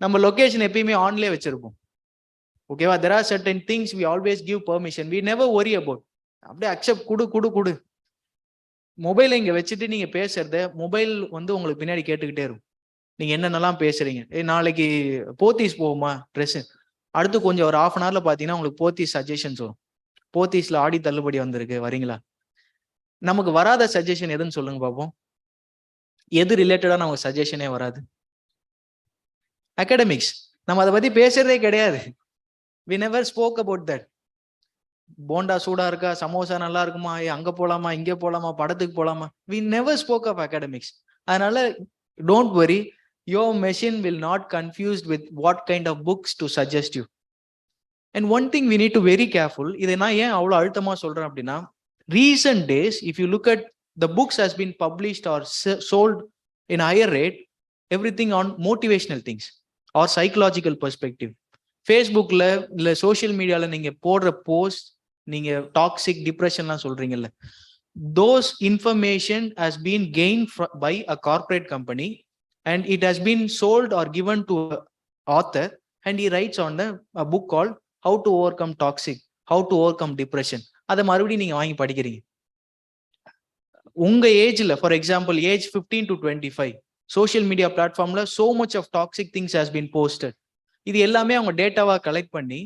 நம்ம லொகேஷன் எப்பயுமே ஆன்லயே வச்சிருப்போம். ஓகேவா? there are certain things we always give permission, we never worry about. அப்படியே அக்செப்ட் குடு. மொபைலை இங்க வச்சுட்டு நீங்க பேசுறத மொபைல் வந்து உங்களுக்கு பின்னாடி கேட்டுக்கிட்டே இருக்கும். நீங்க என்னென்னலாம் பேசுறீங்க. நாளைக்கு போத்தீஸ் போகுமா ட்ரெஸ், அடுத்து கொஞ்சம் ஒரு 1/2 hourல பாத்தீங்கன்னா உங்களுக்கு போத்தீஸ் சஜஷன்ஸ் வரும். போத்தீஸ்ல ஆடி தள்ளுபடி வந்திருக்கு, வரீங்களா? நமக்கு வராத சஜஷன் எதுன்னு சொல்லுங்க பாப்போம். எது ரிலேட்டடா நமக்கு சஜஷனே வராது? அகாடமிக்ஸ். நம்ம அதை பத்தி பேசுறதே கிடையாது. we never spoke about that. Bonda சூடா இருக்கா, சமோசா நல்லா இருக்குமா, அங்க போலாமா, இங்க போலாமா, படத்துக்கு போலாமா, we never spoke of academics. அதனால don't worry, your machine will not confused with what kind of books to suggest you. And one thing we need to very careful, இதை நான் ஏன் அவ்வளவு அழுத்தமா சொல்றேன் அப்படின்னா, recent days if you look at the books has been published or sold in higher rate, everything on motivational things or psychological perspective. ஃபேஸ்புக்ல இல்ல social மீடியால நீங்க போடுற போஸ்ட், நீங்க டாக்ஸிக் டிப்ரெஷன்லாம் சொல்றீங்கல்ல, those information has been gained by a corporate company and it has been sold or given to an author and he writes on a book called how to overcome toxic, how to overcome depression. அதை மறுபடியும் நீங்க வாங்கி படிக்கிறீங்க. உங்க ஏஜ்ல for example age 15 to 25 social media பிளாட்ஃபார்ம்ல so much of toxic things has been posted. இது எல்லாமே அவங்க டேட்டாவா கலெக்ட் பண்ணி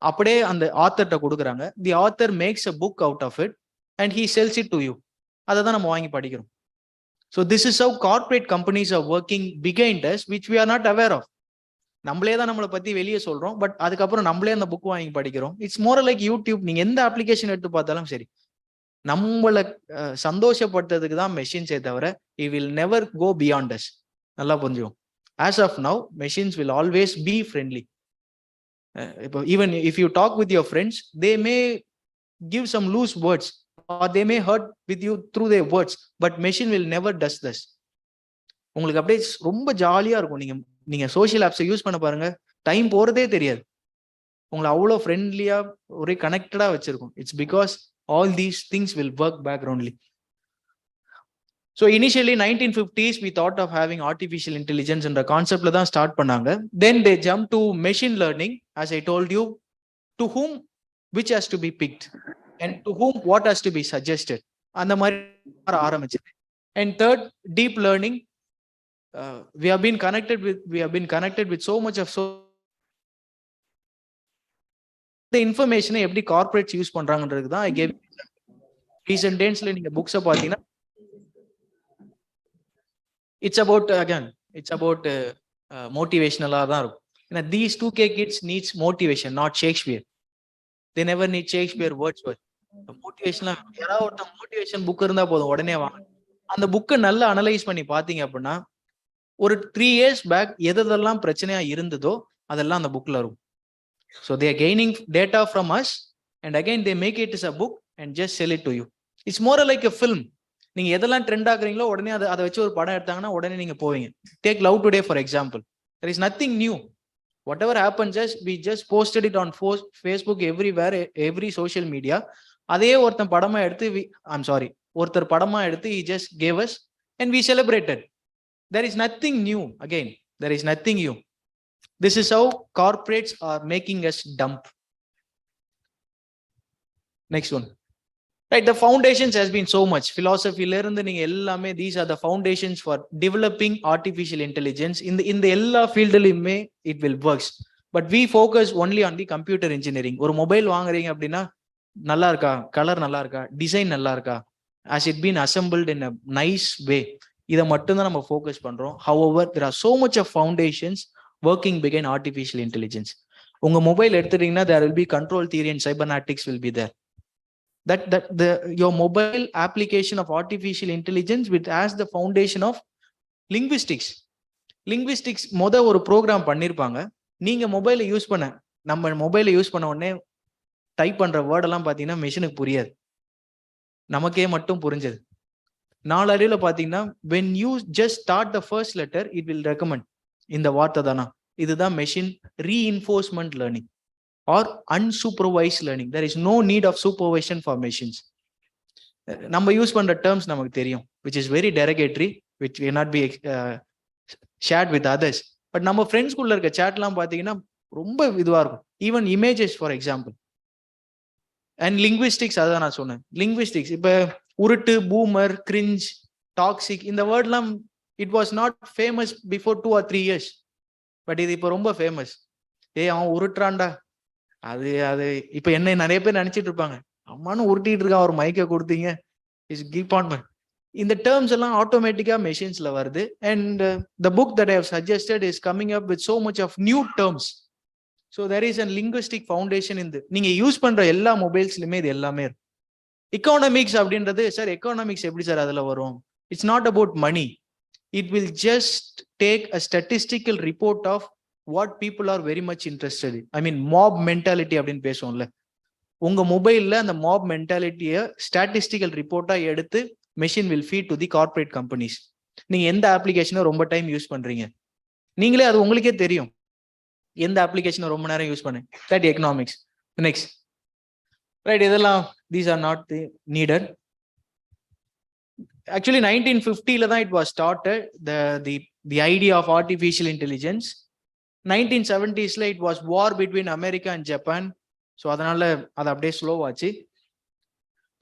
அப்படியே அந்த ஆத்தர்கிட்ட கொடுக்குறாங்க. The author makes a book out of it and he sells it to you. அதை தான் நம்ம வாங்கி படிக்கிறோம். So this is how corporate companies are working behind us which we are not aware of. நம்மளே தான் நம்மளை பத்தி வெளியே சொல்றோம், பட் அதுக்கப்புறம் நம்மளே அந்த புக் வாங்கி படிக்கிறோம். It's more like YouTube. நீங்க எந்த அப்ளிகேஷன் எடுத்து பார்த்தாலும் சரி, நம்மளை சந்தோஷப்படுத்துறதுக்கு தான் மெஷின்ஸே தவிர it will never go beyond us. நல்லா புரிஞ்சுக்கும். As of now, machines will always be friendly. Even if you talk with your friends, they may give some loose words or they may hurt with you through their words, but machine will never does this. உங்களுக்கு அப்படியே ரொம்ப ஜாலியா இருக்கும். நீங்க social ஆப்ஸை use பண்ண பாருங்க, time போறதே தெரியாது. உங்களை அவ்வளோ ஃப்ரெண்ட்லியா ஒரே கனெக்டடா வச்சிருக்கும். It's because all these things will work backgroundly. So initially 1950s we thought of having artificial intelligence and the concept la dhaan start pannanga. Then they jumped to machine learning, as I told you, to whom which has to be picked and to whom what has to be suggested. அந்த மாதிரி ஆரம்பிச்சு. And third, deep learning. We have been connected with so much of the information எப்படி corporates use பண்றாங்கன்றதுக்கு தான் I gave recent daysல நீங்க புக்ஸை பார்த்தீங்கன்னா it's about motivational-ஆ தான் இருக்கும். ஏன்னா these 2K kids needs motivation, not Shakespeare. They never need Shakespeare, Wordsworth. மோட்டிவேஷன்லாம் யாராவது ஒருத்தன் மோட்டிவேஷன் புக் இருந்தா போதும், உடனே வாங்க. அந்த புக்கை நல்லா அனலைஸ் பண்ணி பார்த்தீங்க அப்படின்னா ஒரு 3 years பேக் எதெல்லாம் பிரச்சனையா இருந்ததோ அதெல்லாம் அந்த புக்ல இருக்கும். So they are gaining data from us and again they make it as a book and just sell it to you. It's more like a film. நீங்க எதெல்லாம் ட்ரெண்ட் ஆகுறீங்களோ உடனே அதை வச்சு ஒரு படம் எடுத்தாங்கன்னா உடனே நீங்க போவீங்க. Take love today for example. there is nothing new. whatever happens is we just posted it on Facebook, everywhere, every social media. அதே ஒருத்தர் படமா எடுத்து he just gave us and we celebrated. there is nothing new. Again, there is nothing new. This is how corporates are making us dumb. Next one. Right, the foundations has been so much. Philosophy la irundhu neenga ellame, these are the foundations for developing artificial intelligence. in the ella field limme it will works, but we focus only on the computer engineering. ஒரு mobile வாங்குறீங்க அப்படின்னா நல்லா இருக்கா, colour நல்லா இருக்கா, design நல்லா இருக்கா, has it been assembled in a nice way, இதை மட்டும் தான் நம்ம ஃபோக்கஸ் பண்றோம். However, there are so much of foundations working behind artificial intelligence. உங்க மொபைல் எடுத்துட்டீங்கன்னா there will be control theory and cybernetics will be there. Your mobile application of artificial intelligence which has the foundation of linguistics மொத ஒரு program பண்ணிருப்பாங்க. நீங்க மொபைலை use பண்ண உடனே type பண்ற வேர்டெல்லாம் பாத்தீங்கன்னா மெஷினுக்கு புரியாது, நமக்கே மட்டும் புரிஞ்சது. நாளடைவில் பாத்தீங்கன்னா when you just start the first letter it will recommend இந்த வார்த்தை தானா. இதுதான் machine reinforcement learning or unsupervised learning. There is no need of supervision for machines. நம்ம யூஸ் பண்ற terms நமக்கு தெரியும், which is very derogatory, which cannot be shared with others. But நம்ம ஃப்ரெண்ட்ஸ்குள்ள இருக்க சேட்லாம் பார்த்தீங்கன்னா ரொம்ப இதுவா இருக்கும். Even images for example and linguistics, அதான் நான் சொன்னேன். லிங்குவிஸ்டிக்ஸ் இப்போ உருட்டு, பூமர், கிரிஞ்ச், டாக்ஸிக், இந்த வேர்ட்லாம் it was not famous before 2 or 3 years. But இது இப்போ ரொம்ப ஃபேமஸ். அவன் உருட்டுறான்டா, அது அது இப்போ என்ன நிறைய பேர் நினைச்சிட்டு இருப்பாங்க, அம்மானு உருட்டிட்டு இருக்கான், ஒரு மைக்கை கொடுத்தீங்க, இஸ் கீப் ஆன். இந்த டேர்ம்ஸ் எல்லாம் ஆட்டோமேட்டிக்கா மெஷின்ஸ்ல வருது. And the book that I have suggested is coming up with so much of new terms. So there is an linguistic foundation இந்த நீங்க யூஸ் பண்ற எல்லா மொபைல்ஸ்லயுமே இது எல்லாமே இருக்கும். எக்கானமிக்ஸ் அப்படின்றது, சார் எக்கானமிக்ஸ் எப்படி சார் அதுல வரும்? It's not about money. It will just take a statistical report of what people are very much interested. I mean mob mentality அப்படின்னு பேசுவோம்ல, உங்க மொபைல்ல அந்த மாப் மென்டாலிட்டியை ஸ்டாட்டிஸ்டிக்கல் ரிப்போர்ட்டா எடுத்து machine will feet to the corporate companies. நீங்க எந்த அப்ளிகேஷனை ரொம்ப டைம் யூஸ் பண்றீங்க, நீங்களே அது உங்களுக்கே தெரியும் எந்த அப்ளிகேஷனை ரொம்ப நேரம் யூஸ் பண்ணு. That economics. நெக்ஸ்ட் ரைட், இதெல்லாம் these are not needed. Actually 1950 தான் it was started the idea of artificial intelligence. 1970s it was war between America and Japan. So அதனால அது அப்படியே ஸ்லோவாச்சு.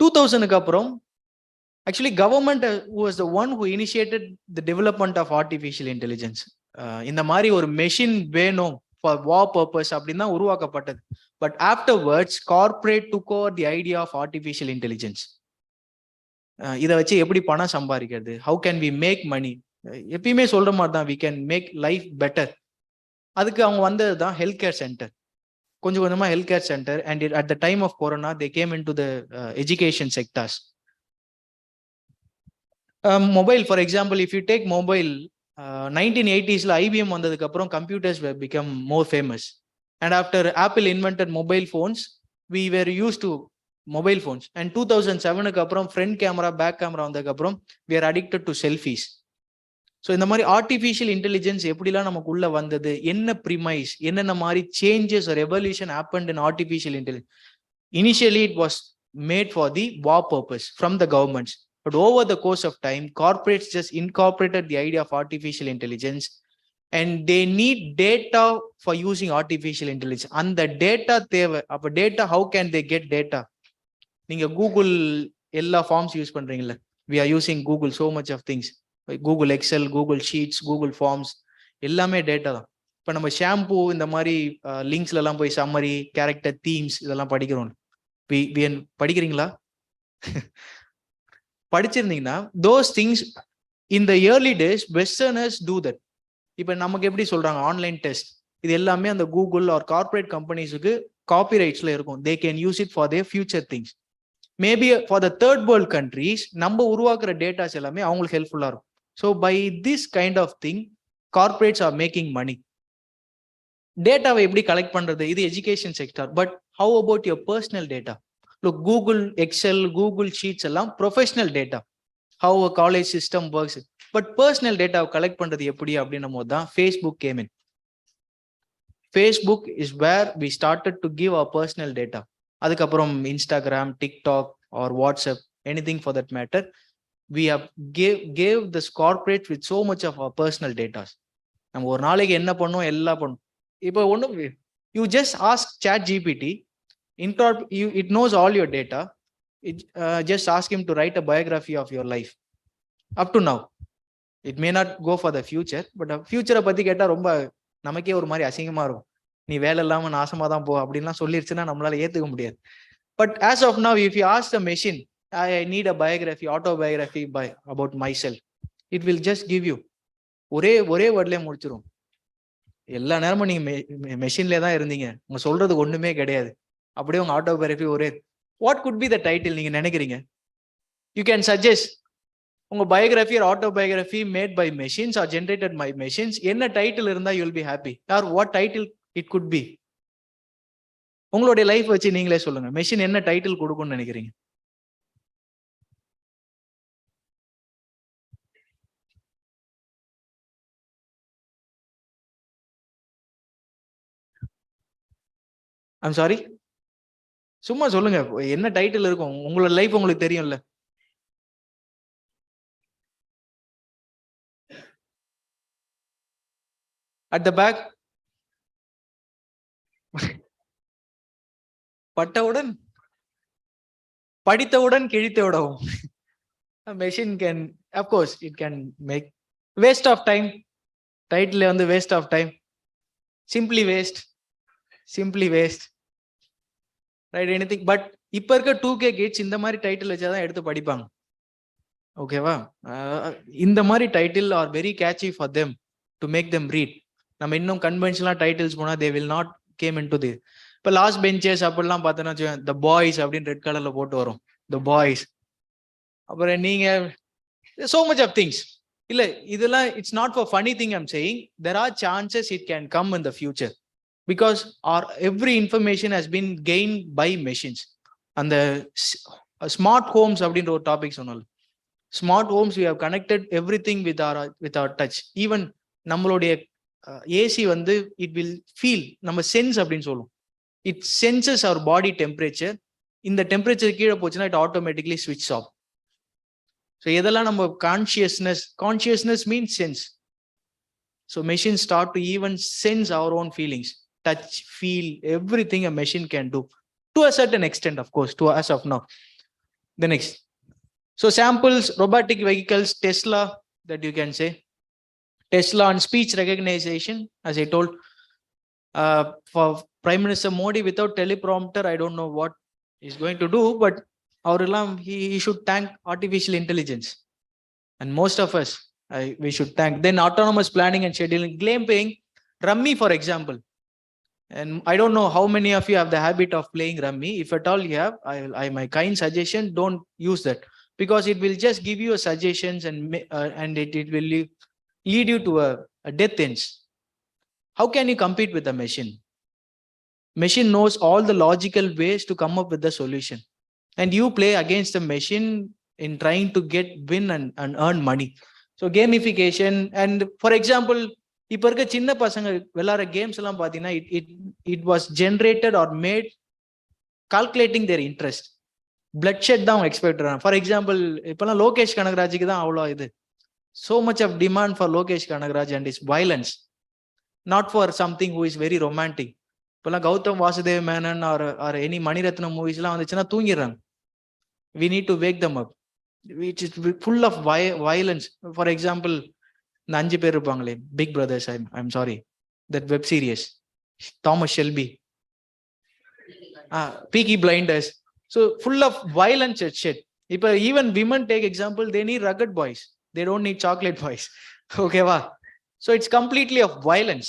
2000க்கு அப்புறம் actually government was the one who initiated the development of artificial intelligence. இந்த மாதிரி ஒரு machine வேணும் for war purpose அப்படின்னா உருவாக்கப்பட்டது. But afterwards corporate took over the idea of artificial intelligence. இதை வச்சு எப்படி பணம் சம்பாதிக்கிறது, how can we make money, எப்பயுமே சொல்ற மாதிரி தான் we can make life better. அதுக்கு அவங்க வந்தது தான் ஹெல்த் கேர் சென்டர். கொஞ்சம் கொஞ்சமா health care centre and at the time of corona they came into the education sectors. Mobile, for example, if you take mobile, 1980s IBM வந்ததுக்கு அப்புறம் computers were become more famous, and after Apple invented mobile phones we were used to mobile phones, and 2007க்கு அப்புறம் front camera back camera வந்ததுக்கு அப்புறம் we are addicted to selfies. So இந்த மாதிரி artificial intelligence எப்படிலாம் நமக்கு உள்ள வந்தது, என்ன ப்ரிமைஸ், என்னென்ன மாதிரி changes or evolution happened in artificial intelligence. Initially it was made for the war purpose from the governments. But over the course of time, corporates just incorporated the idea of artificial intelligence, and they need data for using artificial intelligence. And the data தேவை. அப்ப data, how can they get data? நீங்க Google எல்லா forms use பண்றீங்கல்ல, we are using Google so much of things, Google Excel, Google Sheets, Google Forms, எல்லாமே data தான். இப்போ நம்ம shampoo இந்த மாதிரி லிங்க்ஸ்ல எல்லாம் போய் சம்மரி, கேரக்டர், தீம்ஸ் இதெல்லாம் படிக்கிறோம். படிக்கிறீங்களா? படிச்சிருந்தீங்கன்னா those things in the early days westerners do that. இப்போ நமக்கு எப்படி சொல்றாங்க ஆன்லைன் டெஸ்ட், இது எல்லாமே அந்த கூகுள் ஆர் கார்பரேட் கம்பெனிஸுக்கு காப்பிரைட்ஸ்ல இருக்கும். they can use it for their future things. Maybe for the third world countries நம்ம உருவாக்குற டேட்டாஸ் எல்லாமே அவங்களுக்கு ஹெல்ப்ஃபுல்லா இருக்கும். So by this kind of thing corporates are making money. டேட்டாவை எப்படி கலெக்ட் பண்றது, இது education sector. But how about your personal data? Look, Google Excel, Google Sheets எல்லாம் professional data, how a college system works. But personal டேட்டாவை collect பண்றது எப்படி அப்படின்னும் போது தான் Facebook came in. Facebook is where we started to give our personal data. அதுக்கப்புறம் Instagram, TikTok or WhatsApp, anything for that matter, we have gave this corporate with so much of our personal data. நம்ம ஒரு நாளைக்கு என்ன பண்ணோம் எல்லாம் பண்ணும். இப்போ ஒன்றும், you just ask ChatGPT, it knows all your data. Just ask him to write a biography of your life up to now. It may not go for the future, but future பத்தி கேட்டா ரொம்ப நமக்கே ஒரு மாதிரி அசிங்கமா இருக்கும். நீ வேலை இல்லாம நாசமா தான் போ அப்படின்லாம் சொல்லிருச்சுன்னா நம்மளால ஏத்துக்க முடியாது. But as of now, if you ask the machine, I need a biography, autobiography about myself, it will just give you. ஒரே வேர்ட்லயே முடிச்சிரும். எல்லா நேரமும் நீங்க மெஷின்ல தான் இருந்தீங்க, உங்க சொல்றது ஒண்ணுமே கிடையாது. அப்படியே உங்க ஆட்டோபயோகிராஃபி ஒரே. What could be the title நீங்க நினைக்கிறீங்க? யூ கேன் சஜஸ்ட் உங்க biography or autobiography made by machines or generated by machines. என்ன டைட்டில் இருந்தா you will be happy, or what title it could be? உங்களுடைய லைஃப் வச்சு நீங்களே சொல்லுங்க, மெஷின் என்ன டைட்டில் கொடுக்கும்னு நினைக்கிறீங்க? ஐம் சாரி, சும்மா சொல்லுங்க, என்ன டைட்டில் இருக்கும் உங்களோட லைஃப் உங்களுக்கு தெரியும்ல. at the back. பட்டவுடன் படித்தவுடன் கிழித்து விடவும். A machine can, of course, it can make waste of time. Title வந்து waste of time. Simply waste. Right, anything. But இப்ப இருக்க 2K kids இந்த மாதிரி டைட்டில் வச்சாதான் எடுத்து படிப்பாங்க. ஓகேவா? இந்த மாதிரி title are very catchy for them to make them read. நம்ம இன்னும் கன்வென்ஷனலா டைட்டில்ஸ் போனா they will not come in to the. இப்போ லாஸ்ட் பெஞ்சஸ் அப்படிலாம் பார்த்தோன்னா த பாய்ஸ் அப்படின்னு ரெட் கலர்ல போட்டு வரும், த பாய்ஸ். அப்புறம் நீங்க so much of things. இல்ல இதெல்லாம் it's not for funny thing I'm saying. There are chances it can come in the future because our every information has been gain by machines. அந்த smart homes அப்படின்ற ஒரு topic சொன்னால, smart homes we have connected everything with our touch. Even நம்மளுடைய AC வந்து it will feel, நம்ம sense அப்படின்னு சொல்லுவோம். It senses our body temperature. இந்த டெம்பரேச்சர் கீழே போச்சுன்னா இட் ஆட்டோமேட்டிக்லி ஸ்விட்ச் ஆஃப். ஸோ இதெல்லாம் நம்ம consciousness means sense. So machine start to even sense our own feelings, touch, feel, everything a machine can do to a certain extent, of course, to as of now. The next, so samples, robotic vehicles, Tesla, that you can say. Tesla on speech recognition, as I told, for Prime Minister Modi, without teleprompter, I don't know what he's going to do, but he should thank artificial intelligence. And most of us, we should thank. Then autonomous planning and scheduling, claim paying, Rummy, for example. And I don't know how many of you have the habit of playing Rummy. If at all you have, my kind suggestion, don't use that, because it will just give you a suggestions and it will lead you to a death ends. How can you compete with the machine? Machine knows all the logical ways to come up with the solution, and you play against the machine in trying to win and earn money. So gamification, and for example, இப்ப இருக்க சின்ன பசங்க விளையாடுற games எல்லாம் பாத்தீங்கன்னா it was generated or made calculating their interest. Blood shed தான் அவங்க expect பண்றாங்க. ஃபார் எக்ஸாம்பிள், இப்பெல்லாம் லோகேஷ் கனகராஜுக்கு தான் அவ்வளோ இது, so much of demand for Lokesh Kanagaraj and his violence, not for something who is very romantic. இப்பெல்லாம் Gautham Vasudev Menon or any Mani Ratnam movies எல்லாம் வந்துச்சுன்னா தூங்கிடுறாங்க. We need to wake them up, which is full of violence. For example, இந்த 5 பேர் இருப்பாங்களே, big brothers, I'm sorry, that web series, Thomas Shelby, Peaky Blinders. So full of violence and shit. If even women take example, they need rugged boys, they don't need chocolate boys. Okay va? So it's completely of violence.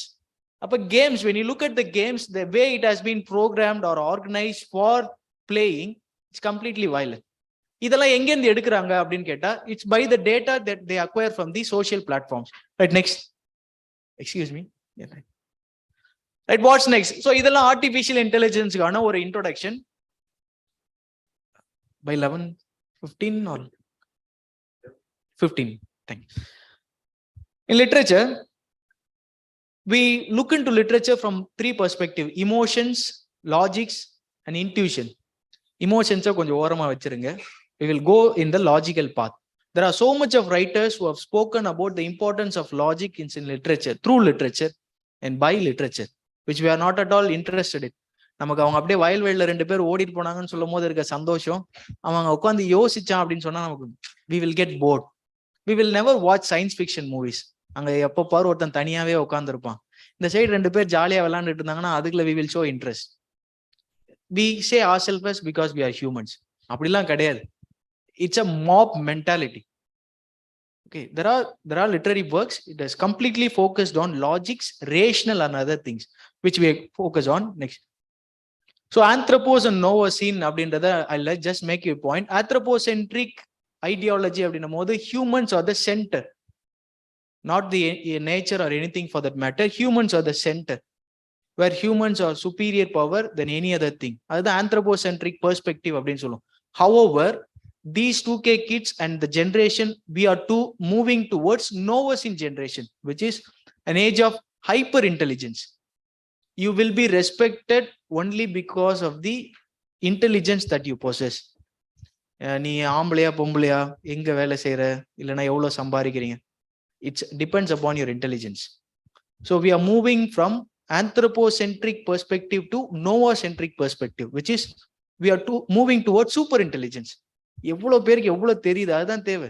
But games, when you look at the games, the way it has been programmed or organized for playing, it's completely violent. இதெல்லாம் எங்க இருந்து எடுக்கிறாங்க அப்படின்னு கேட்டா, it's by the data that they acquire from the social platforms. Right, next, excuse me, right, what's next? So இதெல்லாம் artificial இன்டெலிஜென்ஸுக்கான ஒரு introduction. By 11:15 or 15. Thank you. In literature, we look into literature from 3 perspectives: emotions, logics, and intuition. Emotions கொஞ்சம் ஓரமா வச்சிருங்க. We will go in the logical path. There are so much of writers who have spoken about the importance of logic in literature, through literature and by literature, which we are not at all interested in. நமக்கு அவங்க அப்படியே வயல்வெளியில 2 பேர் ஓடிட்டு போனாங்கன்னு சொல்லும் போது இருக்க சந்தோஷம், அவங்க உட்காந்து யோசிச்சான் அப்படின்னு சொன்னா நமக்கு we will get bored. We will never watch science fiction movies. அங்க எப்போ பாரு ஒருத்தன் தனியாவே உட்காந்துருப்பான். இந்த சைடு 2 பேர் ஜாலியா விளையாண்டுட்டு இருந்தாங்கன்னா அதுக்குள்ள we will show interest. We say ourselves because we are humans. அப்படிலாம் கிடையாது. It's a mob mentality. Okay, there are literary works, it is completely focused on logics, rational and other things, which we focus on next. So anthropos and novocene அப்படின்றத I'll just make you a point. Anthropocentric ideology அப்படின்னும் போது humans are the center, not the nature or anything for that matter. Humans are the center, where humans are superior power than any other thing. That's the anthropocentric perspective அப்படின்னு சொல்லுவோம். However, these 2K kids and the generation, we are moving towards novocene generation, which is an age of hyper intelligence. You will be respected only because of the intelligence that you possess. நீ ஆம்பளையா பொம்பளையா, எங்க வேலை செய்யற, இல்லைன்னா எவ்வளவு சம்பாதிக்கிறீங்க, it depends upon your intelligence. So we are moving from anthropocentric perspective to novocentric perspective, which is we are moving towards super intelligence. எவ்வளவு பேருக்கு எவ்வளவு தெரியுது, அதுதான் தேவை.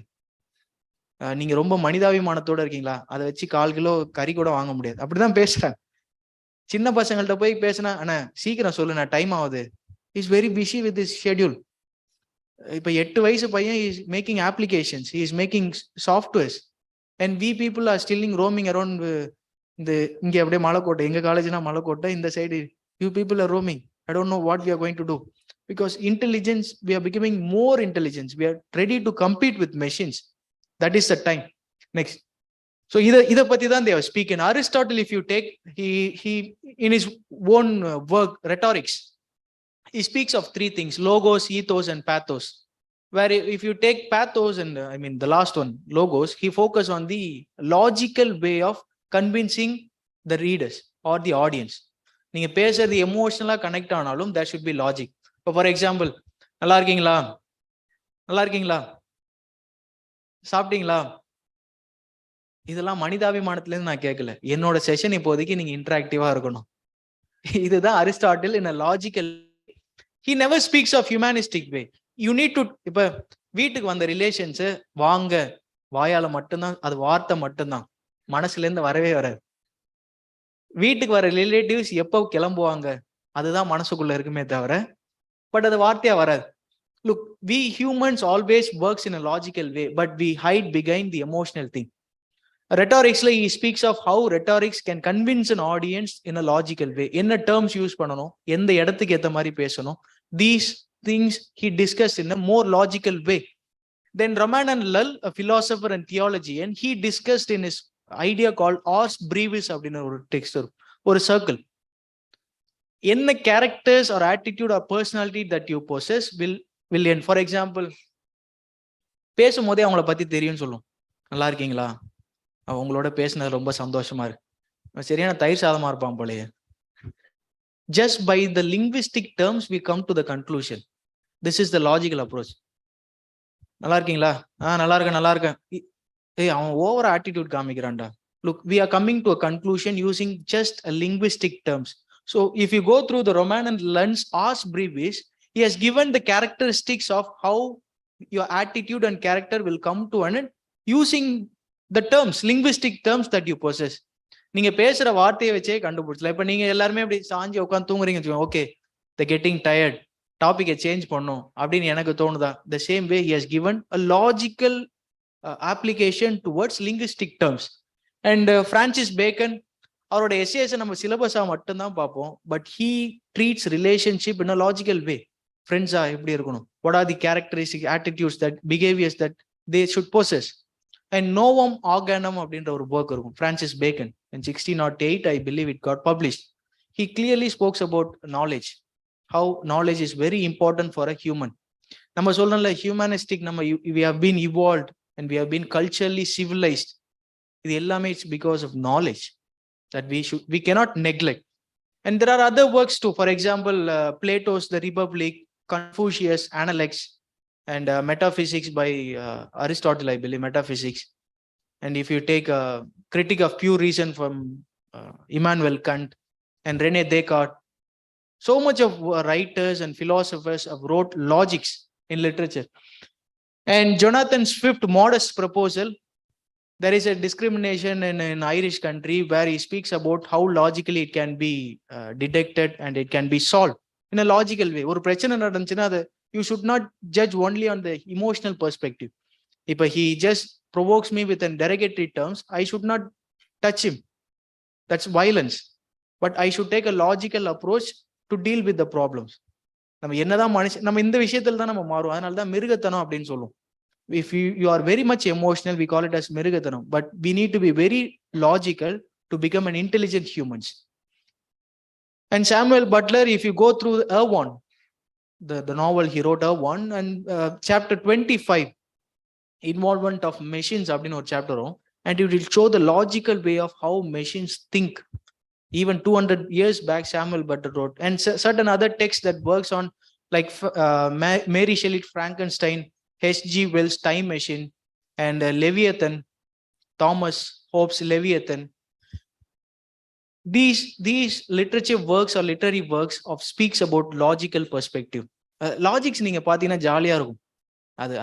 நீங்க ரொம்ப மனிதாபிமானத்தோட இருக்கீங்களா, அதை வச்சு 1/4 கிலோ கறி கூட வாங்க முடியாது. அப்படிதான் பேசுறாங்க. சின்ன பசங்கள்ட்ட போய் பேசினா, அண்ணா சீக்கிரம் சொல்லு, நான் டைம் ஆகுது, is very busy with is schedule. இப்ப 8 வயசு பையன் is making applications, is making softwares, and we people are stilling roaming around. இந்த இங்க அப்படியே மலைக்கோட்டை, எங்க காலேஜ்னா மலைக்கோட்டை, இந்த side you people are roaming. I don't know what we are going to do, because intelligence, we are becoming more intelligence, we are ready to compete with machines. That is the time. Next. So இத பத்தி தான் they are speaking. Aristotle, if you take, he in his own work Rhetorics, he speaks of 3 things: logos, ethos and pathos. Where if you take pathos and I mean the last one, logos, he focus on the logical way of convincing the readers or the audience. நீங்க பேசுறது எமோஷனலா connect ஆனாலும் there should be logic. For example, நல்லா இருக்கீங்களா, நல்லா இருக்கீங்களா, சாப்பிட்டீங்களா, இதெல்லாம் மனிதாபிமானத்துல இருந்து நான் கேட்கல. என்னோட செஷன் இப்போதைக்கு நீங்க இன்டராக்டிவா இருக்கணும். இதுதான் Aristotle in a logical. He never speaks of humanistic way. You need to, இப்ப வீட்டுக்கு வந்த ரிலேஷன்ஸ் வாங்க வாயால மட்டும்தான், அது வார்த்தை மட்டும்தான், மனசுல இருந்து வரவே வராது. வீட்டுக்கு வர ரிலேட்டிவ்ஸ் எப்போ கிளம்புவாங்க, அதுதான் மனசுக்குள்ள இருக்குமே தவிர, பட் அது வார்த்தையா வராது. Look, we humans always works in a logical way, but we hide behind the emotional thing. Rhetorics, he speaks of how rhetorics can convince an audience in a logical way. என்ன terms use பண்ணணும், எந்த இடத்துக்கு ஏத்த மாதிரி பேசணும், these things he discussed in a more logical way. Then Ramanan Lull, a philosopher and theologian, he discussed in his idea called ars brevis அப்படின ஒரு text, ஒரு circle. என்ன characters or attitude or personality that you possess will end. For example, பேசும்போதே அவங்கள பத்தி தெரியும்னு சொல்லும். நல்லா இருக்கீங்களா, அவங்களோட பேசினது ரொம்ப சந்தோஷமா இருக்கு, சரியான தயிர் சாதமா இருப்பான் போலயே. Just by the linguistic terms we come to the conclusion. This is the logical approach. நல்லா இருக்கீங்களா, நல்லா இருக்கேன், நல்லா இருக்கேன். அவன் ஓவரா attitude காமிக்கிறான்டா. Look, we are coming to a conclusion using just a linguistic terms. So if you go through the Ramanan Lull's ars brevis, he has given the characteristics of how your attitude and character will come to an end using the terms, linguistic terms that you possess. நீங்க பேசுற வார்த்தையை வச்சே கண்டுபிடிச்சலாம். இப்ப நீங்க எல்லாருமே அப்படி சாஞ்சி உட்காந்து தூங்குறீங்க, ஓகே they getting tired, டாபிக்கை சேஞ்ச் பண்ணும் அப்படின்னு எனக்கு தோணுதா? The same way he has given a logical application towards linguistic terms. And Francis Bacon, அவரோட எஸ்ஏஸ் நம்ம சிலபஸா மட்டும்தான் பார்ப்போம், but he treats relationship in a logical way. ஃப்ரெண்ட்ஸா எப்படி இருக்கணும், what are the characteristic attitudes, that behaviors that they should possess. And Novum Organum அப்படின்ற ஒரு work இருக்கும், Francis Bacon, in 1608 I believe it got published. He clearly spoke about knowledge, how knowledge is very important for a human. நம்ம சொல்றோம்ல humanistic, நம்ம we have been evolved and we have been culturally civilized. இது எல்லாமே it's because of knowledge that we cannot neglect. And there are other works too. For example, Plato's The Republic, Confucius, Analects, and Metaphysics by Aristotle, I believe, Metaphysics. And if you take a Critique of Pure Reason from Immanuel Kant and René Descartes, so much of writers and philosophers have wrote logics in literature. And Jonathan Swift's Modest Proposal, there is a discrimination in Irish country where he speaks about how logically it can be detected and it can be solved in a logical way. ஒரு பிரச்சனை நடந்துச்சுன்னா அது you should not judge only on the emotional perspective. If he just provokes me with a derogatory terms, I should not touch him. That's violence. But I should take a logical approach to deal with the problems. நம்ம என்னதான் மனுஷன், நம்ம இந்த விஷயத்துல தான் நம்ம மாறும். அதனால தான் மிருகத்தனம் அப்படின்னு சொல்லுவோம். If you are very much emotional, we call it as மிருகத்தனம். But we need to be very logical to become an intelligent humans. And Samuel Butler, if you go through Erewhon, the novel he wrote, Erewhon, and chapter 25, involvement of machines அப்படின்னு ஒரு chapter, and it will show the logical way of how machines think. Even 200 years back Samuel Butler wrote, and certain other texts that works on, like Mary Shelley Frankenstein, H.G. Wells Time Machine, and Leviathan, Thomas Hobbes Leviathan. these literature works or literary works of speaks about logical perspective. Logics நீங்க பாத்தீங்கன்னா ஜாலியா இருக்கும்,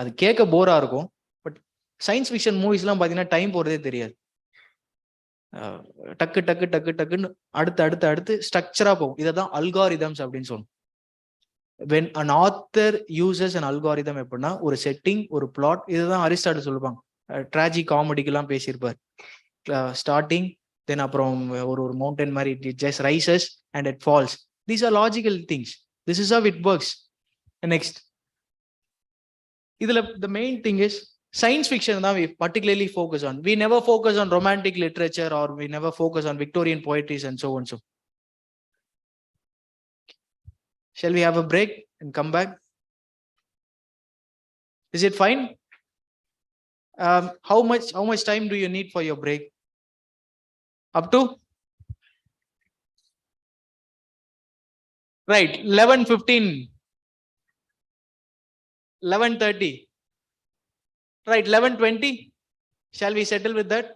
அது கேட்க போரா இருக்கும். But science fiction மூவிஸ்லாம் பாத்தீங்கன்னா time போறதே தெரியாது. டக்கு டக்கு டக்கு டக்குன்னு அடுத்து ஸ்ட்ரக்சரா போகும். இதான் அல்காரிதம்ஸ் அப்படின்னு சொல்லுவோம். when an author uses an algorithm எப்படின்னா ஒரு செட்டிங், ஒரு பிளாட், இதுதான் அரிஸ்டாட்டில் சொல்லுவாங்க. ட்ராஜி காமெடிக்கெல்லாம் பேசியிருப்பார். ஸ்டார்டிங், தென் அப்புறம் ஒரு மவுண்டன் மாதிரி it just rises and it falls. These are logical things. This is how it works. Next, இதுல the main thing is science fiction தான் we particularly focus on. We never focus on romantic literature or we never focus on Victorian poetries and so on. So shall we have a break and come back? Is it fine? How much time do you need for your break? Up to right 11:15, 11:30, right 11:20. Shall we settle with that?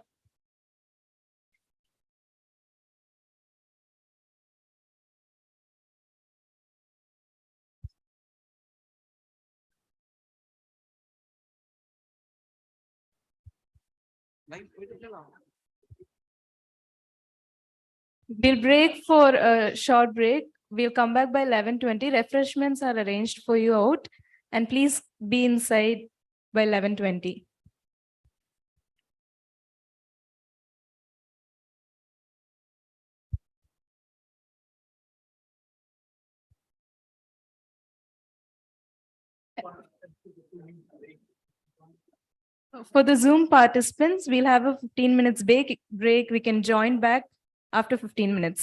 We'll break for a short break. We'll come back by 11:20. Refreshments are arranged for you out, and please be inside by 11:20. For the Zoom participants, we'll have a 15 minutes break. We can join back after 15 minutes.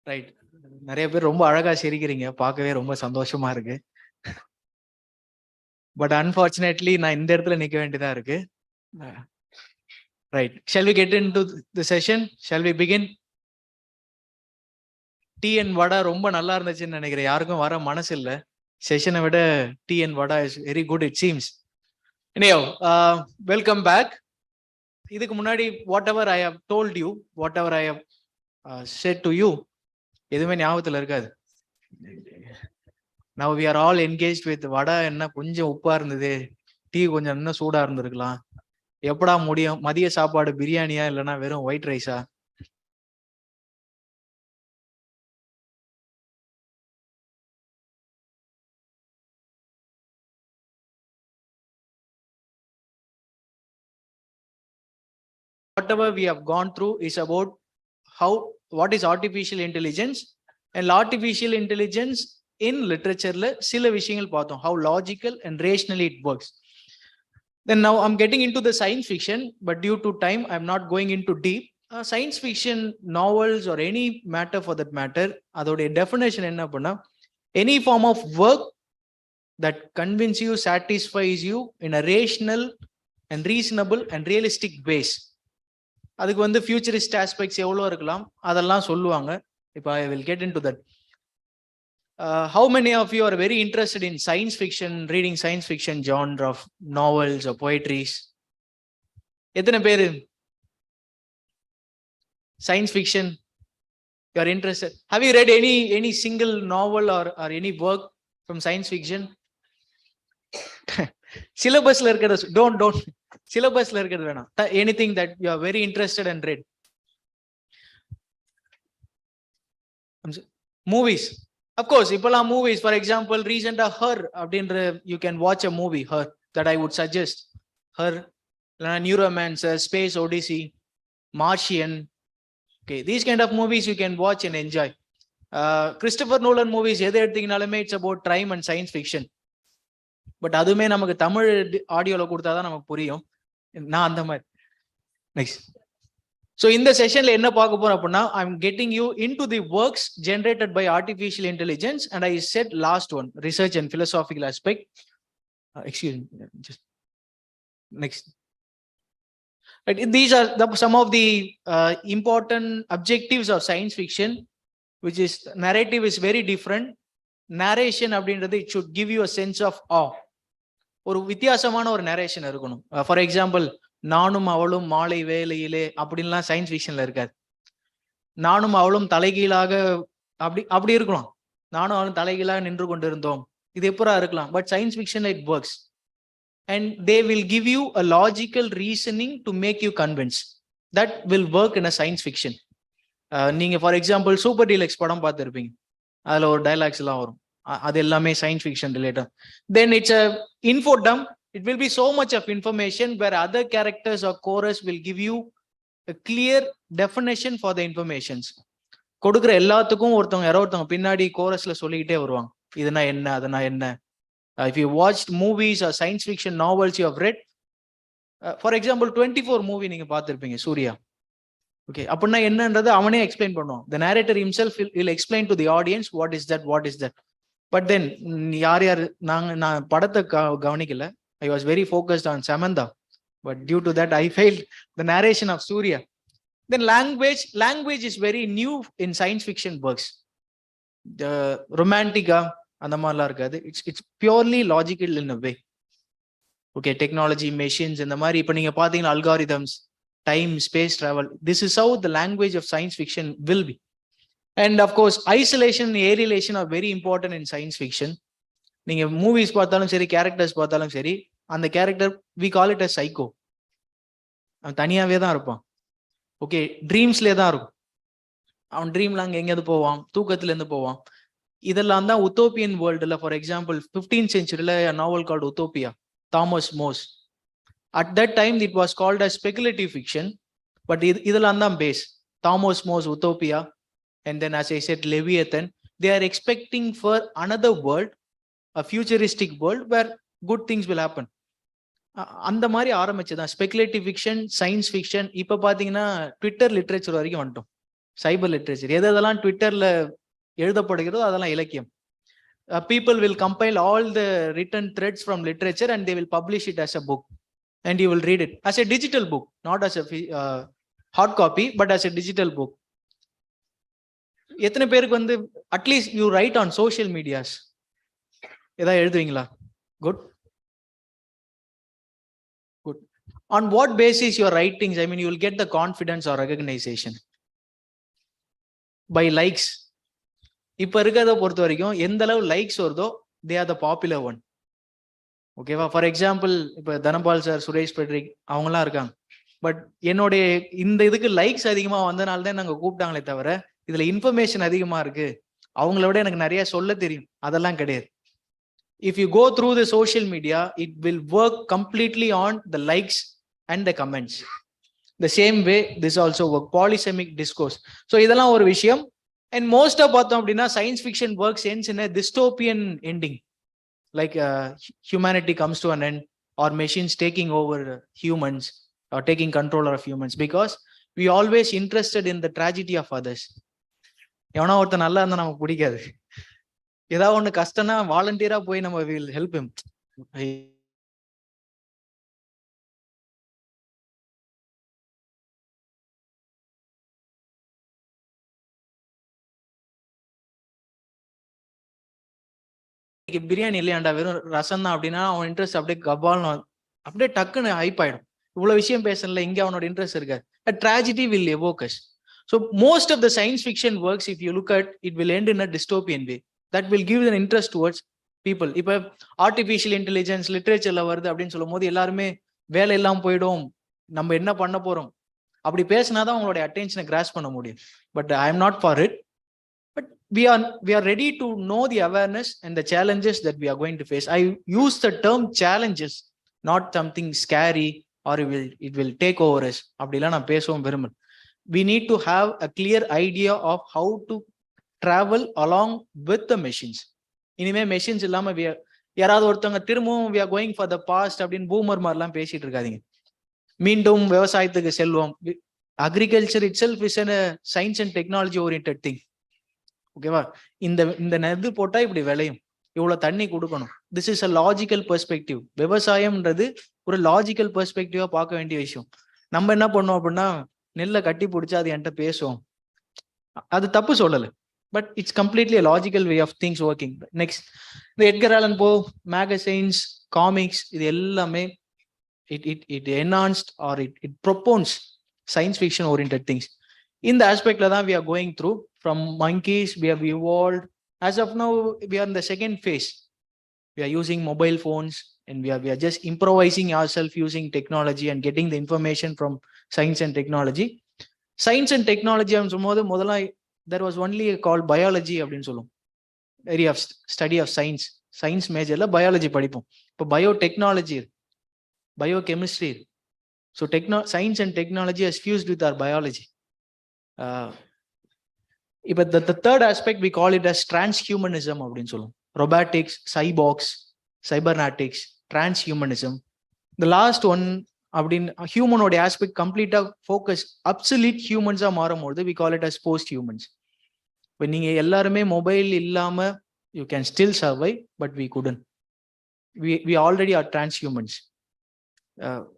Right. நிறைய பேர் ரொம்ப அழகா சிரிக்கிறீங்க, பார்க்கவே ரொம்ப சந்தோஷமா இருக்கு. But unfortunately நான் இந்த இடத்துல நிக்க வேண்டியதா இருக்கு. Right, shall we get into the session? Shall we begin? Tea and vada ரொம்ப நல்லா இருந்துச்சுன்னு நினைக்கிறேன். யாருக்கும் வர மனசு இல்லை. செஷனை விட tea and vada is very good it seems. anyhow, welcome back. இதுக்கு முன்னாடி whatever I have told you, whatever I have said to you, எதுவுமே ஞாபகத்துல இருக்காது. now we are all engaged with வடை என்ன கொஞ்சம் உப்பா இருந்தது, டீ கொஞ்சம் இன்னும் சூடா இருந்திருக்கலாம், எப்படா முடியும், மதிய சாப்பாடு பிரியாணியா இல்லைன்னா வெறும் white Raiza. whatever we have gone through is about what is artificial intelligence, and artificial intelligence in literature la sila vishayangal paathom, how logical and rationally it works. Then now I'm getting into the science fiction, but due to time I'm not going into deep. Science fiction novels or any matter for that matter, adode definition enna appadina, any form of work that convinces you, satisfies you in a rational and reasonable and realistic ways. அதுக்கு வந்து futurist aspects எவ்வளோ இருக்கலாம், அதெல்லாம் சொல்லுவாங்க. இப்போ I will get in to that. How many of you are very interested in science fiction, reading science fiction genre of novels or poetries? எத்தனை பேர் science fiction you are interested? Have you read any single novel or any work from science fiction? சிலபஸ்ல இருக்கிறது don't சிலபஸ்ல இருக்கிறது வேணாம். Anything that you are very interested and read. Movies, of course இப்பெல்லாம் movies, for example ரீசெண்டா Her அப்படின்ற, you can watch a movie Her that I would suggest. Her, Neuromancer, Space Odyssey, Martian, okay, these kind of movies you can watch and enjoy. Christopher Nolan movies எது எடுத்தீங்கனாலுமே it's about time and science fiction. But அதுவுமே நமக்கு தமிழ் ஆடியோல கொடுத்தாதான் நமக்கு புரியும். நான் அந்த மாதிரி. நெக்ஸ்ட், ஸோ இந்த செஷன்ல என்ன பார்க்க போறோம் அப்படின்னா, I am getting you in to the works generated by artificial intelligence, and I said last one, research and philosophical aspect. Excuse me, just next. These are some of the important objectives of science fiction, which is narrative is very different. Narration அப்படின்றது it should give you a sense of awe. ஒரு வித்தியாசமான ஒரு narration இருக்கணும். For example, நானும் அவளும் மாலை வேலையிலே அப்படின்லாம் சயின்ஸ் ஃபிக்ஷன்ல இருக்காது. நானும் அவளும் தலைகீழாக அப்படி இருக்கலாம். நானும் அவளும் தலைகீழாக நின்று கொண்டிருந்தோம், இது எப்பரா இருக்கலாம். பட் சயின்ஸ் ஃபிக்ஷன்ல it works, and they will give you a logical reasoning to make you convince. That will work in a science fiction. நீங்க ஃபார் எக்ஸாம்பிள் சூப்பர் டீலக்ஸ் படம் பார்த்துருப்பீங்க, அதுல ஒரு டைலாக்ஸ் எல்லாம் வரும், அது எல்லாமே science fiction related. Then it's a infodump. It will be so much of information where other characters or chorus will give you a clear definition for the informations. கொடுக்குற எல்லாத்துக்கும் ஒருத்தவங்க பின்னாடி கோரஸ்ல சொல்லிக்கிட்டே வருவாங்க, இதுனா என்ன, அதுனா என்ன. If you watched movies or science fiction novels you have read, for example 24 movie நீங்க பார்த்திருப்பீங்க, சூர்யா. ஓகே, அப்படின்னா என்னன்றது அவனே எக்ஸ்பிளைன் பண்ணுவான். The narrator himself will explain to the audience what is that. But then யார் நான் படத்தை கவனிக்கல. I was very focused on Samantha, but due to that I failed the narration of Suriya. Then language is very new in science fiction works. ரொமான்டிக்கா அந்த மாதிரிலாம் இருக்காது. It's purely logical in a way. Okay, technology, machines, இந்த மாதிரி இப்போ நீங்க பாத்தீங்கன்னா algorithms, time, space travel, this is how the language of science fiction will be. And of course, isolation and alienation are very important in science fiction. நீங்க movies பார்த்தாலும் சரி, characters பார்த்தாலும் சரி, அந்த character we call it as psycho. அவன் தனியாவே தான் இருப்பான். ஓகே, ட்ரீம்ஸ்லேயே தான் இருக்கும். அவன் ட்ரீம்ல அங்கே எங்கேயாவது போவான், தூக்கத்துல இருந்து போவான். இதெல்லாம் தான் உத்தோப்பியன் வேர்ல்டுல. ஃபார் எக்ஸாம்பிள் 15th centuryல a novel called Utopia, Thomas More. At that time it was called as speculative fiction, but இதெல்லாம் தான் base. Thomas More, Utopia. And then, as I said, Leviathan, they are expecting for another world, a futuristic world where good things will happen. அந்த மாதிரி ஆரம்பிச்சதான் speculative fiction, science fiction. இப்ப பாத்தீங்கன்னா Twitter literature வரைக்கும் வந்துட்டோம். சைபர் literature. எதெல்லாம் ட்விட்டர்ல எழுதப்படுகிறதோ அதெல்லாம் இலக்கியம். People will compile all the written threads from literature and they will publish it as a book, and you will read it as a digital book, not as a hard copy, but as a digital book. எத்தனை பேருக்கு வந்து at least you write on social medias ஏதாவது எழுதுவீங்களா? Good good. On what basis your writings, I mean, you will get the confidence or recognition? By likes. இப்ப இருக்கிறத பொறுத்த வரைக்கும் எந்த அளவு லைக்ஸ் வருதோ they are the popular one. ஓகேவா? ஃபார் எக்ஸாம்பிள் இப்ப தனபால் சார், சுரேஷ் பெட்ரிக் அவங்கலாம் இருக்காங்க. பட் என்னுடைய இந்த இதுக்கு லைக்ஸ் அதிகமா வந்தனால தான் நாங்க கூப்பிட்டாங்களே தவிர இதுல இன்ஃபர்மேஷன் அதிகமா இருக்கு, அவங்கள விட எனக்கு நிறைய சொல்ல தெரியும், அதெல்லாம் கிடையாது. If you go through the social media, it will work completely on the likes and the comments. The same way this also work. Polysemic discourse. So இதெல்லாம் ஒரு விஷயம். And most of பார்த்தோம் அப்படின்னா science fiction works ends in a dystopian ending, like humanity comes to an end or machines taking over humans or taking control of humans, because we always interested in the tragedy of others. எவனா ஒருத்தர் நல்லா இருந்தா நமக்கு பிடிக்காது. ஏதாவது ஒண்ணு கஷ்டம்னா வாலண்டியரா போய் நம்ம will help him. பிரியாணி இல்லையாண்டா வெறும் ரசம் தான் அப்படின்னா அவன் இன்ட்ரெஸ்ட் அப்படியே கபால்னு அப்படியே டக்குன்னு ஹைப் ஆயிடும். இவ்வளவு விஷயம் பேசல, இங்க அவனோட இன்ட்ரெஸ்ட் இருக்கு. A tragedy will evoke us. So most of the science fiction works, if you look at it, will end in a dystopian way that will give an interest towards people. இப்ப artificial intelligence லிட்ரேச்சர்ல வருது அப்படின்னு சொல்லும் போது எல்லாருமே வேலை எல்லாம் போயிடும், நம்ம என்ன பண்ண போறோம் அப்படி பேசினாதான் அவங்களுடைய அட்டென்ஷனை கிராஸ் பண்ண முடியும். But I am not for it. We are ready to know the awareness and the challenges that we are going to face. I use the term challenges, not something scary or it will take over us. அப்படிலாம் நான் பேசவும் விரும்புறேன். We need to have a clear idea of how to travel along with the machines. இனிமே machines இல்லாம யாராவது ஒருத்தவங்க திரும்பவும் we are going for the past அப்படின்னு பூமர் மாதிரிலாம் பேசிட்டு இருக்காதீங்க. மீண்டும் விவசாயத்துக்கு செல்வோம். Agriculture itself is a science and technology oriented thing. ஓகேவா? இந்த நெது போட்டா இப்படி விளையும், இவ்வளவு தண்ணி கொடுக்கணும். This is a logical perspective. விவசாயம்ன்றது ஒரு லாஜிக்கல் பெர்ஸ்பெக்டிவா பார்க்க வேண்டிய விஷயம். நம்ம என்ன பண்ணோம் அப்படின்னா நெல்லை கட்டி பிடிச்சா அது என்கிட்ட பேசும். அது தப்பு சொல்லலை, but it's completely logical way of things working. Next, இந்த Edgar Allan Poe, magazines, comics, இது எல்லாமே it enhanced or it propones science fiction oriented things. இந்த ஆஸ்பெக்ட்ல தான் we are going through. From monkeys we have evolved. As of now we are in the second phase. We are using mobile phones and we are just improvising ourselves using technology and getting the information from science and technology. Science and technology am சொல்லும்போது முதல்ல there was only called biology அப்படின்னு சொல்லுவோம். area of study of science. Science majorல biology படிப்போம். இப்போ biotechnology, biochemistry. So science and technology has fused with our biology. But the third aspect we call it as transhumanism அப்படின்னு சொல்லுவோம். robotics, cyborgs, cybernetics, transhumanism. The last one அப்படின்னு ஹியூமனோட aspect கம்ப்ளீட்டா focus absolute ஹியூமன்ஸா மாறும்போது we call it as post humans. இப்போ நீங்க எல்லாருமே mobile இல்லாம you can still survive, but we couldn't. We already are transhumans.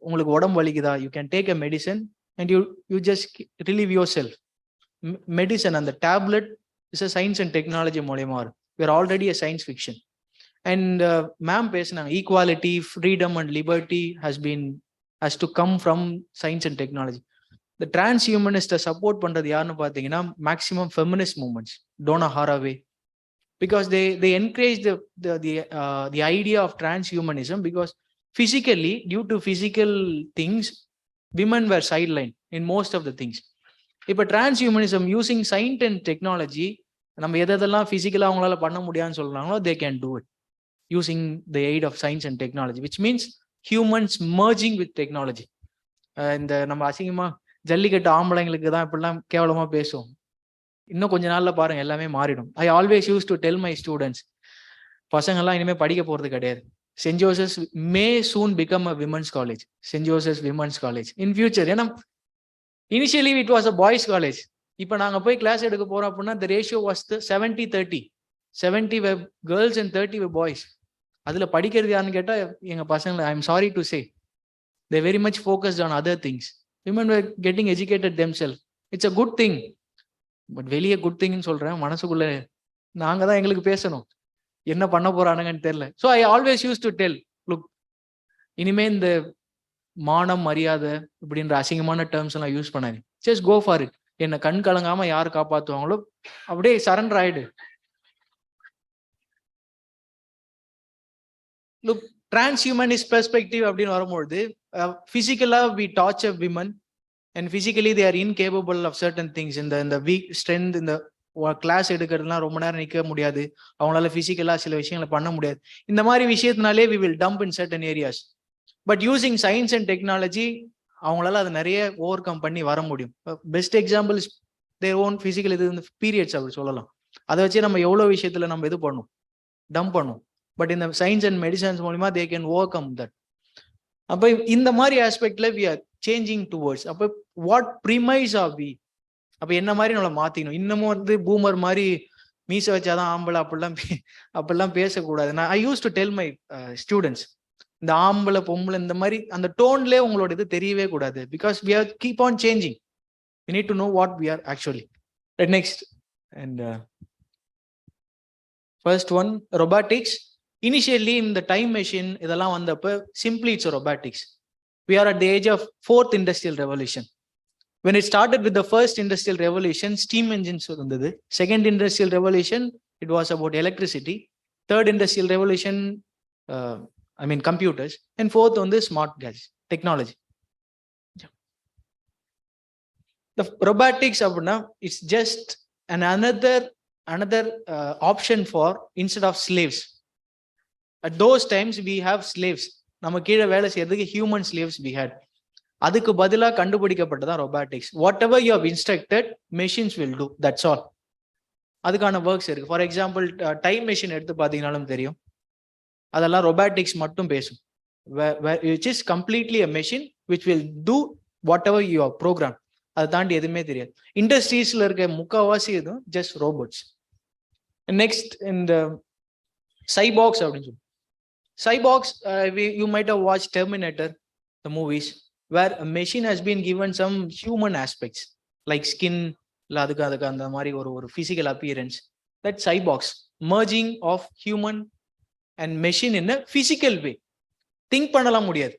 உங்களுக்கு உடம்பு வலிக்குதா, you can take a medicine and you just relieve yourself. Medicine and the tablet is a science and technology மூலமா. We are already a science fiction. And ma'am பேசினாங்க, equality, freedom and liberty has to come from science and technology. The transhumanist support பண்றது யாருன்னு பாத்தீங்கன்னா maximum feminist movements, Donna Haraway, because they encourage the idea of transhumanism, because physically, due to physical things, women were sidelined in most of the things. இப்ப transhumanism using science and technology, நம்ம எதெல்லாம் பிசிக்கலா அவங்களால பண்ண முடியாதுன்னு சொல்றாங்களோ they can do it using the aid of science and technology, which means humans merging with technology. இந்த நம்ம அசிங்கமா ஜல்லிக்கட்டு ஆம்பளைங்களுக்கு தான் இப்படிலாம் கேவலமா பேசுவோம். இன்னும் கொஞ்ச நாள்ல பாருங்க எல்லாமே மாறிடும். I always use to tell my students, பசங்கள்லாம் இனிமே படிக்க போறது கிடையாது. Saint Joseph's may soon become a women's college, Saint Joseph's women's college in future. ஏன்னா initially it was a boys college. இப்ப நாங்க போய் கிளாஸ் எடுக்க போறோம் அப்படின்னா the ratio was 70-30. 70 were girls and 30 were boys. அதுல படிக்கிறது யாருன்னு கேட்டா எங்க பசங்களை I am sorry to say they very much focused on other things. Women were getting educated themselves. It's a good thing. But வெளியே குட் திங்னு சொல்றேன், மனசுக்குள்ள நாங்க தான் எங்களுக்கு பேசணும், என்ன பண்ண போறானுங்கன்னு தெரியல. So I always use to del, look, இனிமே இந்த மானம் மரியாதை இப்படின்ற அசிங்கமான டேர்ம்ஸ் எல்லாம் யூஸ் பண்ணாங்க. Just go for it. என்ன கண் கலங்காம யார் காப்பாத்துவாங்களோ அப்படியே சரண்டர் ஆயிடு. லுக், டிரான்ஸ்ஹியூமனிஸ்ட் பெர்ஸ்பெக்டிவ் அப்படின்னு வரும்பொழுது பிசிக்கலா we torture women and physically they are incapable of certain things. இந்த weak strength, இந்த கிளாஸ் எடுக்கிறதுலாம் ரொம்ப நேரம் நிற்க முடியாது, அவங்களால பிசிக்கலா சில விஷயங்களை பண்ண முடியாது. இந்த மாதிரி விஷயத்தினாலே we will dump in certain areas. But using science and technology அவங்களால அதை நிறைய ஓவர் கம் பண்ணி வர முடியும். Best example is their own physical இது இந்த பீரியட்ஸ் அப்படி சொல்லலாம். அதை வச்சு நம்ம எவ்வளவு விஷயத்துல நம்ம இது பண்ணும், டம்ப் பண்ணும். பட் இந்த சயின்ஸ் அண்ட் மெடிசன்ஸ் மூலமா they can overcome that. அப்ப இந்த மாதிரி ஆஸ்பெக்ட்ல we are changing towards. அப்ப what premise are we? அப்ப என்ன மாதிரி நம்மளை மாத்திக்கணும். இன்னமும் வந்து பூமர் மாதிரி மீச வச்சாதான் ஆம்பளை அப்படிலாம் பேசக்கூடாது. நான் I use to tell my students, இந்த ஆம்பளை பொம்பளை இந்த மாதிரி அந்த டோன்லேயே உங்களோட இது தெரியவே கூடாது. Because we are keep on changing. We need to know what we are actually. Next, and first one, robotics. Initially in the time machine இதெல்லாம் வந்தப்ப simply it's a robotics. We are at the age of 4th industrial revolution. When it started with the first industrial revolution, steam engines இருந்தது. Second industrial revolution, it was about electricity. Third industrial revolution, computers. And fourth on the smart gadgets, technology. The robotics அப்படின்னா it's just another option for instead of slaves. At those times we have slaves. நம்ம கீழே வேலை செய்யறதுக்கு human slaves we had. அதுக்கு பதிலாக கண்டுபிடிக்கப்பட்டதான் robotics. Whatever you have instructed, machines will do. That's all. அதுக்கான works இருக்கு. For example time machine எடுத்து பார்த்தீங்கன்னாலும் தெரியும், அதெல்லாம் robotics மட்டும் பேசும். Which is completely a machine which will do whatever you have programmed. அதை தாண்டி எதுவுமே தெரியாது. இண்டஸ்ட்ரீஸ்ல இருக்க முக்கால்வாசி எதுவும் ஜஸ்ட் ரோபோட்ஸ். நெக்ஸ்ட் இந்த சைபாக்ஸ் அப்படின்னு சொல்லி, cyborgs, you might have watched Terminator, the movies, where a machine has been given some human aspects like skin, அதுக்கு அந்த மாதிரி ஒரு physical appearance. That cyborgs, merging of human and machine in a physical way. Think பண்ணலாம் முடியாது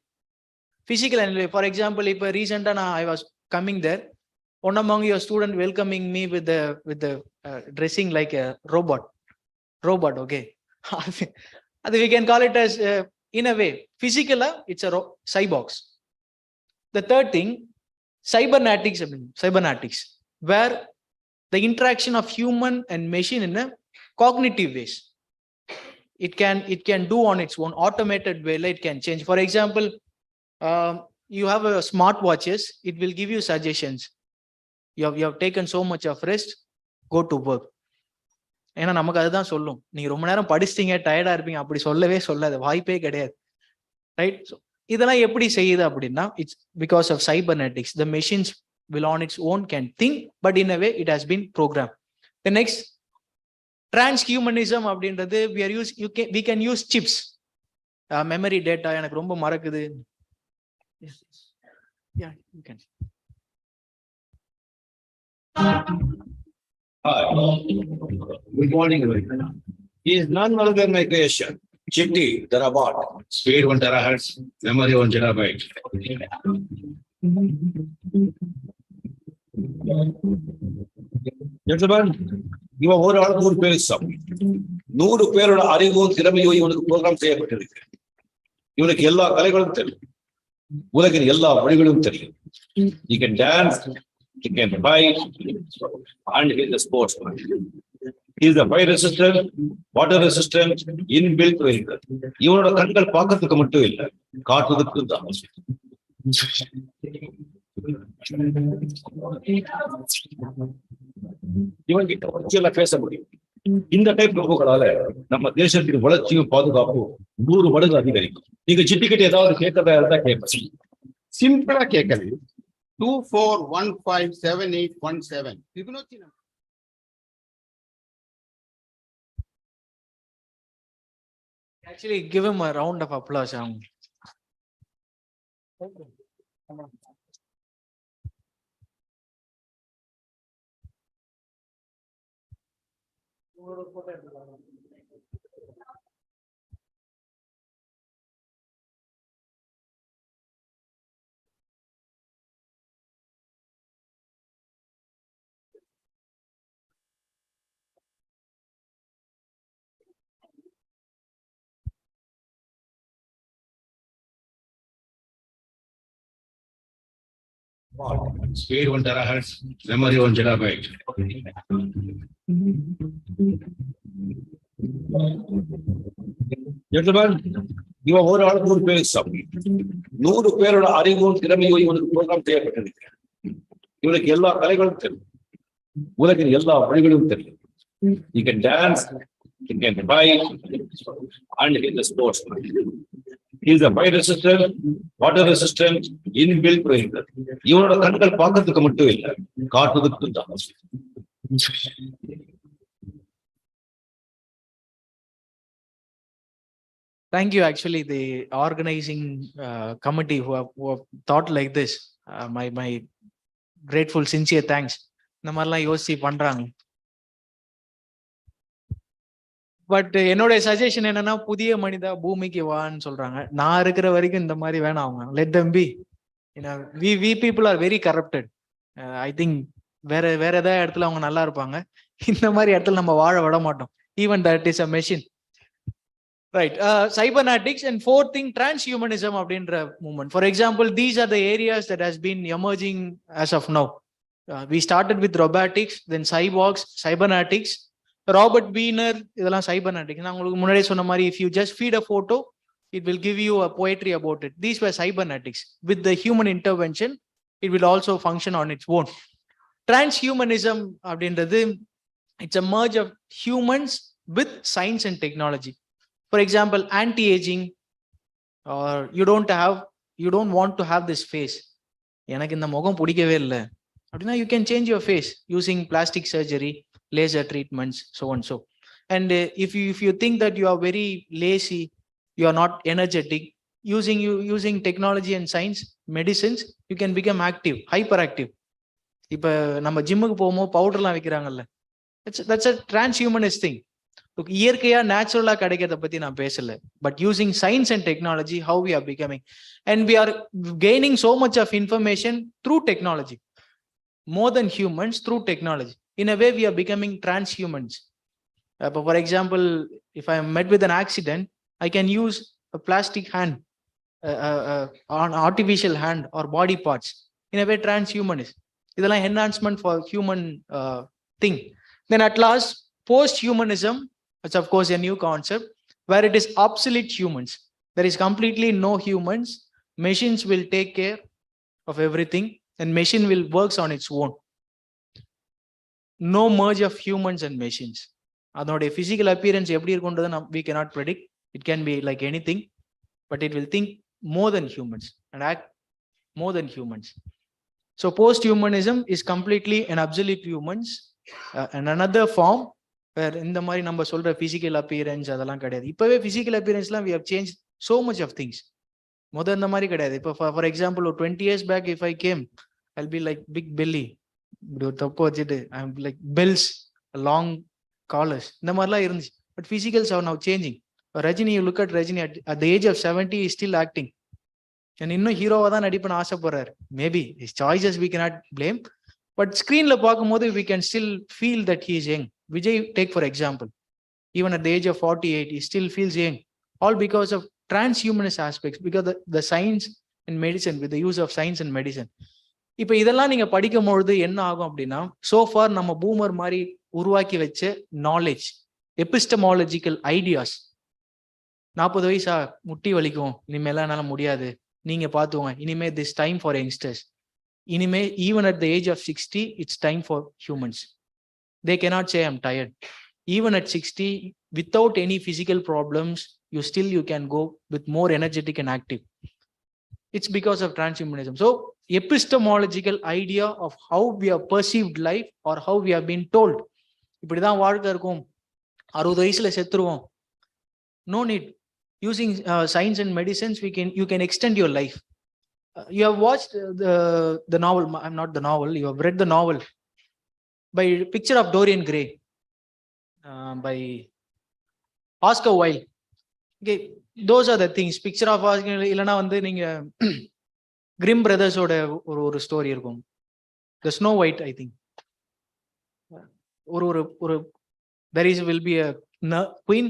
physical way. For example, இப்போ ரீசெண்டா I was coming there, one among your student welcoming me with the dressing like a robot, okay. We can call it as in a way physical, it's a cyborgs. The third thing, cybernetics, where the interaction of human and machine in a cognitive ways. It can do on its own automated way. It can change. For example, you have a smartwatches, it will give you suggestions. You have taken so much of rest, go to work. ஏன்னா நமக்கு அதுதான் சொல்லும், நீங்க ரொம்ப நேரம் படிச்சிட்டீங்க, டயர்டா இருப்பீங்க, அப்படி சொல்லவே சொல்லாது, வாய்ப்பே கிடையாது, ரைட்? இதெல்லாம் எப்படி செய்யுது அப்படின்னா, it's because of cybernetics. The machines will on its own can think, but in a way it has been programmed. The next, transhumanism அப்படின்றது we can use chips, memory data. எனக்கு ரொம்ப மறக்குது. Yeah, you can. Hi. Good morning, everyone. He is none other than my creation. Chitti, the robot. Speed 1 terahertz, memory 1 gigabyte. Gentlemen, இவன் ஒரு ஆளுக்கு 100 பேர் some. 100 பேரோட அறிவும் திறமையும் இவனுக்கு ப்ரோக்ராம் செய்யப்பட்டிருக்கு. இவனுக்கு எல்லா கலைகளும் தெரியும், உலகின் எல்லா வழிகளும் தெரியும். He can dance, he can fight, and he is a sportsman. He is a fire resistant, water resistant, inbuilt vehicle. இவனோட கண்கள் பார்க்கறதுக்கு மட்டும் இல்லை, காட்டுறதுக்கு தான். இவன் கிட்ட வச்சு பேச முடியும். இந்த டைப் ரோபோக்களால நம்ம தேசத்தின் வளர்ச்சியும் பாதுகாப்பும் 100 மடங்கு அதிகரிக்கும். நீங்க சிட்டிக்கிட்ட ஏதாவது கேட்கறதா இருந்தா கேட்ப, சிம்பிளா கேட்கறது. 24157817. Fibonacci number. Actually, give him a round of applause. Speed 1 terahertz, memory 1 gigabyte. Gentlemen, இவன் ஒரு ஆளுக்கு 100 பேர் சாமி. 100 பேரோட அறிவும் திறமையும் இவனுக்கு ப்ரோக்ராம் செய்யப்பட்டிருக்கு. இவனுக்கு எல்லா கலைகளும் தெரியும். உலகின் எல்லா வழிகளும் தெரியும். He can dance, he can fight, and he is a sportsman. He is a fire resistant, water resistant, inbuilt predator. இவனோட கண்கள் பார்க்கறதுக்கு மட்டும் இல்லை, காட்டுறதுக்கு தான். Thank you. Actually, the organizing committee who have thought like this. My grateful, sincere thanks. இந்த மாதிரிலாம் யோசிச்சு பண்றாங்க. பட் என்னோட சஜஷன் என்னன்னா, புதிய மனிதா பூமிக்கு வான்னு சொல்றாங்க. நான் இருக்கிற வரைக்கும் இந்த மாதிரி வேணாம். அவங்க let them be. We people are very corrupted. I think வேற ஏதாவது இடத்துல அவங்க நல்லா இருப்பாங்க. இந்த மாதிரி இடத்துல நம்ம வாழ விட மாட்டோம். Even that is a machine. Right. Cybernetics, and fourth thing, transhumanism அப்படின்ற movement. For example, these are the areas that has been emerging as of now. We started with robotics, then cyborgs, cybernetics. Robert Wiener, இதெல்லாம் cybernetics. நான் உங்களுக்கு முன்னாடியே சொன்ன மாதிரி, if you just feed a photo, it will give you a poetry about it. These were cybernetics. With the human intervention, it will also function on its own. Transhumanism அப்படின்றது, it's a merge of humans with science and technology. For example, anti-aging, or you don't want to have this face. எனக்கு இந்த முகம் பிடிக்கவே இல்லை அப்படின்னா, you can change your face using plastic surgery, laser treatments, so and so. And if you think that you are very lazy, you are not energetic, using technology and science, medicines, you can become active, hyperactive. இப்ப நம்ம ஜிம்முக்கு போகும்போது பவுடர்லாம் வைக்கிறாங்கல்ல, that's a transhumanist thing. இயற்கையா நேச்சுரலா கிடைக்கிறத பத்தி நான் பேசல, but using science and technology, how we are becoming, and we are gaining so much of information through technology, more than humans through technology. In a way we are becoming transhumans. இப்போ for example, if I am met with an accident, I can use a plastic hand, artificial hand or body parts. In a way transhumanist. இதெல்லாம் enhancement for human thing. Then at last, post-humanism, it's of course a new concept where it is obsolete humans. There is completely no humans. Machines will take care of everything, and machine will works on its own. No merge of humans and machines. Adnoda physical appearance eppadi irukondradha we cannot predict. It can be like anything, but it will think more than humans and act more than humans. So post-humanism is completely an obsolete humans, and another form where இந்த மாதிரி நம்ம சொல்ற physical appearance அதெல்லாம் கிடையாது. இப்பவே physical அப்பியரன்ஸ்லாம் we have changed so much of things. முதல்ல இந்த மாதிரி கிடையாது. இப்போ ஃபார் எக்ஸாம்பிள், ஒரு 20 years back if I came, I'll be like big belly, இப்படி ஒரு தப்பு வச்சுட்டு I'm like bells, long collars, இந்த மாதிரிலாம் இருந்துச்சு. But physicals are now changing. Rajini, you look at Rajini at the age of 70 is still acting. and இன்னும் ஹீரோவா தான் நடிப்புன்னு ஆசைப்படுறாரு. Maybe his choices we cannot blame, but ஸ்கிரீன்ல பார்க்கும்போது we can still feel that he is young. Vijay, take for example, even at the age of 48, he still feels young, all because of transhumanist aspects, because the science and medicine, with the use of science and medicine. இப்போ இதெல்லாம் நீங்க படிக்கும் பொழுது என்ன ஆகும் அப்படின்னா, so far நம்ம boomer மாதிரி உருவாக்கி வச்ச நாலேஜ், எபிஸ்டமாலஜிக்கல் ஐடியாஸ், 40 வயசா முட்டி வலிக்கும், இனிமேலாம் என்னால முடியாது, நீங்க பாத்துக்கோங்க, இனிமே this time for youngsters, இனிமே even at the age of 60 it's time for humans. They cannot say I'm tired. Even at 60, without any physical problems, you can go with more energetic and active. It's because of transhumanism. So epistemological idea of how we have perceived life or how we have been told. இப்படிதான் வாழ்க்கை இருக்கும், 60 வயசுல செத்துருவோம். No need. Using science and medicines, you can extend your life. You have watched the novel. I'm not the novel. You have read the novel by Picture of Dorian Gray by Oscar Wilde. Okay, those are the things. Picture of Oscar இல்லனா வந்து நீங்க கிரிம் பிரதர்ஸோட ஒரு story இருக்கும், The Snow White, I think. ஒரு there will be a queen,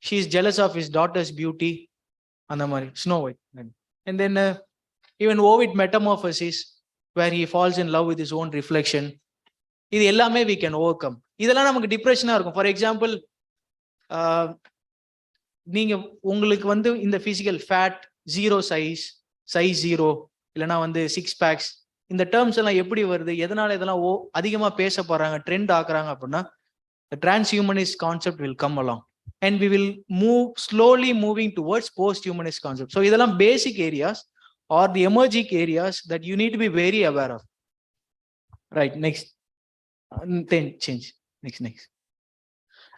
she is jealous of his daughter's beauty, அந்த மாதிரி Snow White. And then even Ovid Metamorphosis, where he falls in love with his own reflection. இது எல்லாமே we can overcome. இதெல்லாம் நமக்கு டிப்ரெஷனா இருக்கும். For example, நீங்க உங்களுக்கு வந்து இந்த பிசிக்கல் ஃபேட், 0 சைஸ் 0, இல்லைன்னா வந்து 6 பேக்ஸ், இந்த டேர்ம்ஸ் எல்லாம் எப்படி வருது, எதனால இதெல்லாம் அதிகமா பேச போறாங்க, ட்ரெண்ட் ஆக்குறாங்க அப்படின்னா, the transhumanist concept will come along and we will slowly moving towards post-humanist concept. So இதெல்லாம் basic areas or the emerging areas that you need to be very aware of. Right, next. Then change. Next.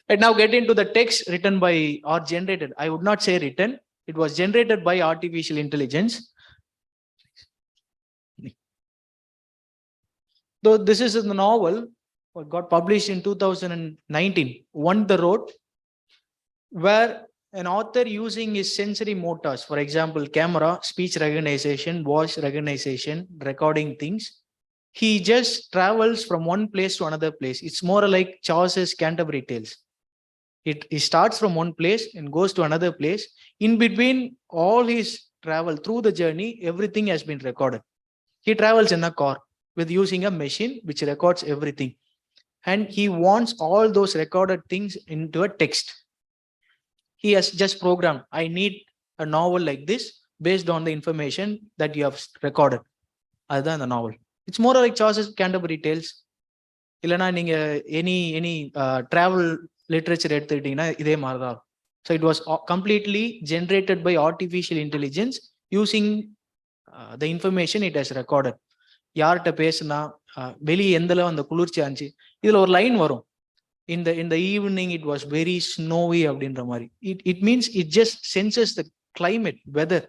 And now get into the text written by or generated. I would not say written. It was generated by artificial intelligence. Though this is in the novel, what got published in 2019, One the Road, where an author using his sensory motors, for example, camera, speech recognition, voice recognition, recording things, he just travels from one place to another place. It's more like Chaucer's Canterbury Tales. He starts from one place and goes to another place. In between all his travel through the journey, everything has been recorded. He travels in a car with using a machine which records everything. And he wants all those recorded things into a text. He has just programmed, I need a novel like this based on the information that you have recorded. That's the novel. It's more like Chaucer's Canterbury Tales. இல்லைனா நீங்க any travel literature எடுத்துக்கிட்டீங்கன்னா இதே மாதிரிதான். So it was completely generated by artificial intelligence using the information it has recorded. யார்கிட்ட பேசுனா, வெளியே எந்தளவு அந்த குளிர்ச்சி ஆச்சு, இதுல ஒரு லைன் வரும், in the evening it was very snowy அப்படின்ற மாதிரி. It means it just senses the climate, weather.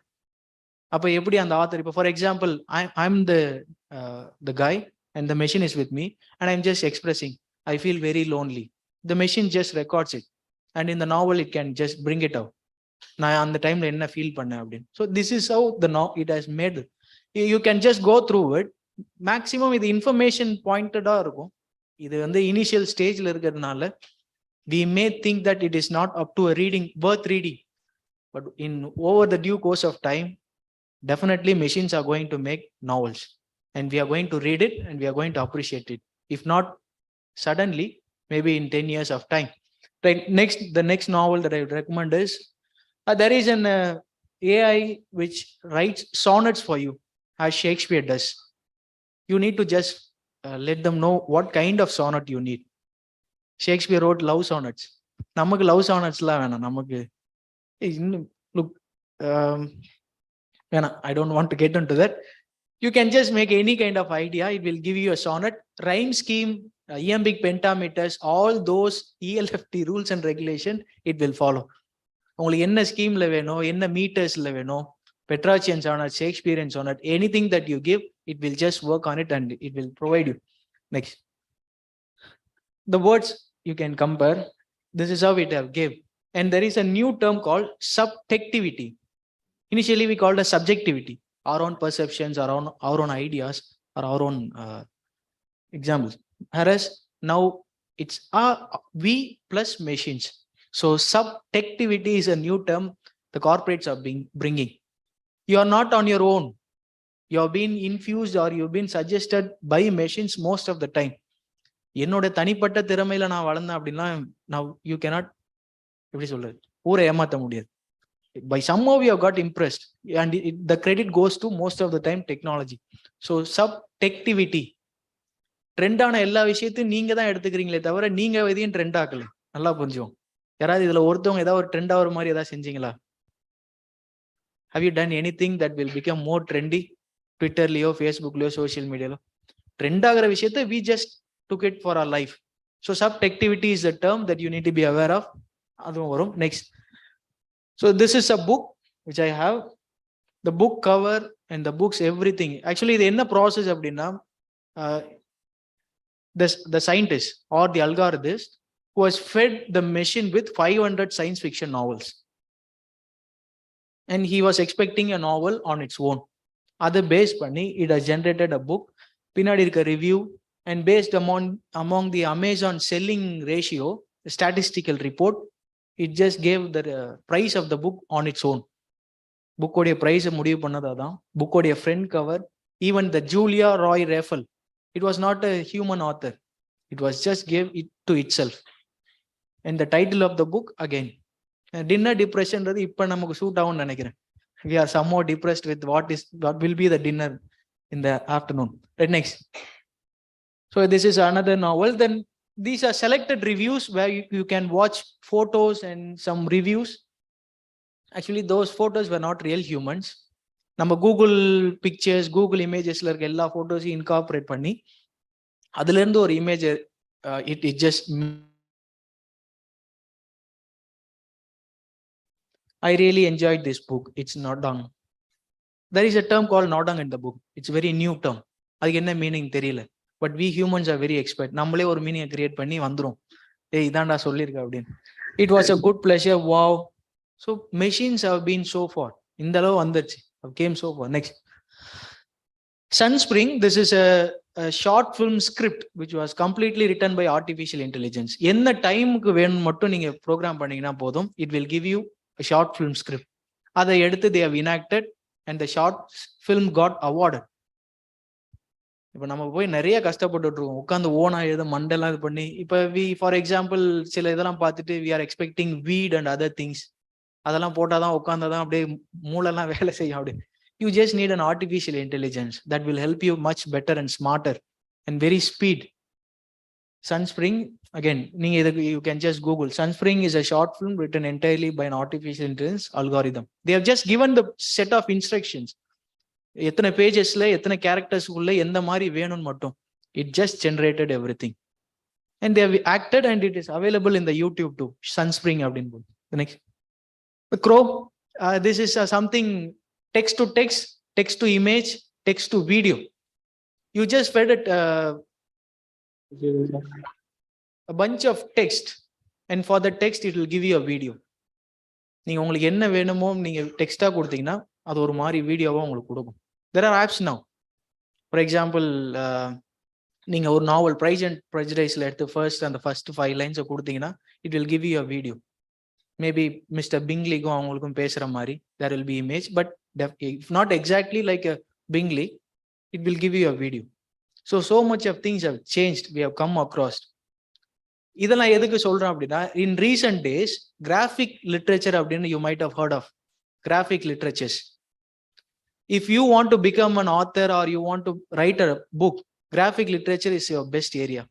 அப்ப எப்படி அந்த ஆத்தர், இப்போ for example, I'm the guy and the machine is with me and I'm just expressing, I feel very lonely. The machine just records it and in the novel it can just bring it out. நான் அந்த டைம்ல என்ன feel பண்ணேன் அப்படின்னு. So this is how it has made. You can just go through it. Maximum இது information பாயிண்டடா இருக்கும். இது வந்து இனிஷியல் ஸ்டேஜ்ல இருக்கிறதுனால we may think that it is not up to a reading, worth reading. But over the due course of time, definitely machines are going to make novels and we are going to read it and we are going to appreciate it. If not suddenly, maybe in 10 years of time. Right. The next novel that I would recommend is there is an AI which writes sonnets for you as Shakespeare does. You need to just let them know what kind of sonnet you need. Shakespeare wrote love sonnets. நமக்கு love sonnets எல்லாம் வேணாம். நமக்கு look, I don't want to get into that. You can just make any kind of idea. It will give you a sonnet, rhyme scheme, iambic pentameters, all those ELFT rules and regulation, it will follow. உங்களுக்கு என்ன ஸ்கீம்ல வேணும், என்ன மீட்டர்ஸ்ல வேணும், Petrarchian sonnet, Shakespearean sonnet, anything that you give, it will just work on it and it will provide you. Next. The words you can compare. This is how it have gave. And there is a new term called subjectivity. Initially we called it subjectivity, our own perceptions, our own ideas, or our own examples. Whereas now it's we plus machines. So subjectivity is a new term the corporates are bringing. You are not on your own. You have been infused or you've been suggested by machines most of the time. என்னோட தனிப்பட்ட திறமையில நான் வளர்ந்தேன் அப்படின்னா now you cannot, எப்படி சொல்றது, ஊரை ஏமாத்த முடியாது. By somehow you have got impressed and the credit goes to most of the time technology. So subjectivity, ட்ரெண்டான எல்லா விஷயத்தையும் நீங்க தான் எடுத்துக்கிறீங்களே தவிர நீங்க எதையும் ட்ரெண்ட் ஆக்கல. நல்லா புரிஞ்சுவோம். யாராவது இதுல ஒருத்தவங்க ஏதாவது ஒரு ட்ரெண்ட் ஆகிற மாதிரி ஏதாவது செஞ்சீங்களா? Have you done anything that will become more trendy? ட்விட்டர்லயோ ஃபேஸ்புக்லயோ சோஷியல் மீடியாலோ ட்ரெண்ட் ஆகிற விஷயத்த we just took it for our life. So subjectivity is the term that you need to be aware of. அதுவும் வரும். Next, so this is a book which I have. The book cover and the books everything. Actually இது என்ன process அப்படின்னா, the scientist or the algorithm who has fed the machine with 500 science fiction novels, and he was expecting a novel on its own. Other based panni it has generated a book, pinadi irka review, and based among the Amazon selling ratio, the statistical report, it just gave the price of the book on its own. Book odia price mudivu pannadha dhaan. Book odia front cover, even the Julia Roy Raffel, it was not a human author, it was just gave it to itself. And the title of the book again, dinner depression radu ipa namakku suit avum nenikiren. We are somehow depressed with what will be the dinner in the afternoon. Right, next. So this is another novel. Then these are selected reviews where you can watch photos and some reviews. Actually those photos were not real humans. நம்ம Google pictures, Google இமேஜஸ்ல இருக்க எல்லா போட்டோஸையும் incorporate பண்ணி அதுல இருந்து ஒரு image it just. I really enjoyed this book. It's Nodang. There is a term called Nodang in the book. It's a very new term. அதுக்கு என்ன meaning தெரியல. But we humans are very expert. நம்மளே ஒரு மீனிங்கை create பண்ணி வந்துரும். இதான்டா சொல்லியிருக்க அப்படின்னு. It was a good pleasure. Wow. So machines have been so far. இந்த அளவு வந்துருச்சு. Came so far. Next, Sunspring. This is a short film script which was completely written by artificial intelligence. என்ன டைமுக்கு வேணும் மட்டும் நீங்க ப்ரோக்ராம் பண்ணீங்கன்னா போதும், it will give you a short film script. அதை எடுத்து they have enacted and the short film got awarded. இப்போ நம்ம போய் நிறைய கஷ்டப்பட்டு இருக்கோம், உட்காந்து ஓனா எழுத மண்டெல்லாம் இது பண்ணி. இப்போ ஃபார் எக்ஸாம்பிள் சில இதெல்லாம் பார்த்துட்டு we are expecting weed and other things, அதெல்லாம் போட்டாதான் உட்காந்தாதான் அப்படியே மூளைலாம் வேலை செய்யும் அப்படின்னு. You just need an artificial intelligence that will help you much better and smarter and very speed. Sunspring, again, you can just Google. Sunspring is a short film written entirely by an artificial intelligence algorithm. They have just given the set of instructions. எத்தனை பேஜஸ்ல எத்தனை கேரக்டர்ஸ்க்குள்ள எந்த மாதிரி வேணும்னு மட்டும். It just generated everything. And they have acted and it is available in the YouTube too. Sunspring அப்படின்னு. The next. The Crow, this is something text to text, text to image, text to video. You just fed it a bunch of text, and for the text it will give you a video. நீங்க உங்களுக்கு என்ன வேணுமோ நீங்க டெக்ஸ்டா கொடுத்தீங்கன்னா அது ஒரு மாதிரி வீடியோவா உங்களுக்கு கொடுக்கும். There are apps now. For example, நீங்க ஒரு நாவல் Pride and Prejudiceல எடுத்து first 5 lines கொடுத்தீங்கன்னா it will give you a video. Maybe Mr. Bingley-க்கும் அவங்களுக்கும் பேசுற மாதிரி there will be image, but if not exactly like a Bingley, it will give you a video. So much of things have changed, we have come across. இதெல்லாம் எதுக்கு சொல்றேன் அப்படின்னா, in recent days graphic literature அப்படின்னு you might have heard of graphic literatures. If you want to become an author or you want to write a book, graphic literature is your best area.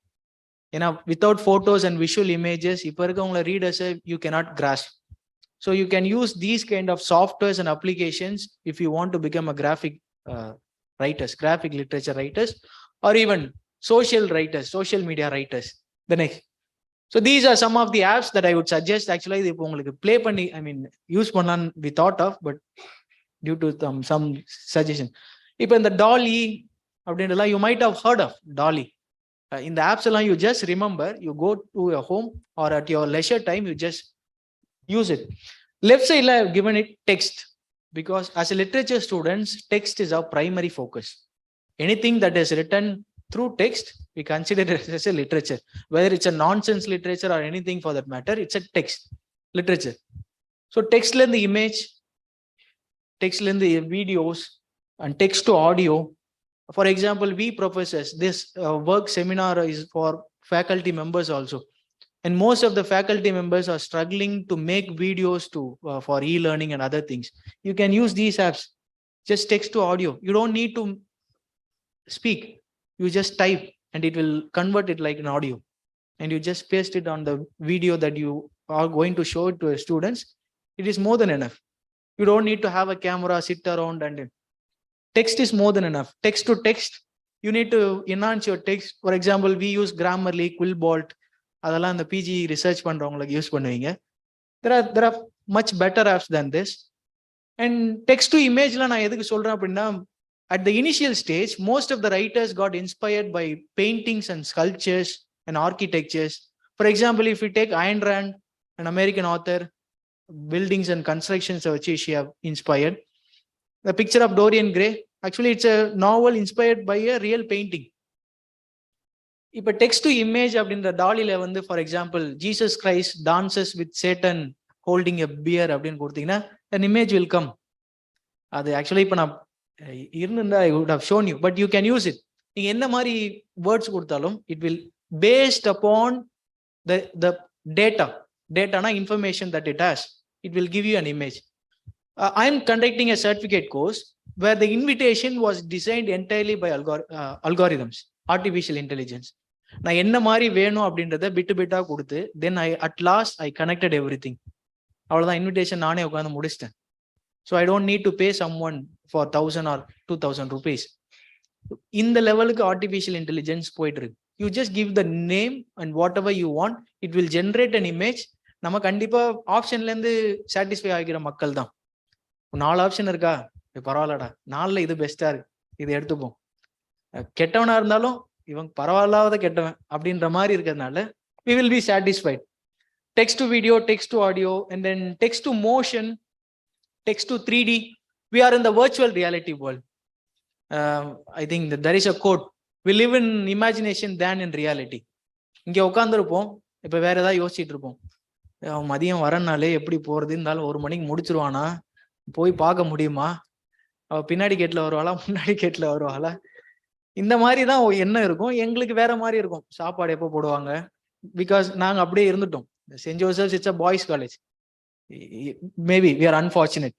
ஏன்னா without photos and visual images இப்போ இருக்கவங்கள ரீடர்ஸை you cannot grasp. So you can use these kind of softwares and applications if you want to become a graphic writers, graphic literature writers, or even social writers, social media writers. The next. So these are some of the apps that I would suggest. Actually இது இப்போ உங்களுக்கு play பண்ணி use பண்ணலாம் we thought of, but due to some suggestion. இப்போ இந்த Dolly அப்படின்றலாம் you might have heard of Dolly. In the apps you just remember, you go to your home or at your leisure time, you just use it. Left side I have given it text, because as a literature students, text is our primary focus. Anything that is written through text, we consider it as a literature. Whether it's a nonsense literature or anything for that matter, it's a text literature. So text in the image, text in the videos, and text to audio. For example, we professors, this work seminar is for faculty members also. And most of the faculty members are struggling to make videos for e-learning and other things. You can use these apps, just text to audio. You don't need to speak. You just type and it will convert it like an audio. And you just paste it on the video that you are going to show it to the students. It is more than enough. You don't need to have a camera, sit around and text is more than enough. Text to text, you need to enhance your text. For example, we use Grammarly, Quillbot, அதெல்லாம் இந்த PG research பண்றவங்களுக்கு use பண்ணுவீங்க. there are much better apps than this. And text to imageல நான் எதுக்கு சொல்றேன் அப்படின்னா, at the initial stage, most of the writers got inspired by paintings and sculptures and architectures. For example, if you take Ayn Rand, an American author, buildings and constructions which she have inspired. The Picture of Dorian Gray, actually it's a novel inspired by a real painting. இப்ப text to image அப்படின்ற டாலில வந்து for example Jesus Christ dances with Satan holding a beer அப்படின்னு கொடுத்தீங்கன்னா an image will come. அது actually இப்ப நான் இருந்தா I would have shown you, but you can use it. நீங்க என்ன மாதிரி வேர்ட்ஸ் கொடுத்தாலும் it will based upon the data information that it has, it will give you an image. I am conducting a certificate course where the invitation was designed entirely by algorithms, artificial intelligence. நான் என்ன மாதிரி வேணும் அப்படின்றத பிட்டா கொடுத்து then at last I connected everything. அவ்வளவுதான், invitation நானே உட்காந்து முடிச்சிட்டேன். So I don't need to pay someone for 1,000 or 2,000 rupees. இந்த லெவலுக்கு ஆர்டிஃபிஷியல் இன்டெலிஜென்ஸ் போயிட்டு இருக்கு. You just give the name and whatever you want, it will generate an image. நம்ம கண்டிப்பா ஆப்ஷன்ல இருந்து சாட்டிஸ்ஃபை ஆகிற மக்கள் தான். 4 ஆப்ஷன் இருக்கா, பரவாயில்லடா, 4ல இது பெஸ்டா இருக்கு, இது எடுத்துப்போம். கெட்டவனா இருந்தாலும் இவன் பரவாயில்லாத கெட்டவன் அப்படின்ற மாதிரி இருக்கிறதுனால we will be satisfied. Text to video, text to audio, and then text to motion, text to 3D. We are in the virtual reality world. I think that there is a quote, we live in imagination than in reality. இங்க உட்காந்துருப்போம், இப்ப வேற ஏதாவது யோசிச்சுட்டு இருப்போம், மதியம் வரனாலே எப்படி போறது, இருந்தாலும் 1 மணிக்கு முடிச்சிருவானா, போய் பார்க்க முடியுமா, அவ பின்னாடி கேட்ல வருவாளா முன்னாடி கேட்ல வருவாளா, இந்த மாதிரி தான் என்ன இருக்கும். எங்களுக்கு வேற மாதிரி இருக்கும், சாப்பாடு எப்போ போடுவாங்க, பிகாஸ் நாங்க அப்படியே இருந்துட்டோம். Saint Joseph's it's a boys college, maybe we are unfortunate.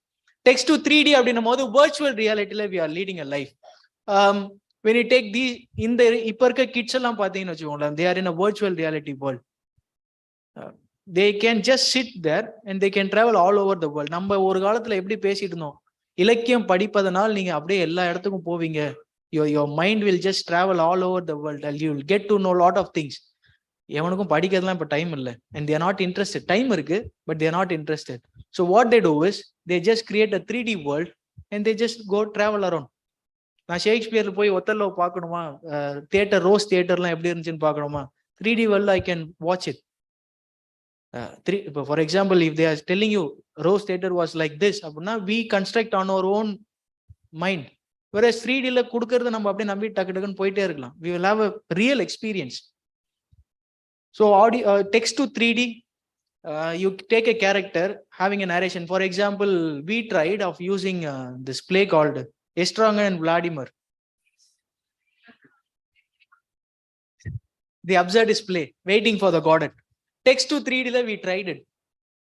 Text to 3D அப்படின்னும் போது virtual realityல we are leading a life. When you take the இந்த இப்ப இருக்க கிட்ஸ் எல்லாம் பாத்தீங்கன்னு வச்சுக்கோங்களேன், they are in a virtual reality world. They can just sit there and they can travel all over the world. நம்ம ஒரு காலத்துல எப்படி பேசிட்டு இருந்தோம், இலக்கியம் படிப்பதனால் நீங்க அப்படியே எல்லா இடத்துக்கும் போவீங்க, your mind will just travel all over the world and you will get to know lot of things. எவனுக்கும் படிக்கிறதுலாம் இப்ப டைம் இல்லை, and they are not interested. Time இருக்கு, but they are not interested. So what they do is they just create a 3D world and they just go travel around. நான் ஷேக்ஸ்பியர்ல போய் ஒத்தல்லோ பார்க்கணுமா, theatre rose தியேட்டர்லாம் எப்படி இருந்துச்சுன்னு பார்க்கணுமா, 3D world I can watch it. For example, if they are telling you Rose theatre was like this அப்படின்னா we construct on our own mind. வேற 3Dல கொடுக்கறது நம்ம அப்படியே நம்பி டக்கு டக்குன்னு போயிட்டே இருக்கலாம். We will have a real experience. So audio text to 3D, you take a character having a narration. For example, we tried of using this play called Estragon and Vladimir. The absurdist play, waiting for the godot. Text to 3D la we tried it.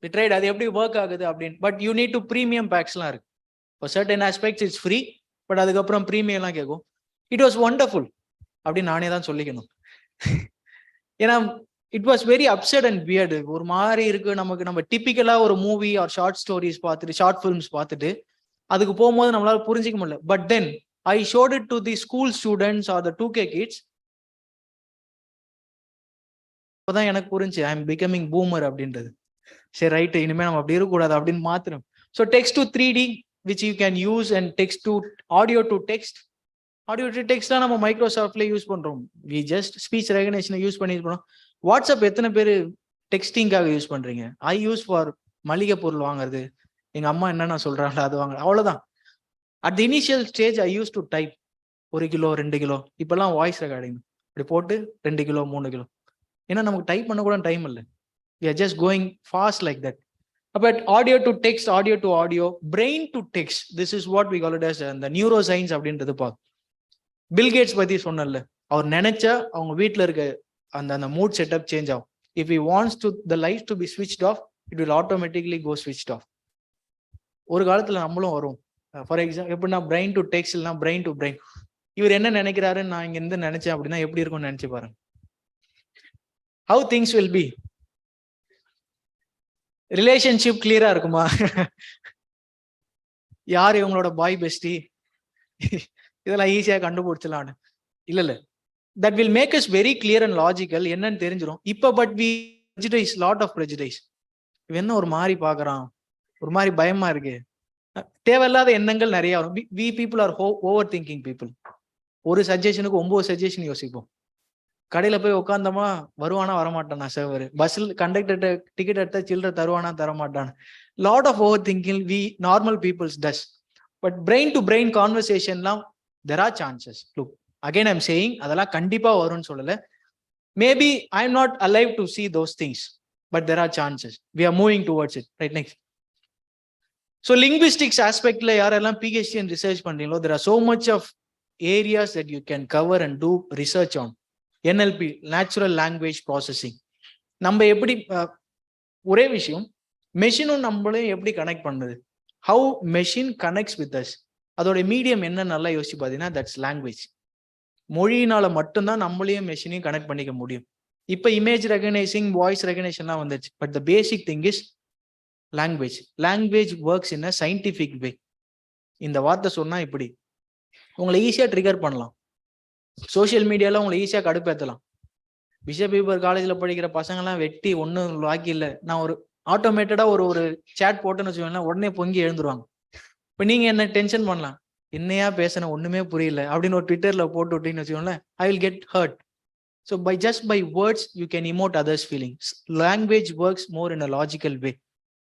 We tried அது எப்படி work ஆகுது அப்படின்னு. But you need to premium பேக்ஸ்லாம் இருக்கு. For certain aspects it's free, but அதுக்கப்புறம் premium எல்லாம் கேட்கும். It was wonderful அப்படின்னு நானே தான் சொல்லிக்கணும். ஏன்னா it was very absurd and weird. ஒரு மாதிரி இருக்கு நமக்கு. நம்ம டிப்பிக்கலா ஒரு மூவி ஆர் ஷார்ட் ஸ்டோரிஸ் பார்த்துட்டு, ஷார்ட் ஃபிலிம்ஸ் பார்த்துட்டு அதுக்கு போகும்போது நம்மளால புரிஞ்சிக்க முடியல. But then I showed it to the school students or the 2K kids. அப்பதான் எனக்கு புரிஞ்சு ஐ எம் பிகமிங் பூமர் அப்படின்றது. சரி ரைட், இனிமே நம்ம அப்படி இருக்கக்கூடாது அப்படின்னு மாத்திரம். So text to 3D which you can use, and text to audio to text. Audio to text நம்ம மைக்ரோசாஃப்ட்ல யூஸ் பண்றோம். we just speech recognition use பண்ணிருக்கோம். வாட்ஸ்அப் எத்தனை பேர் டெக்ஸ்டிங்காக யூஸ் பண்றீங்க? ஐ யூஸ் ஃபார் மளிகை பொருள் வாங்குறது, எங்க அம்மா என்னென்ன சொல்றாங்களோ அது வாங்க, அவ்வளவுதான். At the initial stage I use to type 1 kilo 2 kilo. இப்பெல்லாம் வாய்ஸ் ரெக்கார்டிங் இப்படி போட்டு 2 கிலோ 3 கிலோ. ஏன்னா நமக்கு டைப் பண்ண கூட டைம் இல்லை. we are just going fast like that. But audio to text, audio to audio, brain to text, this is what we call it as the neuroscience அப்படின்றது பா. Bill Gates பத்தி சொன்னல, அவர் நினைச்சா அவங்க வீட்டுல இருக்க அந்த மூட் செட்டப் சேஞ்ச் ஆகும். if he wants to the light to be switched off, it will automatically go switched off. ஒரு காலத்துல நம்மளும் வரும். ஃபார் எக்ஸாம்பிள் எப்படின்னா பிரெயின் டு டெக்ஸ்ட் இல்லைன்னா பிரெயின் டு பிரெயின். இவர் என்ன நினைக்கிறாருன்னு நான் இங்க இருந்து நினைச்சேன் அப்படின்னா எப்படி இருக்கும்னு நினைச்சு பாருங்க. how things will be. Relationship கிளியரா இருக்குமா? யார் இவங்களோட பாய் பெஸ்டி, இதெல்லாம் ஈஸியா கண்டுபிடிச்சலான்னு. இல்ல that will make us very clear and logical என்னன்னு தெரிஞ்சிரும். இப்ப but we prejudice, lot of prejudice. இவன் என்ன ஒரு மாதிரி பாக்குறான், ஒரு மாதிரி பயமா இருக்கு, தேவையில்லாத எண்ணங்கள் நிறைய வரும். we people are over thinking people. ஒரு சஜஷனுக்கு 9 சஜஷன் யோசிப்போம். கடையில போய் உட்காந்தோமா, வருவானா வரமாட்டானா சர்வர், பஸ்ஸில் கண்டக்டர் டிக்கெட் எடுத்தா சில்லற தருவானா தரமாட்டான். Lot of over thinking we normal peoples does. But brain to brain கான்வர்சேஷன்லாம் there are chances. Look again I'm saying, அதெல்லாம் கண்டிப்பா வரும்னு சொல்லல. Maybe I am not alive to see those things, but there are chances. We are moving towards it. Right, next. So linguistics aspect la yaரெல்லாம் PhD and research பண்றீங்களோ, there are so much of areas that you can cover and do research on. NLP, natural language processing. நம்ம எப்படி ஒரே விஷயம், மெஷினும் நம்மளையும் எப்படி connect பண்ணுது, how machine connects with us, அதோட medium என்ன நல்லா யோசிச்சு பார்த்தீங்கன்னா that's language. மொழியினால மட்டும்தான் நம்மளையும் மெஷினையும் கனெக்ட் பண்ணிக்க முடியும். இப்ப இமேஜ் ரெகனைசிங், வாய்ஸ் ரெகனைஷன்லாம் வந்துச்சு. But the basic thing is language. Language works in a scientific வே. இந்த வார்த்தை சொன்னா இப்படி உங்களை ஈஸியா ட்ரிகர் பண்ணலாம். சோசியல் மீடியால உங்களை ஈஸியா கடுப்பேற்றலாம். பிஷப் பீபர் காலேஜ்ல படிக்கிற பசங்கெல்லாம் வெட்டி ஒன்னும் வாக்கி இல்லை. நான் ஒரு ஆட்டோமேட்டடா ஒரு சேட் போட்டேன்னு வச்சுக்கோங்களேன், உடனே பொங்கி எழுந்துருவாங்க. இப்ப நீங்க என்ன டென்ஷன் பண்ணலாம், என்னையா பேசுன ஒண்ணுமே புரியல அப்படின்னு ஒரு ட்விட்டர்ல போட்டு விட்டீங்கன்னு வச்சுக்கோங்களேன், I will get hurt. So by words, you can emote others' feelings. Language works more in a logical way.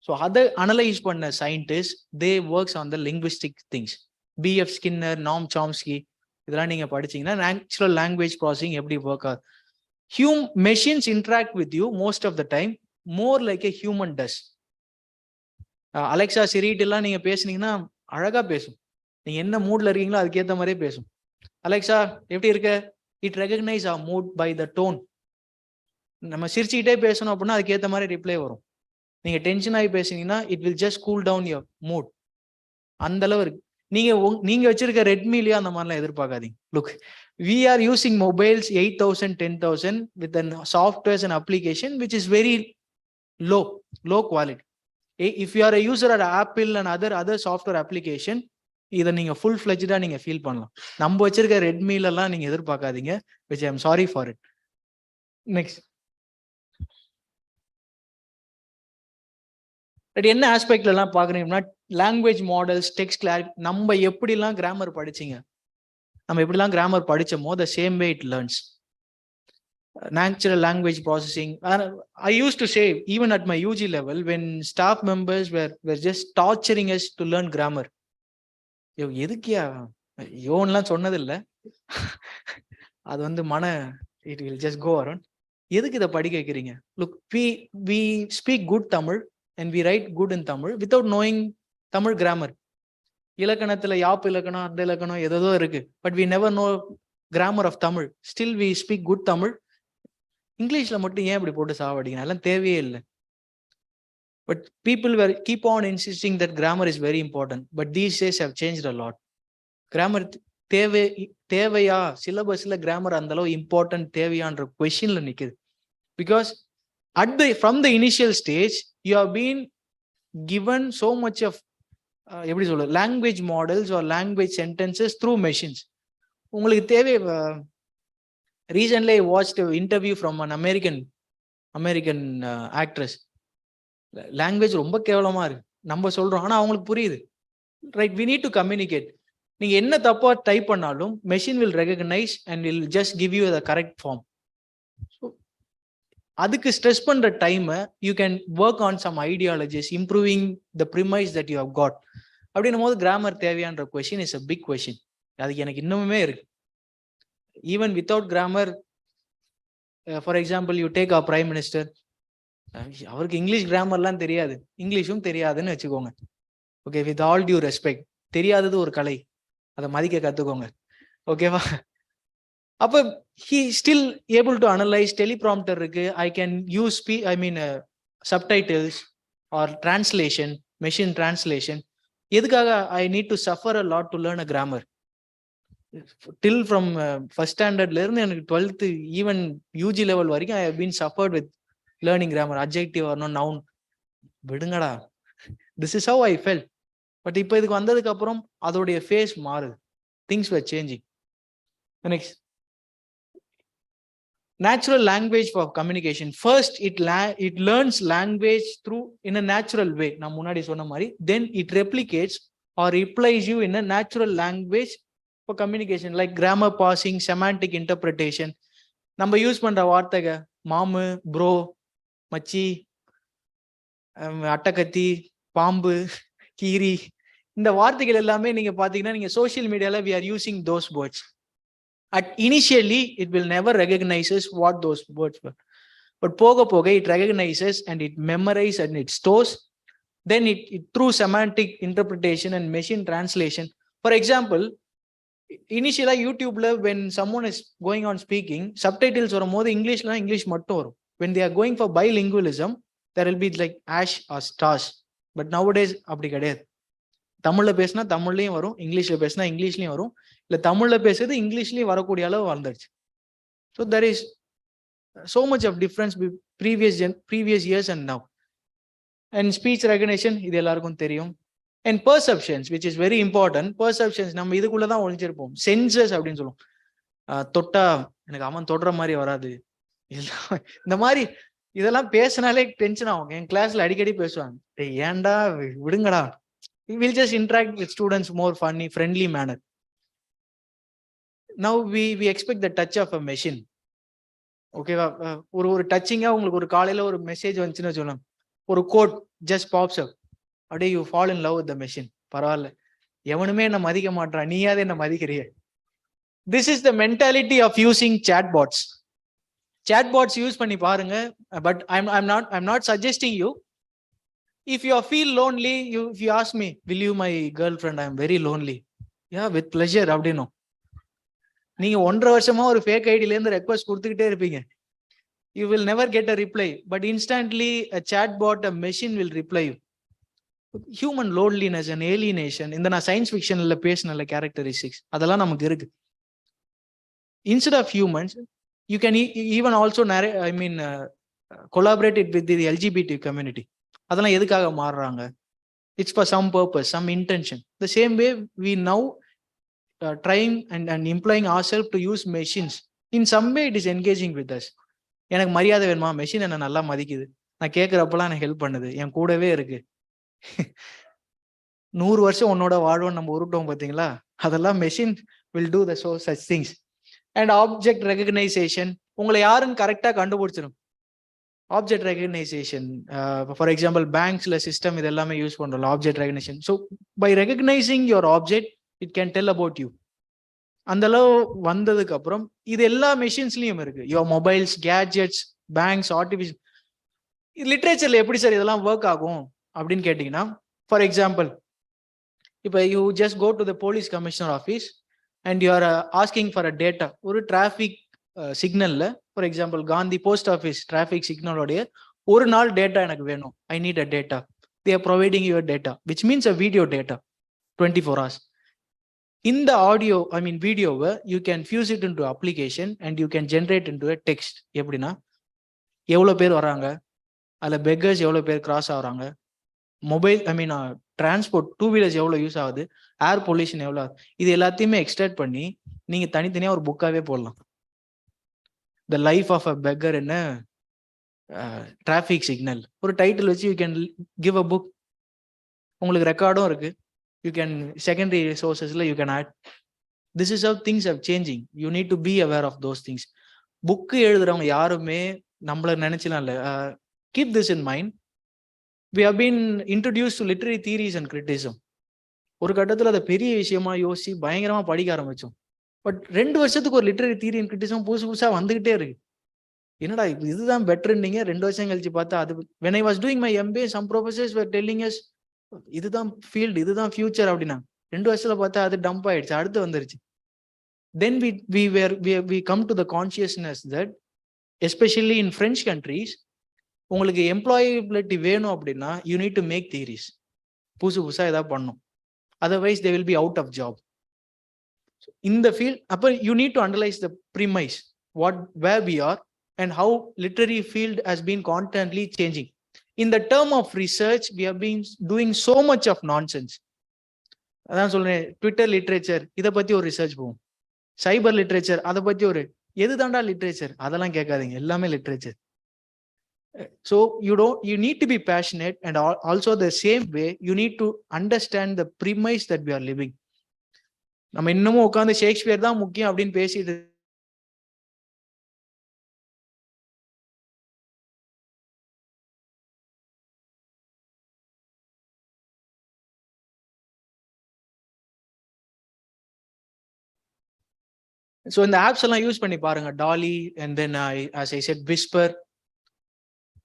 So other analyze பண்ண scientists, they works on the linguistic things. B.F. Skinner, Noam Chomsky, இதெல்லாம் நீங்க படிச்சீங்கன்னா natural language processing எப்படி work ஆகுது. Machines interact with you most of the time more like a human does. Alexa சிரிட்டெல்லாம் நீங்க பேசுனீங்கன்னா அழகா பேசும். நீங்க என்ன மூட்ல இருக்கீங்களோ அதுக்கேற்ற மாதிரியே பேசும். அலெக்சா எப்படி இருக்க, it recognise our mood by the tone. நம்ம சிரிச்சுக்கிட்டே பேசணும் அப்படின்னா அதுக்கேற்ற மாதிரி ரிப்ளை வரும். நீங்க டென்ஷன் ஆகி பேசுனீங்கன்னா it will just cool down your mood. அந்த அளவு இருக்கு. நீங்க வச்சிருக்க ரெட்மிலயோ அந்த மாதிரிலாம் எதிர்பார்க்காதீங்க. Look, we are using mobiles 8,000 10,000 with the softwares and application which is very low quality. If you are a user of Apple and other software application, இதை நீங்க ஃபுல் ஃபிளெஜ்டா நீங்க ஃபீல் பண்ணலாம். நம்ம வச்சிருக்க ரெட்மில எல்லாம் நீங்க எதிர்பார்க்காதீங்க, which I am sorry for it. Next. என்ன ஆஸ்பெக்ட்ல எல்லாம் பாக்குறீங்கன்னா, லாங்குவேஜ் மாடல்ஸ், டெக்ஸ்ட் கிளாரிட்டி. நம்ம எப்படிலாம் கிராமர் படிச்சீங்க, நம்ம எப்படிலாம் grammar படிச்சோமோ the same way it learns. Natural language processing. I used to say, even at my UG level, when staff members were just torturing us to learn grammar. எதுக்கியா யோன்லாம் சொன்னது இல்லை, அது வந்து it will just go around. எதுக்கு இதை படிக்க வைக்கிறீங்க? Look, we speak good Tamil and we write good in Tamil without knowing Tamil grammar. இலக்கணத்துல யாப்பு இலக்கணம், அந்த இலக்கணம் ஏதோ இருக்கு, but we never know grammar of Tamil. Still we speak good Tamil. இங்கிலீஷ்ல மட்டும் ஏன் இப்படி போட்டு சாவடிங்க, அதெல்லாம் தேவையே இல்லை. But people keep on insisting that grammar is very important. But these days have changed a lot. Grammar தேவையா, சிலபஸ்ல கிராமர் அந்த அளவு இம்பார்ட்டன்ட் தேவையான்ற கொஸ்டின்ல நிக்குது. Because from the initial stage you have been given so much of எப்படி சொல்ல, language models or language sentences through machines. உங்களுக்கு தேவை. Recently I watched an interview from an American actress. Language ரொம்ப கேவலமா இருக்கு, நம்ம சொல்றோம், ஆனா அவங்களுக்கு புரியுது. Right, we need to communicate. நீங்க என்ன தப்பா டைப் பண்ணாலும் machine will recognize and will just give you the correct form. அதுக்கு ஸ்ட்ரெஸ் பண்ற time you can work on some ideologies, improving the premise that you have got. அப்படின்னும் போது grammar தேவையான்ற question is a big question. அதுக்கு எனக்கு இன்னுமே இருக்கு. Even without grammar, for example, you take our prime minister. அவருக்கு English கிராமர்லாம் தெரியாது, இங்கிலீஷும் தெரியாதுன்னு வச்சுக்கோங்க. Okay, with all due respect, தெரியாதது ஒரு கலை, அதை மதிக்க கத்துக்கோங்க. ஓகேவா? அப்ப he still able to analyze. Teleprompter இருக்கு, I can use subtitles or translation, machine translation. எதுக்காக I need to suffer a lot to learn a grammar? Till from first standardல இருந்து எனக்கு 12th even UG level வரைக்கும் I have been suffered with learning grammar, adjective or no noun. விடுங்கடா, this is how I felt. But இப்போ இதுக்கு வந்ததுக்கு அப்புறம் அதோடைய face மாறுது. things were changing. The next, natural language for communication. First, it learns language through in a natural way. நான் முன்னாடி சொன்ன மாதிரி, then it replicates or replies you in a natural language for communication, like grammar parsing, semantic interpretation. நம்ம use பண்ற வார்த்தைங்க மாமு, bro, மச்சி, அட்டகத்தி, பாம்பு, கீரி, இந்த வார்த்தைகள் எல்லாமே நீங்க பாத்தீங்கன்னா நீங்க சோசியல் மீடியால we are using those words. Initially it will never recognizes what those words were, but போக போக it recognizes and it memorizes and it stores. Then it through semantic interpretation and machine translation. For example, initially YouTubeல when someone is going on speaking, subtitles வரும்போது இங்கிலீஷ்ல English மட்டும் வரும். When they are going for bilingualism, there will be like ash or stars. But nowadays அப்படி கிடையாது. தமிழ்ல பேசினா தமிழ்லயும் வரும், இங்கிலீஷ்ல பேசினா இங்கிலீஷ்லயும் வரும், இல்ல தமிழ்ல பேசுறது இங்கிலீஷ்லயும் வரக்கூடிய அளவு வளர்ந்துருச்சு. So there is so much of difference between previous years and now. And speech recognition, இது எல்லாருக்கும் தெரியும். And perceptions, which is very important. Perceptions நம்ம இதுக்குள்ளதான் ஒழிஞ்சிருப்போம். சென்சஸ் அப்படின்னு சொல்லுவோம். தொட்டா எனக்கு அவன் தொடுற மாதிரி வராது, இந்த மாதிரி இதெல்லாம் பேசினாலே டென்ஷன் ஆகும். என் கிளாஸ்ல அடிக்கடி பேசுவாங்க, ஏன்டா விடுங்கடா. We will just interact with students more funny, friendly manner. Now we expect the touch of a machine. Okay, ஒரு டச்சிங்கா உங்களுக்கு ஒரு காலையில ஒரு மெசேஜ் வந்துச்சுன்னு சொல்லலாம், ஒரு கோட் just pops up, அப்படியே you fall in love with the machine. பரவாயில்ல, எவனுமே என்ன மதிக்க மாட்டான், நீயாவது என்ன மதிக்கிறிய. This is the mentality of using chatbots. Chatbots use பண்ணி பாருங்க. But I'm not suggesting you. If you feel lonely, if you ask me, will you my girlfriend, I am very lonely. Yeah, with pleasure அப்படின்னும். நீங்க 1.5 வருஷமா ஒரு fake ஐடில இருந்து request கொடுத்துக்கிட்டே இருப்பீங்க. You will never get a reply, but instantly a chatbot, a machine will reply you. Human loneliness and alienation, இந்த நான் சயின்ஸ் ஃபிக்ஷன்ல பேசின கேரக்டரிஸ்டிக்ஸ் அதெல்லாம் நமக்கு இருக்கு. Instead of humans, you can even also collaborate it with the LGBT community. அதெல்லாம் எதுக்காக மாறுறாங்க? It's for some purpose, some intention. The same way we now trying and employing ourselves to use machines. In some way it is engaging with us. எனக்கு மரியாதை வேணுமா, machine என்ன நல்லா மதிக்குது, நான் கேட்கிறப்பெல்லாம் எனக்கு ஹெல்ப் பண்ணுது, என் கூடவே இருக்கு. 100 வருஷம் உன்னோட வாழ்வோம் நம்ம உருட்டோம் பாத்தீங்களா, அதெல்லாம் machine will do the such things. And object recognition, உங்களை யாருன்னு கரெக்டா கண்டுபிடிச்சிடும். Object recognition, for example banksல சிஸ்டம் இதெல்லாமே யூஸ் பண்றோம் object recognition. So by recognizing your object, it can tell about you. அந்த அளவு வந்ததுக்கு அப்புறம் இது எல்லா மெஷின்ஸ்லயும் இருக்கு. Your mobiles, gadgets, banks, artificial. லிட்ரேச்சர்ல எப்படி சார் இதெல்லாம் ஒர்க் ஆகும் அப்படின்னு கேட்டீங்கன்னா, ஃபார் எக்ஸாம்பிள் இப்போ you just go to the police commissioner office and you are asking for a data. ஒரு டிராஃபிக் சிக்னல்ல, for example Gandhi post office traffic சிக்னலோடைய ஒரு நாள் டேட்டா எனக்கு வேணும், I need a data. They are providing your data, which means a video data 24 hours. இந்த audio வீடியோவை you can fuse it into application and you can generate into a text. எப்படின்னா, எவ்வளோ பேர் வராங்க, அதில் பெக்கர்ஸ் எவ்வளோ பேர் கிராஸ் ஆகுறாங்க, மொபைல் டிரான்ஸ்போர்ட் 2 வீலர்ஸ் எவ்வளோ யூஸ் ஆகுது, ஏர் பொல்யூஷன் எவ்வளோ ஆகுது, இது எல்லாத்தையுமே எக்ஸ்ட்ராக்ட் பண்ணி நீங்கள் தனித்தனியாக ஒரு புக்காகவே போடலாம். The life of a beggar என்ன டிராஃபிக் சிக்னல் ஒரு டைட்டில் வச்சு you can give a book. உங்களுக்கு ரெக்கார்டும் இருக்கு. You can secondary resources you can add. This is how things are changing. You need to be aware of those things. Book எழுதுறவங்க யாருமே நம்மள நினைச்சலாம் இல்ல. Keep this in mind. We have been introduced to literary theories and criticism. ஒரு கட்டத்துல அதை பெரிய விஷயமா யோசிச்சு பயங்கரமா படிக்க ஆரம்பிச்சோம். பட் 2 வருஷத்துக்கு ஒரு லிட்டரரி தியரி அண்ட் கிரிட்டிசிசம் புதுசா வந்துகிட்டே இருக்கு. என்னடா இதுதான் பெட்டர்னீங்க, 2 வருஷம் கழிச்சு பார்த்தா அது. when I was doing my MBA, some professors were telling us இதுதான் ஃபீல்டு, இதுதான் ஃபியூச்சர் அப்படின்னா 2 வருஷத்துல பார்த்தா அது டம்ப் ஆயிடுச்சு, அடுத்து வந்துருச்சு. தென் we come to the consciousness that especially in French countries, உங்களுக்கு எம்ப்ளாயபிலிட்டி வேணும் அப்படின்னா you need to make theories. புதுசா ஏதாவது பண்ணும், otherwise they will be out of job. In the field, அப்ப you need to analyze the premise, where we are and how literary field has been constantly changing. In the term of research, we have been doing so much of nonsense. அதான் சொல்றேன், Twitter literature இதை பத்தி ஒரு research போகும், சைபர் literature அதை பத்தி ஒரு எது தாண்டா லிட்ரேச்சர் அதெல்லாம் கேட்காதீங்க, எல்லாமே literature. So you need to be passionate, and also the same way you need to understand the premise that we are living. நம்ம இன்னமும் உட்கார்ந்து ஷேக்ஸ்பியர் தான் முக்கியம் அப்படின்னு பேசிட்டு ஸோ இந்த ஆப்ஸ் எல்லாம் யூஸ் பண்ணி பாருங்க, DALL E and then as I said Whisper.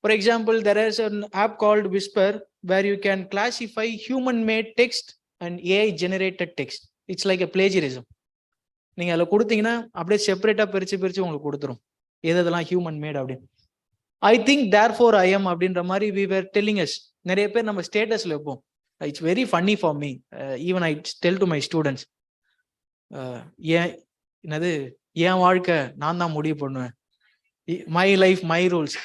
For example, there is an app called Whisper where you can classify human made text and AI generated text. It's like a plagiarism. நீங்க அதில் கொடுத்தீங்கன்னா அப்படியே செப்பரேட்டா பிரிச்சு உங்களுக்கு கொடுத்துரும் எதெல்லாம் ஹியூமன் மேட் அப்படின்னு. I think therefore I am அப்படின்ற மாதிரி we were telling us. நிறைய பேர் நம்ம ஸ்டேட்டஸ்ல வைப்போம். It's very funny for me, even I tell to my students, என்னது என் வாழ்க்கை நான் தான் முடிவு பண்ணுவேன், my life my rules.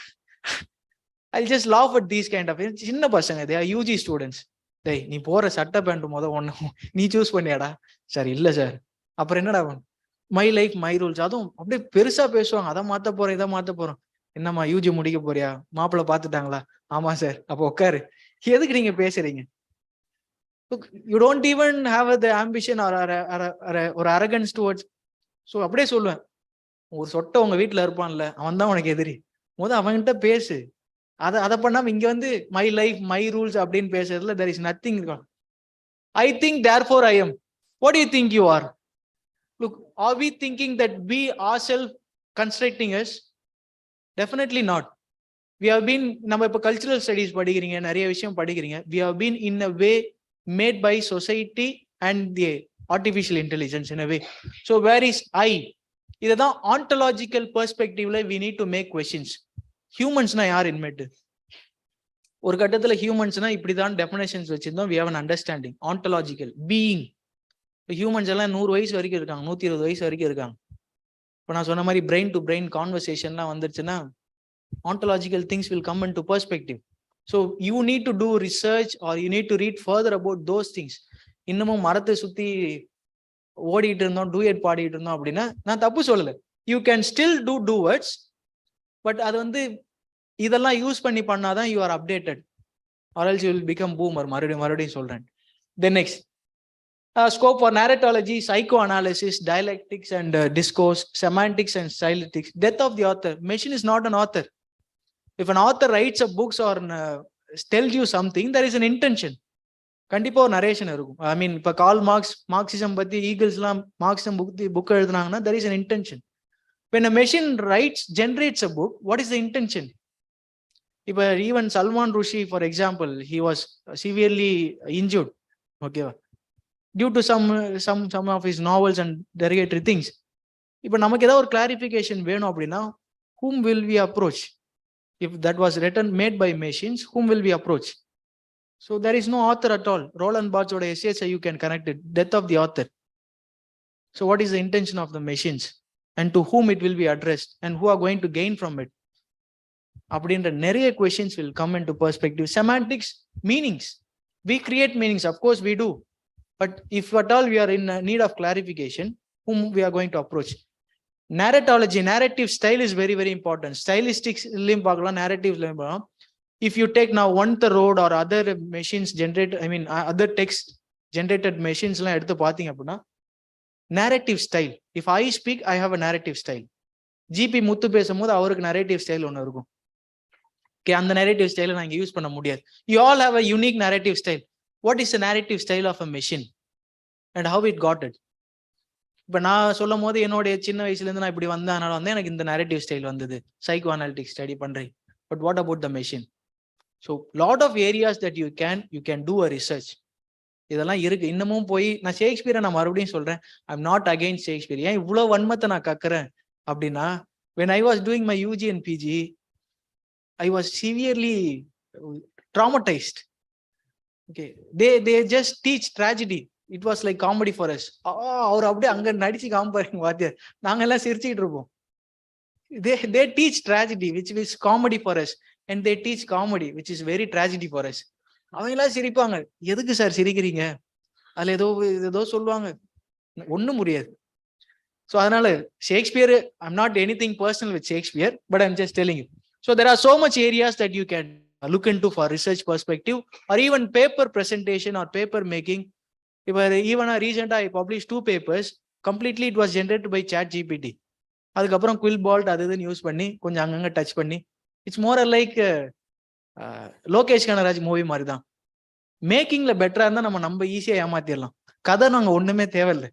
I'll just laugh at these kind of சின்ன பசங்க, they are UG students. டேய் நீ போற சட்டை பேண்ட் ஒன்னு நீ சூஸ் பண்ணியாடா? சார் இல்ல சார். அப்புறம் என்னடா மை லைஃப் மை ரூல்ஸ், அதுவும் அப்படியே பெருசா பேசுவாங்க, அதை மாத்த போறோம் இதை மாத்த போறோம். என்னம்மா யூஜி முடிக்க போறியா, மாப்பிள்ள பாத்துட்டாங்களா? ஆமா சார். அப்போ உட்காரு, எதுக்கு நீங்க பேசுறீங்க? You don't even have the ambition ஒரு அரகன்ஸ் டுவர்ட்ஸ். ஸோ அப்படியே சொல்லுவேன், ஒரு சொட்டை உங்க வீட்டுல இருப்பான்ல அவன் தான் உனக்கு எதிரி, அவன்கிட்ட பேசு. அதை பண்ணாம இங்க வந்து மை லைஃப் மை ரூல்ஸ் அப்படின்னு பேசுறதுல there is nothing. I think therefore I am. What do you think you are? Look, are we thinking that we ourselves constructing us? Definitely not. We have been, நம்ம இப்ப cultural studies படிக்கிறீங்க, நிறைய விஷயம் படிக்கிறீங்க. We have been in a way made by society and the artificial intelligence in a way. So where is I? இதுதான் ontological perspectiveல we need to make questions. ஹியூமன்ஸ்னா யார் inmate? ஒரு கட்டத்துல ஹியூமன்ஸ்னா இப்படிதான் டெஃபினேஷன்ஸ் வச்சிருந்தோம். we have an understanding ontological being. Humans எல்லாம் 100 வயசு வரைக்கும் இருக்காங்க, 120 வயசு வரைக்கும் இருக்காங்க. இப்போ நான் சொன்ன மாதிரி பிரெயின் டு பிரெயின் கான்வர்சேஷன்லாம் வந்துருச்சுன்னா ontological things will come into perspective. So you need to do research or you need to read further about those things. இன்னமும் மரத்தை சுத்தி ஓடிட்டு இருந்தோம், டூயட் பாடிட்டு இருந்தோம் அப்படின்னா நான் தப்பு சொல்லலை. You can still do words, but அது வந்து இதெல்லாம் யூஸ் பண்ணி பண்ணாதான் you are updated, or else you will become boomer. மறுபடியும் சொல்றேன். Then next scope for narratology, psychoanalysis, dialectics and discourse, semantics and stylistics. Death of the author. Machine is not an author. If an author writes a books or tells you something, there is an intention. கண்டிப்பா ஒரு narration இருக்கும். I mean இப்ப call Marxism பத்தி Engels எல்லாம் Marxism book எழுதுனாங்கன்னா there is an intention. When a machine generates a book, what is the intention? இப்ப even Salman Rushdie, for example, he was severely injured, okay, due to some of his novels and derogatory things. இப்ப நமக்கு ஏதாவது ஒரு clarification வேணும் அப்படின்னா whom will we approach? If that was written made by machines, whom will we approach? So there is no author at all. Roland Barthes oda essays you can connect it, death of the author. So what is the intention of the machines and to whom it will be addressed and who are going to gain from it? அப்படின்ற நிறைய questions will come into perspective. Semantics, meanings. We create meanings, of course we do. But if at all we are in need of clarification, whom we are going to approach? Narratology, narrative style is very, very important. Stylistics, narrative. If you take now One the Road or other machines generate, I mean other text generated machines la eduthu pathinga appadina, narrative style. If I speak, I have a narrative style. GP Muthu pesumbodhu avarukku narrative style onnu irukum. Okay, and the narrative style na inga use panna mudiyadhu. You all have a unique narrative style. What is the narrative style of a machine and how it got it? இப்ப நான் சொல்லும் போது என்னோட சின்ன வயசுல இருந்து நான் இப்படி வந்ததுனால வந்து எனக்கு இந்த narrative style வந்தது, சைக்கோ அனாலிட்டிக்ஸ் ஸ்டடி பண்றேன். But what about the machine? So lot of areas that you can do a research. இதெல்லாம் இருக்கு. இன்னமும் போய் நான் ஷேக்ஸ்பியரை நான் மறுபடியும் சொல்றேன், ஐ எம் நாட் அகைன்ஸ்ட் ஷேக்ஸ்பியர். ஏன் இவ்வளவு வன்மத்தை நான் கக்குறேன் அப்படின்னா, when I was doing my UG and PG, I was severely traumatized. Okay, they just teach tragedy. It was like comedy for us. அவர் அப்படியே அங்க நடிச்சு காமிப்பாருங்க வாத்தியார், நாங்க எல்லாம் சிரிச்சுக்கிட்டு இருப்போம். They teach tragedy which is comedy for us, and they teach comedy which is very tragedy for us. அவங்க எல்லாம் சிரிப்பாங்க, எதுக்கு சார் சிரிக்கிறீங்க? அதுல ஏதோ சொல்லுவாங்க, ஒண்ணும் முடியாது. ஸோ அதனால Shakespeare, I'm not anything personal with Shakespeare, but I'm just telling you. So there are so much areas that you can look into for research perspective or even paper presentation or paper making. இப்போ even ரீசெண்டா I publish 2 papers, completely it was generated by ChatGPT. அதுக்கப்புறம் குவில் fault அது இதுன்னு use பண்ணி கொஞ்சம் அங்கங்க touch பண்ணி, it's more like Lokesh Kanaraj movie மாதிரி தான். மேக்கிங்ல பெட்டரா இருந்தா நம்ம ஈஸியா ஏமாத்திடலாம். கதை நாங்க ஒண்ணுமே தேவையில்லை.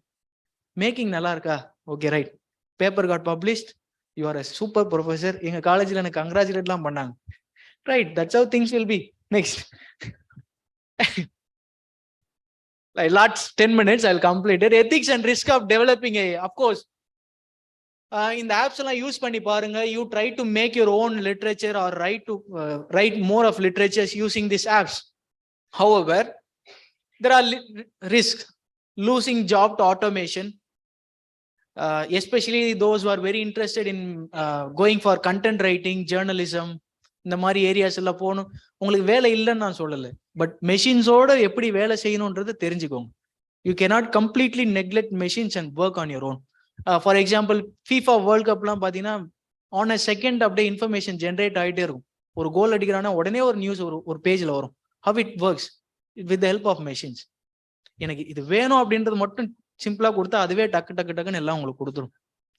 மேக்கிங் நல்லா இருக்கா, okay right, paper got published, you are a super professor. எங்க காலேஜ்ல எனக்கு கங்க்ராச்சுலேட்லாம் பண்ணாங்க. Right, that's how things will be. Next lots 10 minutes I'll complete it. Ethics and risk of developing AI. Of course, இந்த apps எல்லாம் use பண்ணி பாருங்க. You try to make your own literature or write more of literatures using these apps. However, there are risks, losing job to automation, especially those who are very interested in going for content writing, journalism. இந்த மாதிரி areas எல்லாம் போகணும். உங்களுக்கு வேலை இல்லைன்னு நான் சொல்லலை, but மெஷின்ஸோட எப்படி வேலை செய்யணுன்றது தெரிஞ்சுக்கோங்க. You cannot completely neglect machines and work on your own. For example, FIFA world கப்லாம் பார்த்தீங்கன்னா ஆன் அ செகண்ட் அப்படியே இன்ஃபர்மேஷன் ஜென்ரேட் ஆகிட்டே இருக்கும். ஒரு கோல் அடிக்கிறான்னா உடனே ஒரு நியூஸ் ஒரு பேஜில் வரும். How it works with the help of machines. எனக்கு இது வேணும் அப்படின்றது மட்டும் சிம்பிளா கொடுத்தா அதுவே டக்கு டக்கு டக்குன்னு எல்லாம் உங்களுக்கு கொடுத்துரும்.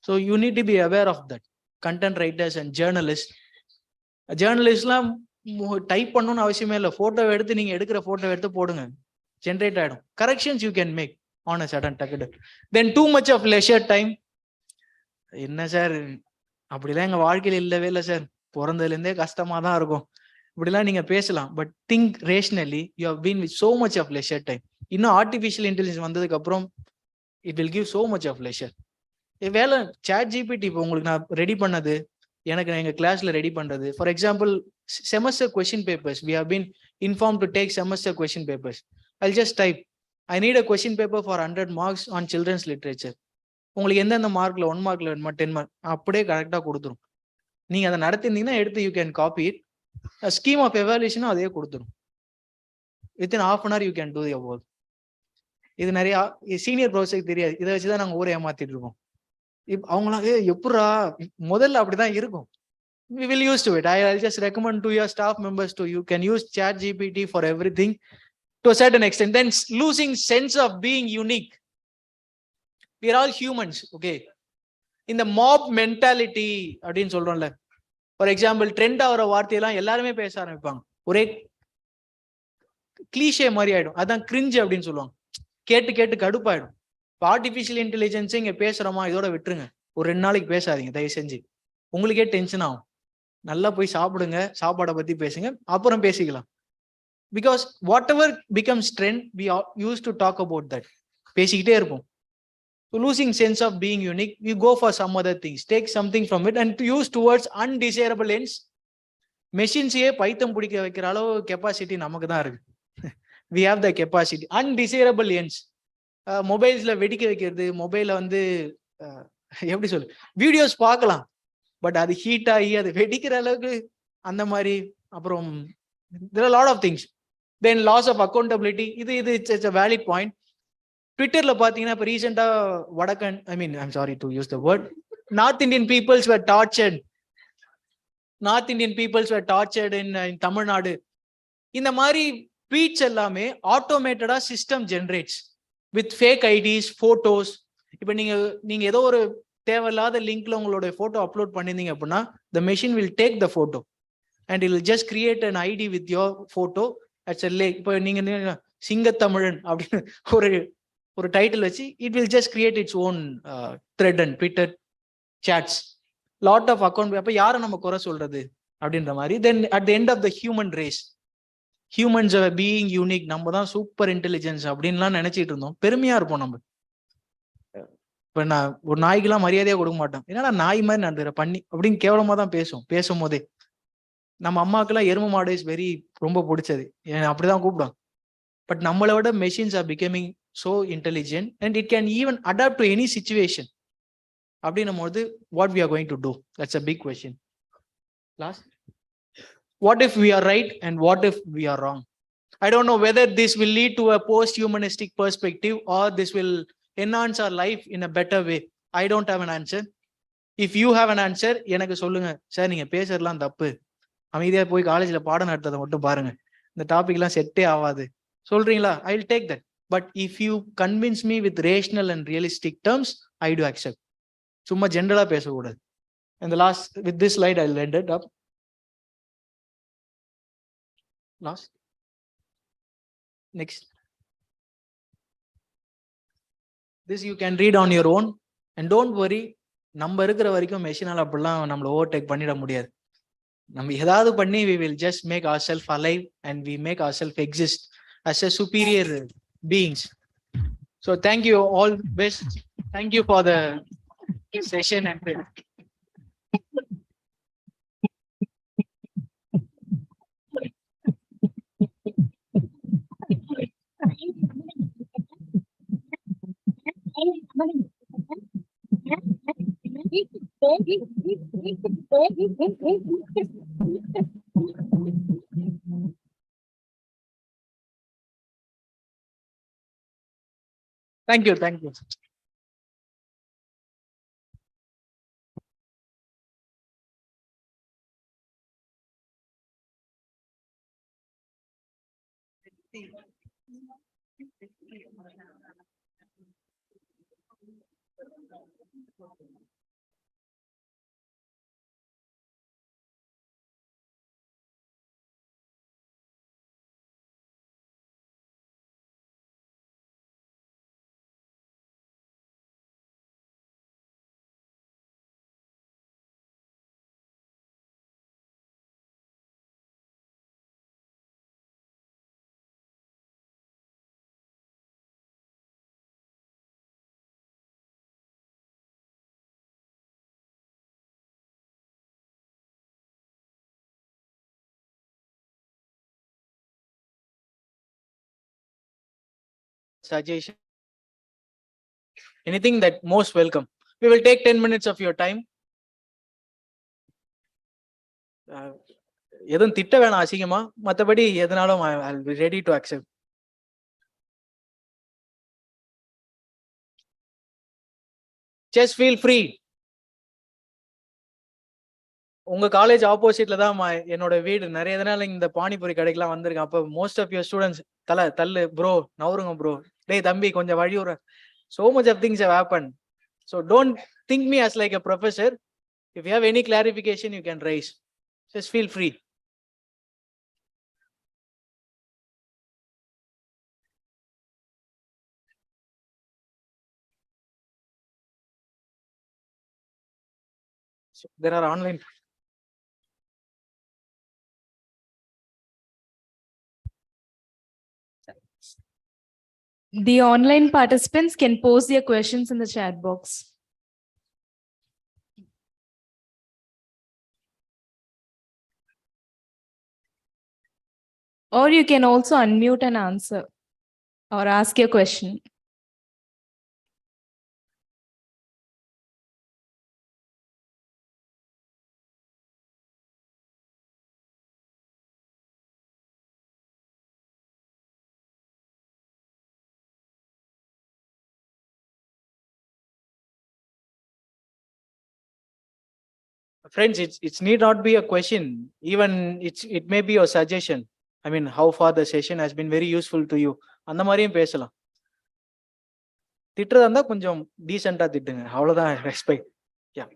So you need to be aware of that. Content writers and ஜேர்னலிஸ்ட்லாம் டைப் பண்ணணும்னு அவசியமே இல்லை. போட்டோ எடுத்து நீங்க எடுக்கிற போட்டோ எடுத்து போடுங்க, ஜென்ரேட் ஆயிடும். Corrections you can make on a sudden டக்கு. Then too much of leisure time. என்ன சார் அப்படிலாம் எங்க வாழ்க்கையில இல்லவே இல்லை சார், பிறந்ததுலேருந்தே கஷ்டமா தான் இருக்கும், இப்படிலாம் நீங்க பேசலாம். But think rationally. You have been with so much of leisure time. இன்னும் ஆர்டிஃபிஷியல் இன்டெலிஜென்ஸ் வந்ததுக்கு அப்புறம் it will give so much of leisure. வேலை சாட் ஜிபிடி இப்போ உங்களுக்கு நான் ரெடி பண்ணது, எனக்கு எங்க கிளாஸ்ல ரெடி பண்றது. For example, semester question papers, we have been inform to take semester question papers. I just type I need a question paper for 100 marks on children's literature. உங்களுக்கு எந்தெந்த மார்க்ல 1 markல வேணுமா 10 mark அப்படியே கரெக்டா கொடுத்துரும். நீங்க அதை நடத்திருந்தீங்கன்னா எடுத்து you can copy it. Scheme of எவாலுவேஷனும் அதே கொடுத்துரும். Within half an hour you can do your work. இது நிறைய சீனியர் ப்ரொஃபஸருக்கு தெரியாது. இதை வச்சுதான் நாங்க ஊரை ஏமாத்திட்டு இருக்கோம். அவங்களாம் எப்படா முதல்ல அப்படிதான் இருக்கும். We will use to it. I'll just recommend to your staff members to you can use chat GPT for everything to a certain extent. Then losing sense of being unique. We are all humans, okay? In the mob mentality அப்படின்னு சொல்றோம்ல. For example, trend ஆகிற வார்த்தையெல்லாம் எல்லாருமே பேச ஆரம்பிப்பாங்க. ஒரே cliché மாதிரி ஆயிடும். அதான் கிரிஞ்ச் அப்படின்னு சொல்லுவாங்க. கேட்டு கேட்டு கடுப்பாயிடும். இப்போ ஆர்டிஃபிஷியல் இன்டெலிஜென்ஸ் இங்க பேசுறோமா, இதோட விட்டுருங்க. ஒரு 2 நாளைக்கு பேசாதீங்க தயவு செஞ்சு. உங்களுக்கே டென்ஷன் ஆகும். நல்லா போய் சாப்பிடுங்க, சாப்பாடை பத்தி பேசுங்க, அப்புறம் பேசிக்கலாம். Because whatever becomes trend we use to talk about that. பேசிக்கிட்டே இருப்போம். So losing sense of being unique, you go for some other things, take something from it and to use towards undesirable ends. மெஷின்ஸையே பைத்தம் பிடிக்க வைக்கிற அளவு capacity நமக்கு தான் இருக்கு. We have the capacity. Undesirable ends. மொபைல்ஸ்ல வெடிக்க வைக்கிறது, மொபைல வந்து எப்படி சொல்லு, வீடியோஸ் பார்க்கலாம், பட் அது ஹீட் ஆகி அது வெடிக்கிற அளவுக்கு அந்த மாதிரி. அப்புறம் there are a lot of things. Then loss of accountability. இது it's a valid point. ட்விட்டர்ல பாத்தீங்கன்னா இப்ப ரீசெண்டா வடக்கன், I mean I'm sorry to use the word, north Indian peoples were tortured. North Indian peoples were tortured in Tamil Nadu. இந்த மாதிரி tweets எல்லாமே ஆட்டோமேட்டடா system generates with fake IDs, photos. இப்ப நீங்க ஏதோ ஒரு தேவையில்லாத லிங்க்ல உங்களோட போட்டோ அப்லோட் பண்ணிருந்தீங்க அப்படின்னா the machine will take the photo and it will just create an ID with your photo. That's a link. இப்போ நீங்க சிங்கத்தமிழன் அப்படின்னு ஒரு டைட்டில் வச்சு it will just create its own thread and Twitter chats. Lot of account. அப்ப யாரை நம்ம குறை சொல்றது அப்படின்ற மாதிரி. Then at the end of the human race, humans are being unique. நம்ம தான் சூப்பர் இன்டெலிஜென்ஸ் அப்படின்லாம் நினைச்சிட்டு இருந்தோம். பெருமையா இருப்போம் நம்ம. இப்ப நான் ஒரு நாய்க்கெல்லாம் மரியாதையா கொடுக்க மாட்டோம். ஏன்னா நாய் மாதிரி நடந்துற பண்ணி அப்படின்னு கேவலமா தான் பேசும் போதே. நம்ம அம்மாக்கெல்லாம் எருமை மாடு இஸ் வெரி ரொம்ப பிடிச்சது, அப்படிதான் கூப்பிடுவாங்க. பட் நம்மளை விட machines are becoming so intelligent and it can even adapt to any situation. அப்படின்னும் போது what we are going to do? That's a big question. Last, what if we are right and what if we are wrong? I don't know whether this will lead to a post-humanistic perspective or this will enhance our life in a better way. I don't have an answer. If you have an answer, எனக்கு சொல்லுங்க sir, நீங்க பேசுறதுலாம் தப்பு, அமைதியா போய் காலேஜ்ல பாடம் நடத்ததை மட்டும் பாருங்க, இந்த டாபிக் எல்லாம் செட்டே ஆகாது சொல்றீங்களா, I will take that. But if you convince me with rational and realistic terms, I do accept. சும்மா ஜென்ரலா பேசக்கூடாது. And the last, with this slide, I'll end it up. Last. Next. This you can read on your own. And don't worry, நம்ம இருக்கிற வரைக்கும் மெஷினால் அப்படிலாம் நம்மளை overtake பண்ணிட முடியாது. நம்ம ஏதாவது பண்ணி we will just make ourselves alive and we make ourselves exist as a superior beings. So thank you all best. Thank you for the session and thank you. Thank you. Suggestion, anything, that most welcome. We will take 10 minutes of your time. எதுவும் திட்ட வேணாம் அசிங்கமா, மற்றபடி எதனாலும் I'll be ready to accept. Just feel free. உங்க college ஆப்போசிட்ல தான் என்னோட வீடு. நிறைய இதனால இந்த பானிபூரி கடைக்கெல்லாம் வந்திருக்கேன். அப்போ மோஸ்ட் ஆஃப் யுவர் ஸ்டூடெண்ட்ஸ் தள்ளு ப்ரோ, நவருங்க ப்ரோ, டேய் தம்பி கொஞ்சம் வழி விடுற. So much of things have happened. So don't think me as like a professor. If you have any clarification, you can raise. Just feel free. So there are online. The online participants can post their questions in the chat box. Or you can also unmute and answer or ask your question. Friends, it's need not be a question. Even it may be your suggestion. I mean, how far the session has been very useful to you. அந்த மாதிரியும் பேசலாம். திட்டுறதா இருந்தா கொஞ்சம் டீசெண்டா திட்டுங்க, அவ்வளவுதான். Respect. Yeah.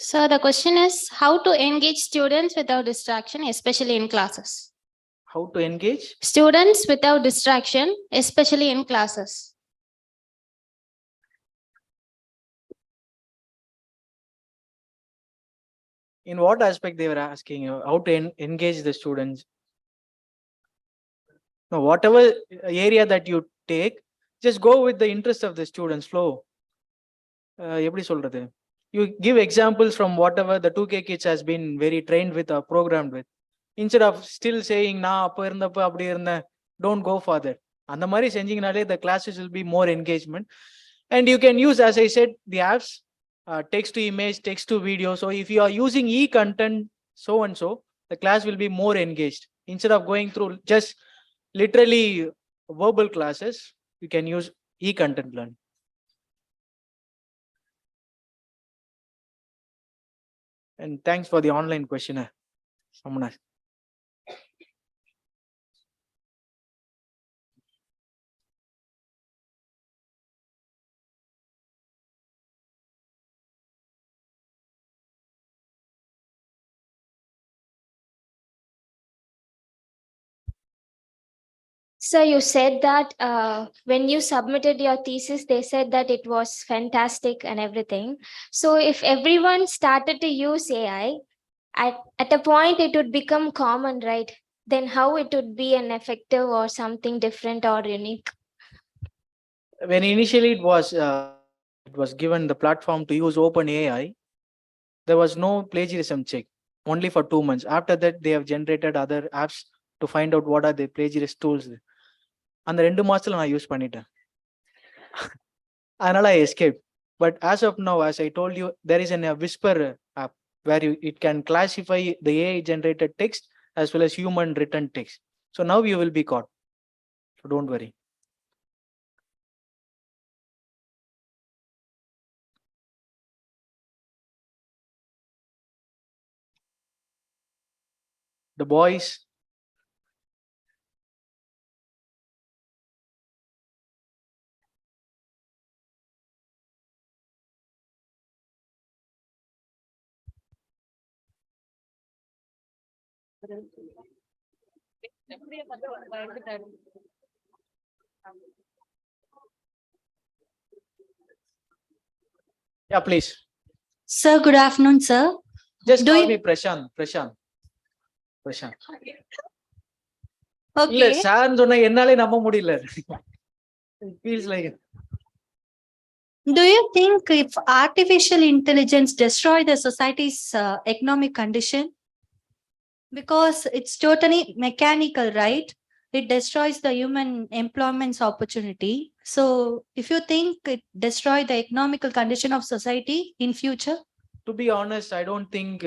So the question is how to engage students without distraction, especially in classes. How to engage Students without distraction, especially in classes. in what aspect they were asking you? How to engage the students? No, whatever area that you take, just go with the interest of the students flow. எப்படி சொல்றது? You give examples from whatever the 2K kids has been very trained with or programmed with. Instead of still saying நான் அப்ப இருந்தப்ப அப்படி இருந்தேன், don't go for that. அந்த மாதிரி செஞ்சீங்கனாலே the classes will be more engagement. And you can use, as I said, the apps, text to image, text to video. So if you are using e-content so and so, the class will be more engaged. Instead of going through just literally verbal classes, you can use e-content learning. And thanks for the online questionnaire, Samana. So you said that when you submitted your thesis, they said that it was fantastic and everything. So if everyone started to use AI, at a point it would become common, right? Then how it would be an effective or something different or unique? When initially it was given the platform to use OpenAI, there was no plagiarism check, only for 2 months. After that, they have generated other apps to find out what are the plagiarist tools. அந்த 2 மாசத்துல நான் use பண்ணிட்டேன். அதனால I escaped. But as of now, as I told you, there is a Whisper app where it can classify the AI generated text as well as human written text. So now you will be caught. So don't worry. The boys. Yeah, please. Sir, good afternoon, sir. Just Do call you- me Prashant. Prashant. இல்ல Okay. சார்னு சொன்னா என்னாலே நம்ப முடியல. It feels like Do you think if artificial intelligence destroy the society's economic condition? Because it's totally mechanical, right? It destroys the human employment's opportunity. So if you think it destroy the economical condition of society in future? to be honest, I don't think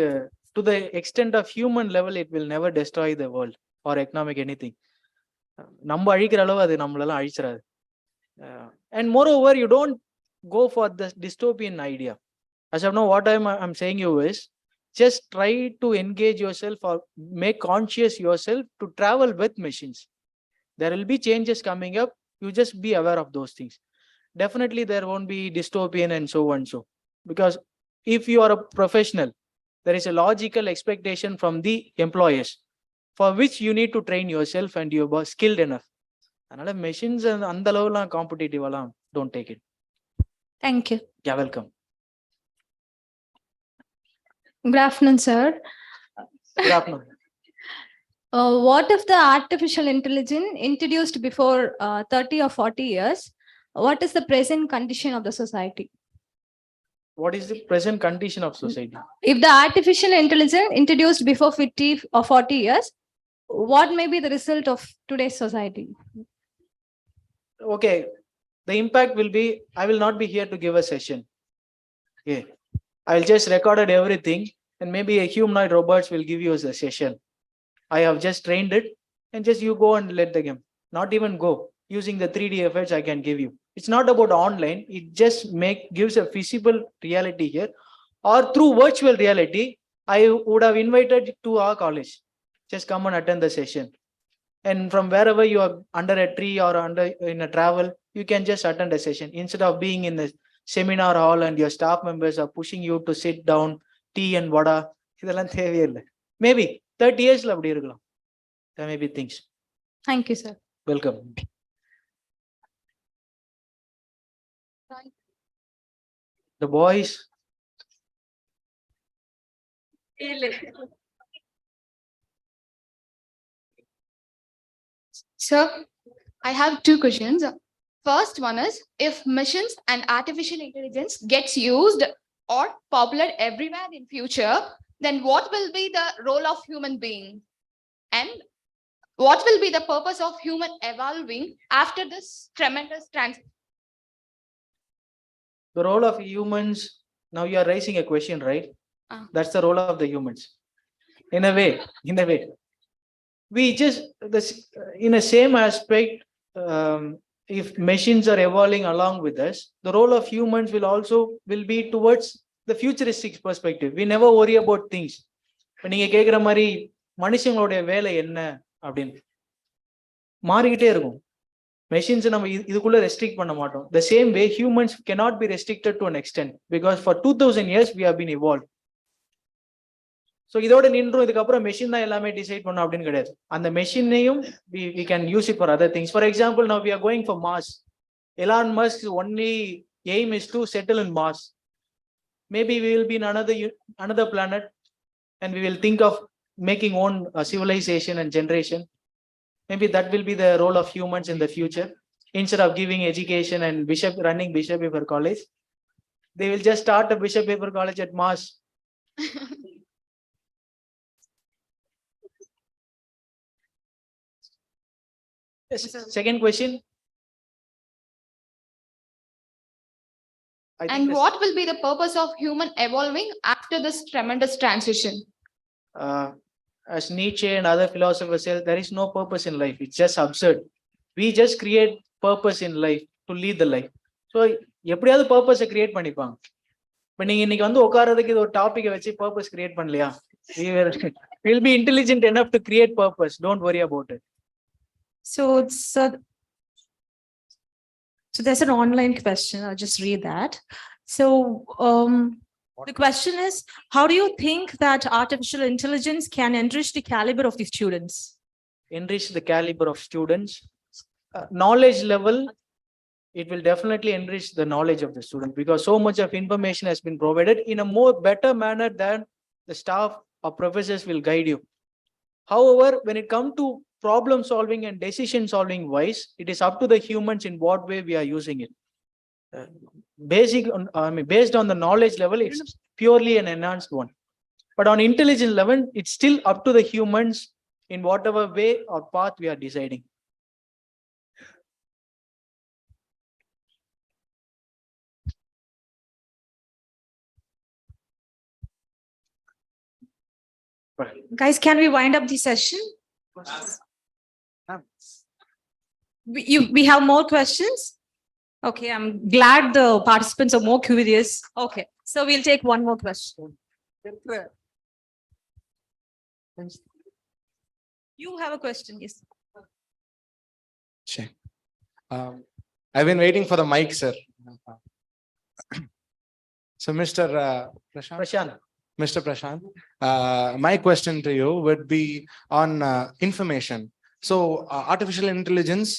to the extent of human level, it will never destroy the world or economic anything. நம்ம அழிக்கிற அளவு அது நம்மளெல்லாம் அழிச்சிடாது. And moreover, you don't go for the dystopian idea. As of now, what I'm saying you is just try to engage yourself or make conscious yourself to travel with machines. There will be changes coming up. You just be aware of those things. Definitely, there won't be dystopian and so and so. Because if you are a professional, there is a logical expectation from the employers for which you need to train yourself and you are skilled enough. அதனால machines அந்த அளவுலாம் காம்படிட்டிவெல்லாம் don't take it. Thank you. Yeah welcome. Good afternoon, sir. Good afternoon. What if the artificial intelligence introduced before 30 or 40 years? What is the present condition of the society? What is the present condition of society? If the artificial intelligence introduced before 50 or 40 years, what may be the result of today's society? Okay, the impact will be, I will not be here to give a session. Okay, I'll just recorded everything and maybe a humanoid robots will give you a session. I have just trained it and just you go and let the game. Not even go. Using the 3D effects I can give you. It's not about online. It just gives a feasible reality here. Or through virtual reality, I would have invited to our college. Just come and attend the session. And from wherever you are under a tree or under in a travel, you can just attend a session instead of being in the seminar hall and your staff members are pushing you to sit down, tea and vada. இதெல்லாம் தேவையில்லை. Maybe 30 yearsல அப்படி இருக்கலாம். There may be things. Thank you, sir. Welcome. The boys. Sir, I have two questions. First one is, if machines and artificial intelligence gets used or popular everywhere in future, then what will be the role of human being? And what will be the purpose of human evolving after this tremendous transition? The role of humans, now you are raising a question, right? Ah. That's the role of the humans. in a way, we just this in a same aspect. If machines are evolving along with us, the role of humans will be towards the futuristic perspective. We never worry about things. இப்ப நீங்க கேக்குற மாதிரி மனுஷங்களுடைய வேலை என்ன அப்படின்னு மாறிக்கிட்டே இருக்கும். Machines நம்ம இதுக்குள்ள ரெஸ்ட்ரிக்ட் பண்ண மாட்டோம். The same way humans cannot be restricted to an extent because for 2000 years we have been evolved. So இதோட நின்றும் இதுக்கப்புறம் மெஷின் தான் எல்லாமே டிசைட் பண்ணும் அப்படின்னு கிடையாது. அந்த மெஷினையும் we can use it for other things. For example, now we are going for Mars. Elon Musk's only aim is to settle in Mars. Maybe we will be in another planet and we will think of making own civilization and generation. Maybe that will be the role of humans in the future. Instead of giving education and running Bishop Weber College, they will just start a Bishop Weber College at Mars. Yes, second question. And what will be the purpose of human evolving after this tremendous transition? As Nietzsche and other philosophers say, there is no purpose in life. It's just absurd. We just create purpose in life to lead the life. So, எப்படியாவது purpose create பண்ணிப்பாங்க. இப்ப நீங்க இன்னைக்கு வந்து உட்கார்றதுக்கு இது ஒரு topic வச்சு purpose create பண்ணலையா? We'll be intelligent enough to create purpose. Don't worry about it. So there's an online question. I'll just read that. So the question is, how do you think that artificial intelligence can enrich the caliber of the students? Enrich the caliber of students. Knowledge level, it will definitely enrich the knowledge of the student because so much of information has been provided in a better manner than the staff or professors will guide you. However, when it comes to problem solving and decision solving wise, it is up to the humans in what way we are using it. Based on the knowledge level, it's purely an enhanced one. But on intelligence level, it's still up to the humans in whatever way or path we are deciding. Guys, can we wind up the session? We have more questions? Okay, I'm glad the participants are more curious. Okay, so we'll take one more question. You have a question, yes. Sure. I've been waiting for the mic, sir. So, Mr. Prashant. Mr. Prashant, my question to you would be on information. So, artificial intelligence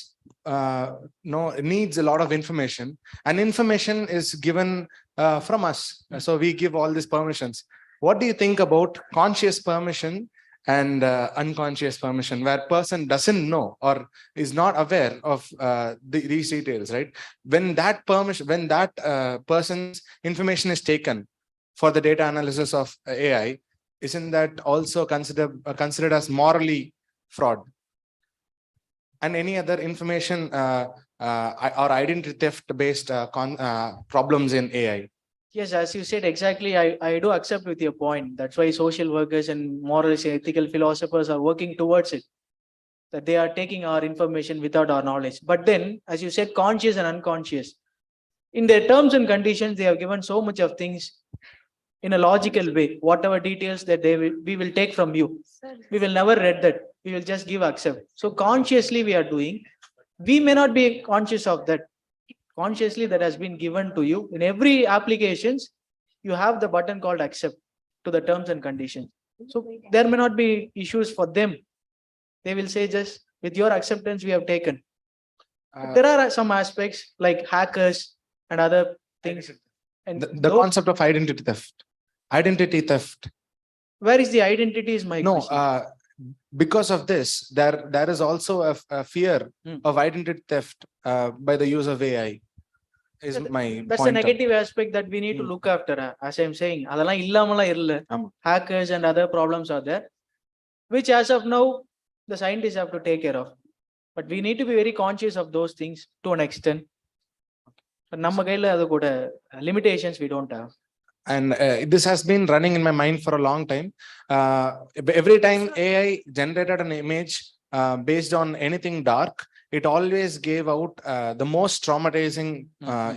needs a lot of information, and information is given from us. So we give all these permissions. What do you think about conscious permission and unconscious permission, where person doesn't know or is not aware of these details, right? When that person's information is taken for the data analysis of AI, isn't that also considered as morally fraud? And any other information or identity theft based problems in AI? Yes, as you said, exactly. I do accept with your point. That's why social workers and morals, ethical philosophers are working towards it, that they are taking our information without our knowledge. But then, as you said, conscious and unconscious. In their terms and conditions, they have given so much of things in a logical way. Whatever details that we will take from you, we will never read that. We will just give accept. So consciously we are doing. We may not be conscious of that. Consciously that has been given to you. In every applications, you have the button called accept to the terms and conditions. So there may not be issues for them. They will say just with your acceptance we have taken. But there are some aspects like hackers and other things. And the concept of identity theft. Identity theft. Where is the identity is my question. Because of this, there is also a fear of identity theft by the use of AI. Is my that's point a negative aspect that we need to look after. As I'm saying, hackers and other problems are there, which as of now the scientists have to take care of. But we need to be very conscious of those things to an extent. But நம்ம கையில அது கூட limitations we don't have. And this has been running in my mind for a long time. Every time AI generated an image based on anything dark, it always gave out the most traumatizing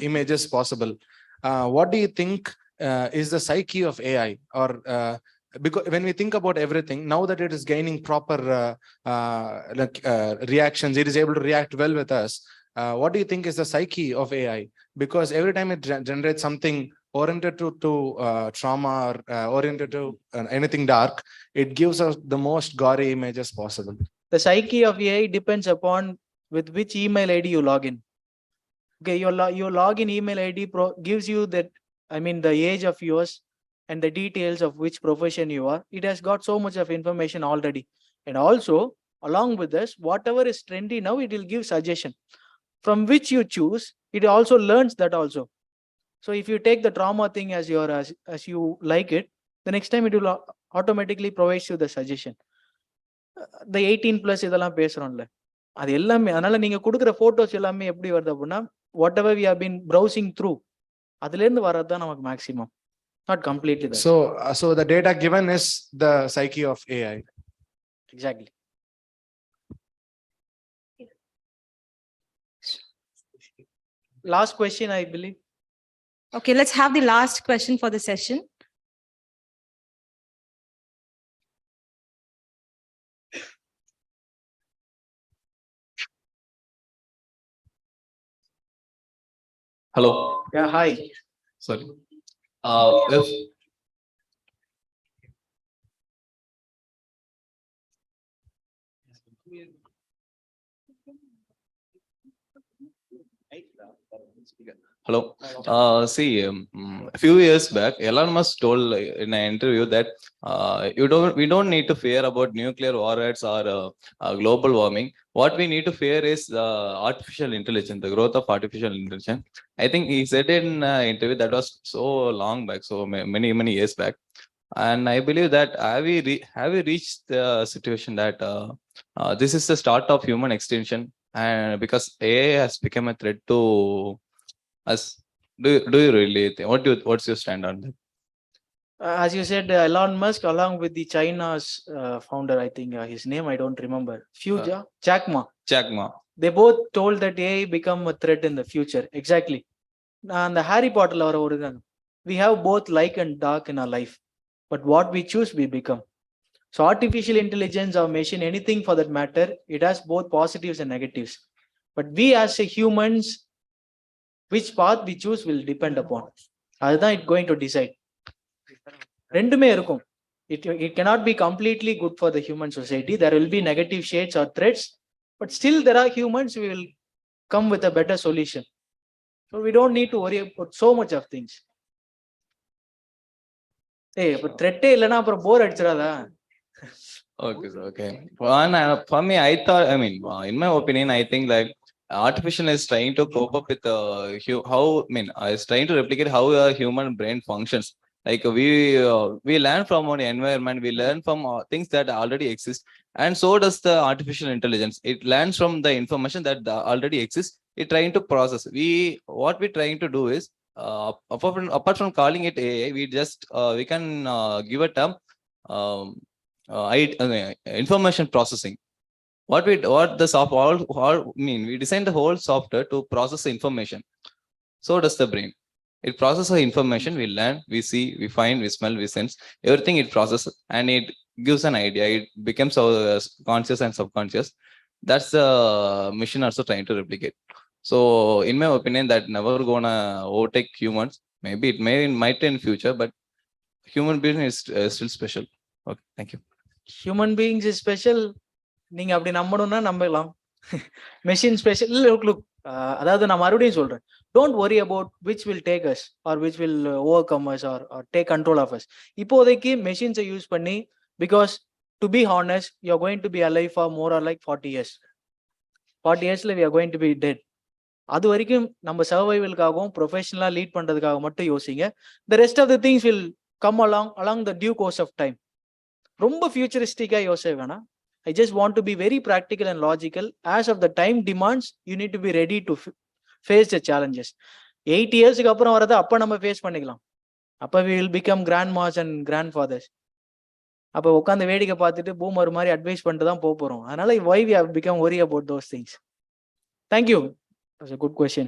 images possible. What do you think is the psyche of AI? Or because when we think about everything, now that it is gaining proper reactions, it is able to react well with us. What do you think is the psyche of AI? Because every time it generates something oriented to trauma or oriented to anything dark, it gives us the most gory images possible. The psyche of AI depends upon with which email ID you log in. Okay, your login email ID gives you that, I mean, the age of yours and the details of which profession you are. It has got so much of information already. And also, along with this, whatever is trendy now, it will give suggestion. From which you choose, it also learns that also. So if you take the trauma thing as you like it, the next time it will automatically provide you the suggestion. The 18+ இதெல்லாம் பேசுறோம்ல, அது எல்லாமே அதனால நீங்க கொடுக்குற photos எல்லாமே எப்படி வருது அப்படின்னா, whatever we have been browsing through, அதுல இருந்து வரது தான் நமக்கு maximum, not completely that. So the data given is the psyche of AI. Exactly. Last question, I believe. Okay, let's have the last question for the session. Hello. Yeah, hi. Sorry. If Hello. See, a few years back, Elon Musk told in an interview that we don't need to fear about nuclear warheads or global warming. What we need to fear is artificial intelligence, the growth of artificial intelligence. I think he said in an interview that was so long back, so many years back. And I believe that have we reached the situation that this is the start of human extinction, and because AI has become a threat to us. Do you really think, what's your stand on that? As you said, Elon Musk, along with the China's founder, I think his name I don't remember, Jack Ma. They both told that AI become a threat in the future. Exactly. And the Harry Potter we have both light and dark in our life, but what we choose, we become. So artificial intelligence or machine, anything for that matter, it has both positives and negatives. But we as a humans, which path we choose will depend upon. That's it going to decide. ரெண்டுமே இருக்கும். It cannot be completely good for the human society. There will be negative shades or threats, but still there are humans who will come with a better solution. So we don't need to worry about so much of things. Hey, but threat இல்லனா அப்புறம் போர் அடிச்சிராதா? Okay, so okay. For me, in my opinion, I think like artificial is trying to cope up with is trying to replicate how a human brain functions. Like we learn from our environment, we learn from things that already exist, and so does the artificial intelligence. It learns from the information that already exists. It trying to process. What we're trying to do is apart from calling it AI, we can give a term information processing. We design the whole software to process the information. So does the brain. It processes information, we learn, we see, we find, we smell, we sense, everything it processes, and it gives an idea. It becomes our conscious and subconscious. That's the mission also trying to replicate. So in my opinion, that never gonna overtake humans. Maybe it might in future, but human being is still special. Okay, thank you. Human beings is special. நீங்க அப்படி நம்பணும்னா நம்பலாம். Machine special. Look அதாவது நான் மறுபடியும் சொல்றேன், don't worry about which will take us or which will overcome us or take control of us. இப்போதைக்கு மெஷின்ஸை use பண்ணி, because to be honest, you are going to be alive for more or like 40 years. 40 yearsல we are going to be dead. அது வரைக்கும் நம்ம சர்வைவலுக்காகவும் ப்ரொஃபஷனலா lead பண்றதுக்காக மட்டும் யோசிங்க. The rest of the things will come along the due course of time. ரொம்ப ஃபியூச்சரிஸ்டிக்கா யோசிக்க வேணாம். I just want to be very practical and logical. As of the time demands, you need to be ready to face the challenges. 8 years அப்புறம் வரதை அப்ப நம்ம face பண்ணிக்கலாம். அப்ப we will become grandmas and grandfathers. அப்ப உட்காந்து வேடிக்கை பார்த்துட்டு பூமர் மாதிரி அட்வைஸ் பண்ணிட்டு தான் போக போறோம். அதனால why we have become worry about those things. Thank you. That's a good question.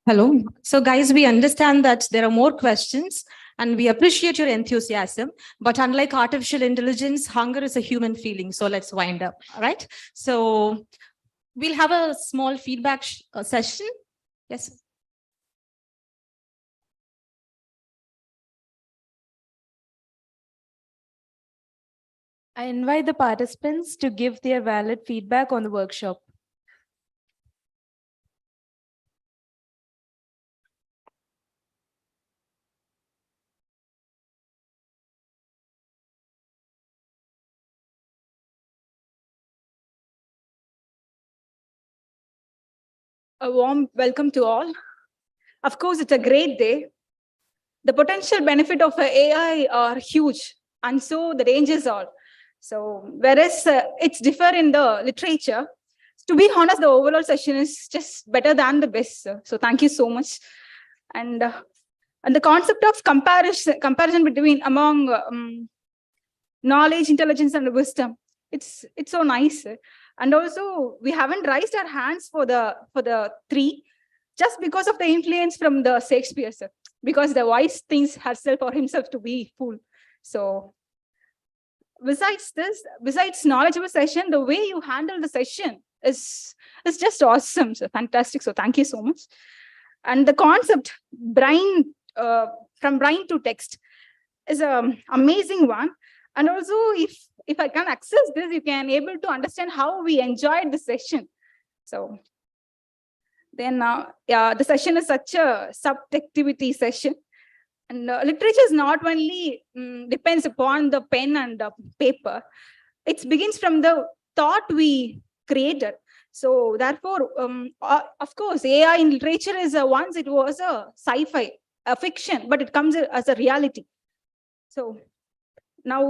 Hello. So guys, we understand that there are more questions and we appreciate your enthusiasm. But unlike artificial intelligence, hunger is a human feeling. So let's wind up. All right. So we'll have a small feedback session. Yes. I invite the participants to give their valid feedback on the workshop. A warm welcome to all. Of course, it's a great day. The potential benefit of AI are huge, and so the dangers are. So, whereas it's differ in the literature, to be honest, the overall session is just better than the best. So, thank you so much. And the concept of comparison between among knowledge, intelligence, and wisdom, it's so nice. And also, we haven't raised our hands for the three, just because of the influence from the Shakespeare, sir. Because the wise thinks herself or himself to be fool. So, besides this, besides knowledgeable session, the way you handle the session is just awesome, sir. Fantastic. So, thank you so much. And the concept brain from brain to text is an amazing one. And also, if I can access this, you can able to understand how we enjoyed the session. So then the session is such a subjectivity session. And literature is not only depends upon the pen and paper. It begins from the thought we created. So therefore, of course, AI in literature is once it was a sci-fi, a fiction, but it comes as a reality. So now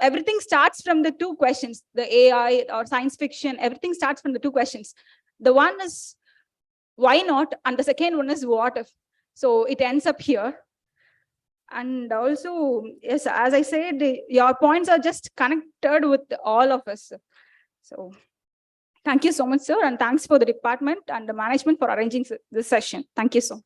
everything starts from the two questions, the AI or science fiction, everything starts from the two questions. The one is why not? And the second one is what if? So it ends up here. And also, yes, as I said, your points are just connected with all of us. So thank you so much, sir. And thanks for the department and the management for arranging this session. Thank you so much.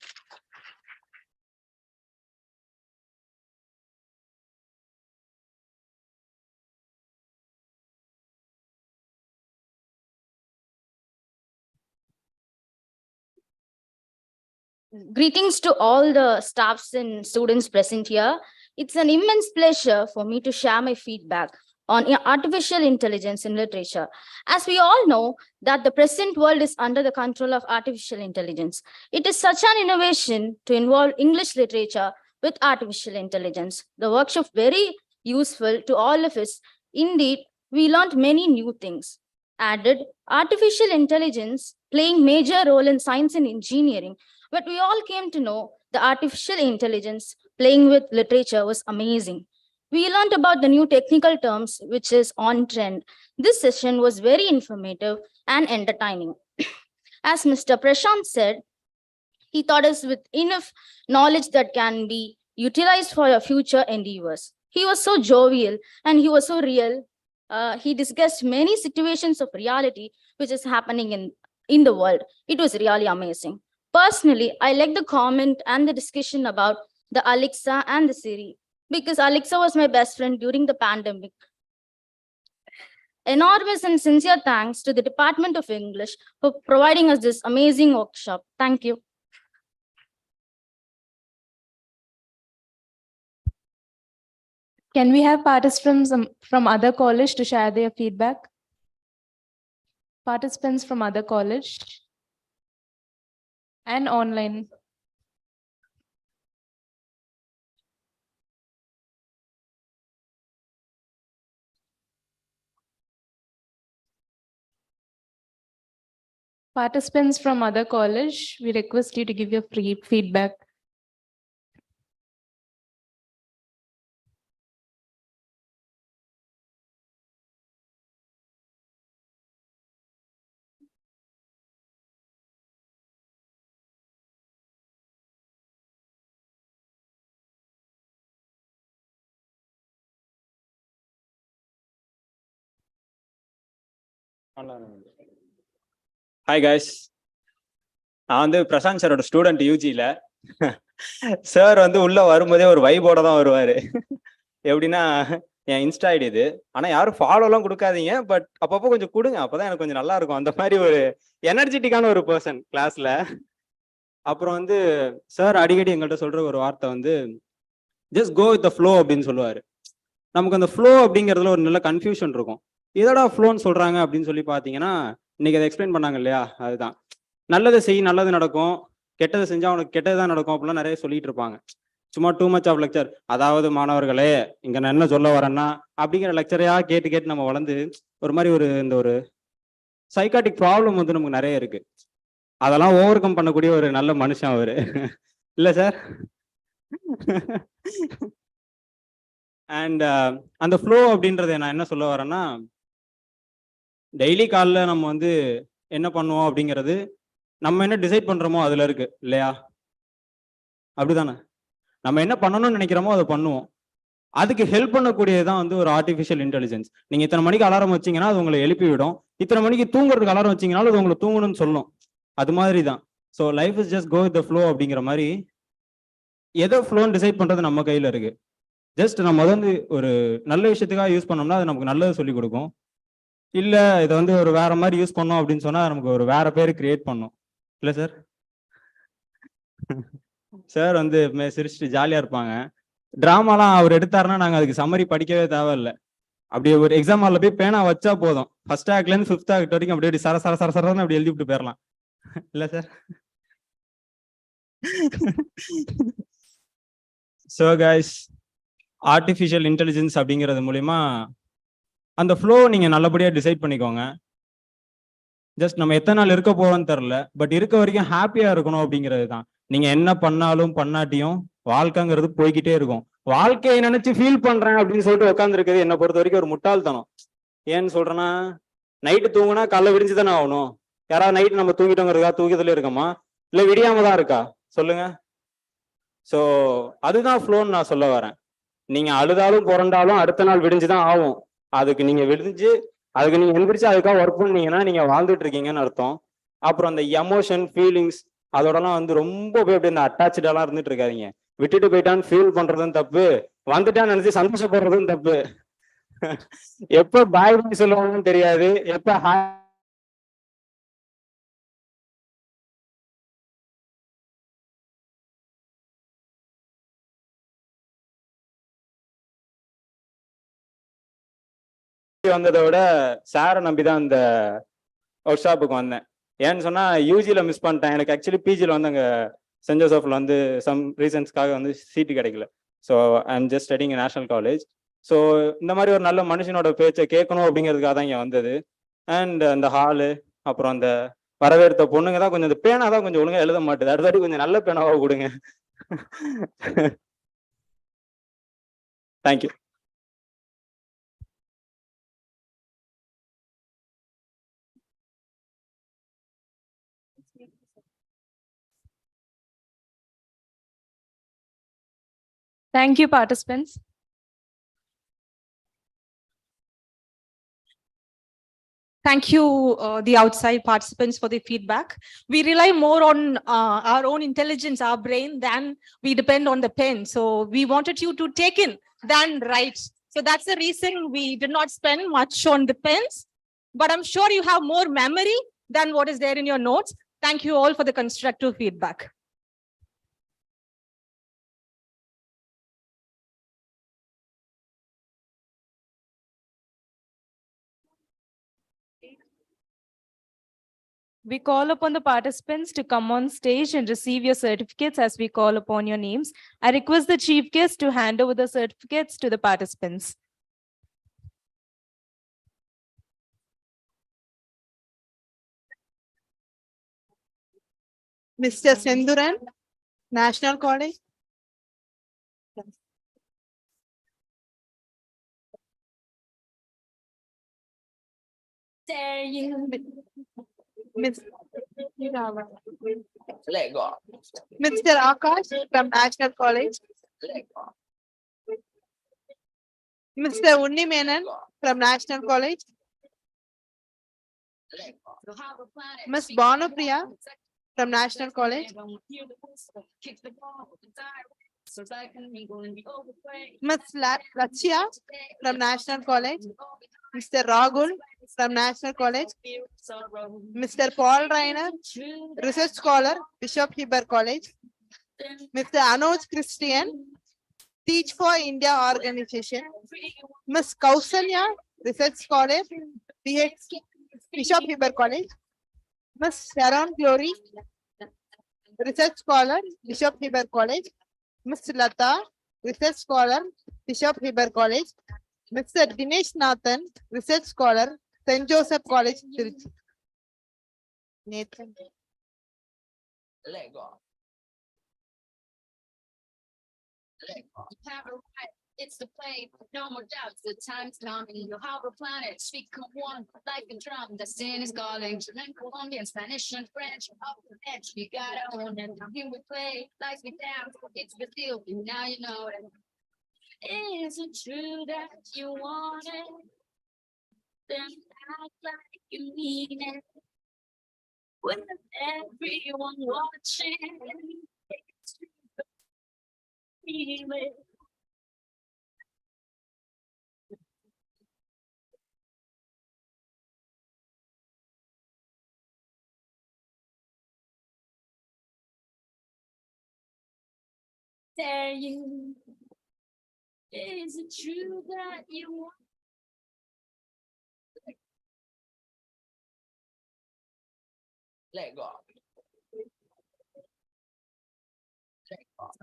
Greetings to all the staffs and students present here. It's an immense pleasure for me to share my feedback on artificial intelligence in literature. As we all know that the present world is under the control of artificial intelligence. It is such an innovation to involve English literature with artificial intelligence. The workshop very useful to all of us. Indeed, we learned many new things. Added artificial intelligence playing major role in science and engineering. But we all came to know the artificial intelligence playing with literature was amazing. We learned about the new technical terms, which is on trend. This session was very informative and entertaining. As Mr. Prashant said, he taught us with enough knowledge that can be utilized for your future endeavors. He was so jovial and he was so real. He discussed many situations of reality which is happening in the world. It was really amazing. Personally, I like the comment and the discussion about the Alexa and the Siri because Alexa was my best friend during the pandemic. Enormous and sincere thanks to the Department of English for providing us this amazing workshop. Thank you. Can we have participants from other college to share their feedback? Participants from other college and online. Participants from other college, we request you to give your free feedback. Hi guys. நான் வந்து பிரசாந்த் சாரோட student யூஜியில். Sir வந்து உள்ள வரும்போதே ஒரு வைபோட தான் வருவார். எப்படின்னா என் இன்ஸ்டா ஐடி இது. ஆனால் யாரும் ஃபாலோலாம் கொடுக்காதீங்க, பட் அப்பப்போ கொஞ்சம் கொடுங்க, அப்போதான் எனக்கு கொஞ்சம் நல்லா இருக்கும். அந்த மாதிரி ஒரு எனர்ஜெட்டிக்கான ஒரு பர்சன் கிளாஸ்ல. அப்புறம் வந்து சார் அடிக்கடி எங்கள்கிட்ட சொல்ற ஒரு வார்த்தை வந்து just go with the flow அப்படின்னு சொல்லுவார். நமக்கு அந்த ஃப்ளோ அப்படிங்கிறதுல ஒரு நல்ல கன்ஃபியூஷன் இருக்கும். இதோட ஃப்ளோன்னு சொல்றாங்க அப்படின்னு சொல்லி பார்த்தீங்கன்னா இன்னைக்கு அதை எக்ஸ்பிளைன் பண்ணாங்க இல்லையா, அதுதான். நல்லதை செய், நல்லது நடக்கும், கெட்டதை செஞ்சா உனக்கு கெட்டதுதான் நடக்கும் அப்படிலாம் நிறைய சொல்லிட்டு இருப்பாங்க. சும்மா டூ மச் ஆஃப் லெக்சர். அதாவது மாணவர்களே இங்க நான் என்ன சொல்ல வரேன்னா அப்படிங்கிற லெக்சரையா கேட்டு கேட்டு நம்ம வளர்ந்து ஒரு மாதிரி இந்த ஒரு சைக்காட்டிக் ப்ராப்ளம் வந்து நமக்கு நிறைய இருக்கு. அதெல்லாம் ஓவர் கம் பண்ணக்கூடிய ஒரு நல்ல மனுஷன் அவரு. இல்ல சார்? அண்ட் அந்த ஃப்ளோ அப்படின்றத நான் என்ன சொல்ல வரேன்னா, டெய்லி காலைல நம்ம வந்து என்ன பண்ணுவோம் அப்படிங்கிறது நம்ம என்ன டிசைட் பண்றோமோ அதுல இருக்கு இல்லையா? அப்படிதானே? நம்ம என்ன பண்ணணும்னு நினைக்கிறோமோ அதை பண்ணுவோம். அதுக்கு ஹெல்ப் பண்ணக்கூடியதான் வந்து ஒரு ஆர்டிஃபிஷியல் இன்டெலிஜென்ஸ். நீங்க இத்தனை மணிக்கு அலாரம் வச்சீங்கன்னா அது உங்களை எழுப்பி விடும். இத்தனை மணிக்கு தூங்குறதுக்கு அலாரம் வச்சீங்கன்னாலும் அது உங்களை தூங்கணும்னு சொல்லும். அது மாதிரி தான். So life is just go with the flow அப்படிங்கிற மாதிரி எதை ஃப்ளோன்னு டிசைட் பண்றது நம்ம கையில இருக்கு. ஜஸ்ட் நம்ம வந்து ஒரு நல்ல விஷயத்துக்காக யூஸ் பண்ணோம்னா அது நமக்கு நல்லது சொல்லி கொடுக்கும். இல்ல இதை வந்து ஒரு வேற மாதிரி யூஸ் பண்ணோம் அப்படின்னு சொன்னா நமக்கு ஒரு வேற பேர் கிரியேட் பண்ணும். இல்ல சார்? சார் வந்து சிரிச்சுட்டு ஜாலியா இருப்பாங்க. டிராமாலாம் அவர் எடுத்தாருன்னா நாங்க அதுக்கு சம்மரி படிக்கவே தேவையில்லை. அப்படியே ஒரு எக்ஸாம் ஹாலில் போய் பேனா வச்சா போதும், ஃபர்ஸ்ட் ஆக்ட்ல இருந்து 5th ஆக்ட் வரைக்கும் அப்படியே சர சர சர சரன்னு அப்படி எழுதி விட்டு போயிடலாம். இல்ல sir? So guys, artificial intelligence அப்படிங்கிறது மூலிமா அந்த ஃப்ளோ நீங்க நல்லபடியா டிசைட் பண்ணிக்கோங்க. ஜஸ்ட் நம்ம எத்தனை நாள் இருக்க போறோம்னு தெரில, பட் இருக்க வரைக்கும் ஹாப்பியா இருக்கணும் அப்படிங்கிறது தான். நீங்க என்ன பண்ணாலும் பண்ணாட்டியும் வாழ்க்கைங்கிறது போய்கிட்டே இருக்கும். வாழ்க்கையை நினைச்சு ஃபீல் பண்றேன் அப்படின்னு சொல்லிட்டு உட்காந்துருக்கிறது என்னை பொறுத்த வரைக்கும் ஒரு முட்டாள்தனம். ஏன்னு சொல்றேன்னா, நைட்டு தூங்குனா காலைல விடிஞ்சு தானே ஆகணும். யாராவது நைட்டு நம்ம தூங்கிட்டோங்கிறதுக்கா தூக்கத்துல இருக்கோமா, இல்லை விடியாம தான் இருக்கா சொல்லுங்க? ஸோ அதுதான் ஃப்ளோன்னு நான் சொல்ல வரேன். நீங்க அழுதாலும் புரண்டாலும் அடுத்த நாள் விடிஞ்சுதான் ஆகும். அதுக்கு நீங்க விடிஞ்சு அதுக்கு நீங்க எந்திரிச்சு அதுக்காக ஒர்க் பண்ணீங்கன்னா நீங்க வாழ்ந்துட்டு இருக்கீங்கன்னு அர்த்தம். அப்புறம் அந்த எமோஷன் ஃபீலிங்ஸ் அதோடலாம் வந்து ரொம்ப போய் அப்படி இந்த அட்டாச்செல்லாம் இருந்துட்டு இருக்காதீங்க. விட்டுட்டு போயிட்டான்னு ஃபீல் பண்றதும் தப்பு, வந்துட்டான்னு நினைச்சு சந்தோஷப்படுறதும் தப்பு. எப்ப பாய் பாய் சொல்லுவாங்கன்னு தெரியாது, எப்ப வந்ததை விட சாரை நம்பிதான் இந்த ஒர்க் ஷாப்புக்கு வந்தேன். ஏன்னு சொன்னா யூஜியில மிஸ் பண்ணிட்டேன். எனக்கு ஆக்சுவலி பிஜியில் வந்து அங்கே சென்ட் ஜோசப்ல வந்து சம் ரீசன்ஸ்க்காக வந்து சீட்டு கிடைக்கல. So I am just studying national college. So இந்த மாதிரி ஒரு நல்ல மனுஷனோட பேச்சை கேட்கணும் அப்படிங்கிறதுக்காக தான் இங்கே வந்தது. அண்ட் அந்த ஹாலு, அப்புறம் அந்த வரவேற்ற பொண்ணுங்க தான் கொஞ்சம், இந்த பேனா தான் கொஞ்சம் ஒழுங்கா எழுத மாட்டேது. அடுத்த வாட்டி கொஞ்சம் நல்ல பேனாவாக கொடுங்க. Thank you. Thank you, participants. Thank you, the outside participants for the feedback. We rely more on our own intelligence, our brain, than we depend on the pen. So we wanted you to take in than write. So that's the reason we did not spend much on the pens, but I'm sure you have more memory than what is there in your notes. Thank you all for the constructive feedback. We call upon the participants to come on stage and receive your certificates as we call upon your names. I request the chief guest to hand over the certificates to the participants. Mr. Senduran, National College. Mr. Akash from National College. Mr. Unni Menon from National College. Miss Bonopriya from National College. Miss Lachia from National College. Mr. Rahul from National College. Mr. Paul Reiner, Research Scholar, Bishop Heber College. Mr. Anuj Christian, Teach for India Organization. Miss Kausalya, Research Scholar, Bishop Heber College. Miss Sharon Glory, Research Scholar, Bishop Heber College. Miss Lata, Research Scholar, Bishop Heber College. Mr. Dinesh Nathan, Research Scholar, St. Joseph College, Trichy. Nathan. It's the play, no more doubts, the time's coming, you'll have a planet, speak of one, like a drum, the sin is calling, Chilean, Colombian, Spanish and French, up the edge, you gotta own it, now here we play, lights me down, it's the deal, now you know it. Is it true that you want it? Then act like you mean it. With everyone watching, it's true, feel it. Dare you? Is it true that you want? Let go.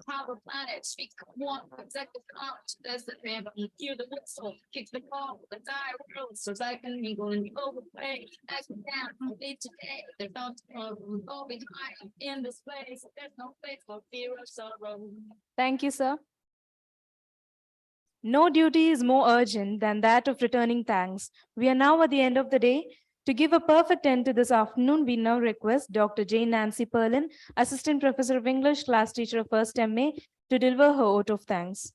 How a planet speak one executive count. There's the river, hear the whistle, kick the ball, the tire rolls, so I can mingle in the overplay. Ask me down, complete today. There's no tomorrow, go behind in this place. There's no place for fear of sorrow. Thank you, sir. No duty is more urgent than that of returning thanks. We are now at the end of the day. To give a perfect end to this afternoon, we now request Dr. J. Nancy Perlin, Assistant Professor of English, Class Teacher of First MA, to deliver her vote of thanks.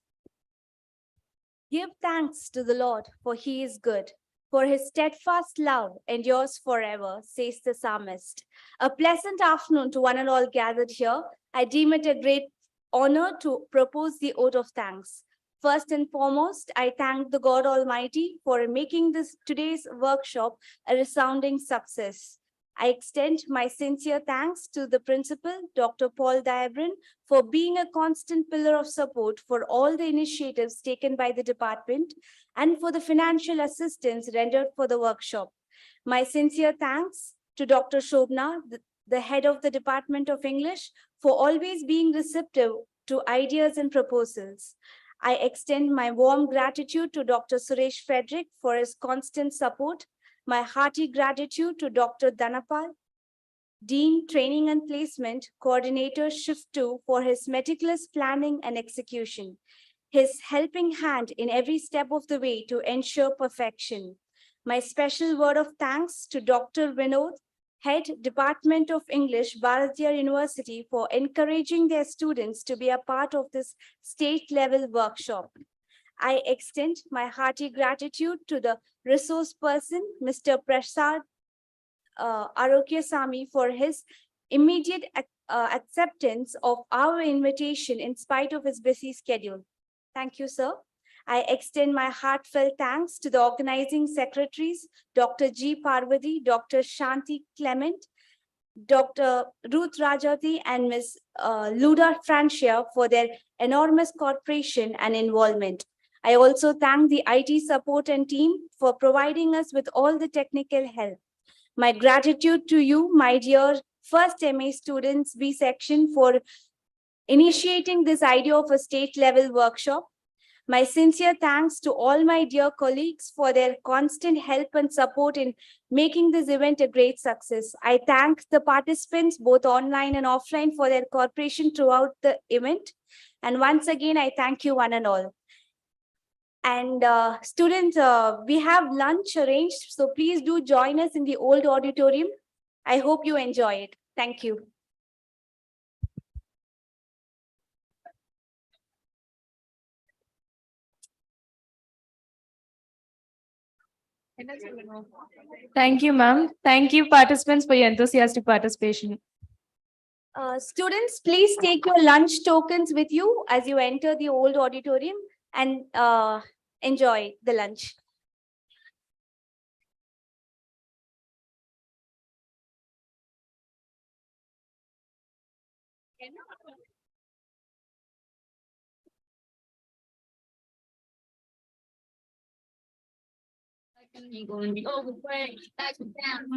Give thanks to the Lord, for he is good, for his steadfast love endures forever, says the psalmist. A pleasant afternoon to one and all gathered here. I deem it a great honor to propose the oath of thanks. First and foremost, I thank the God Almighty for making today's workshop a resounding success. I extend my sincere thanks to the principal, Dr. Paul Diabrin, for being a constant pillar of support for all the initiatives taken by the department and for the financial assistance rendered for the workshop. My sincere thanks to Dr. Shobna, the head of the Department of English, for always being receptive to ideas and proposals. I extend my warm gratitude to Dr. Suresh Frederick for his constant support. My hearty gratitude to Dr. Dhanapal, Dean, Training and Placement, Coordinator Shift 2 for his meticulous planning and execution, his helping hand in every step of the way to ensure perfection. My special word of thanks to Dr. Vinod, Head Department of English, Bharatiya University, for encouraging their students to be a part of this state-level workshop. I extend my hearty gratitude to the resource person, Mr. Prasad Arokyasamy, for his immediate acceptance of our invitation in spite of his busy schedule. Thank you, sir. I extend my heartfelt thanks to the organizing secretaries, Dr. G. Parvati, Dr. Shanti Clement, Dr. Ruth Rajati, and Ms. Luda Francia for their enormous cooperation and involvement. I also thank the IT support and team for providing us with all the technical help. My gratitude to you, my dear first MA students B section, for initiating this idea of a state-level workshop. My sincere thanks to all my dear colleagues for their constant help and support in making this event a great success. I thank the participants, both online and offline, for their cooperation throughout the event. And once again, I thank you one and all. And students, we have lunch arranged, so please do join us in the old auditorium. I hope you enjoy it. Thank you. Thank you, ma'am. Thank you, participants, for your enthusiastic participation. Students, please take your lunch tokens with you as you enter the old auditorium and enjoy the lunch. Like an eagle in the old way, back down.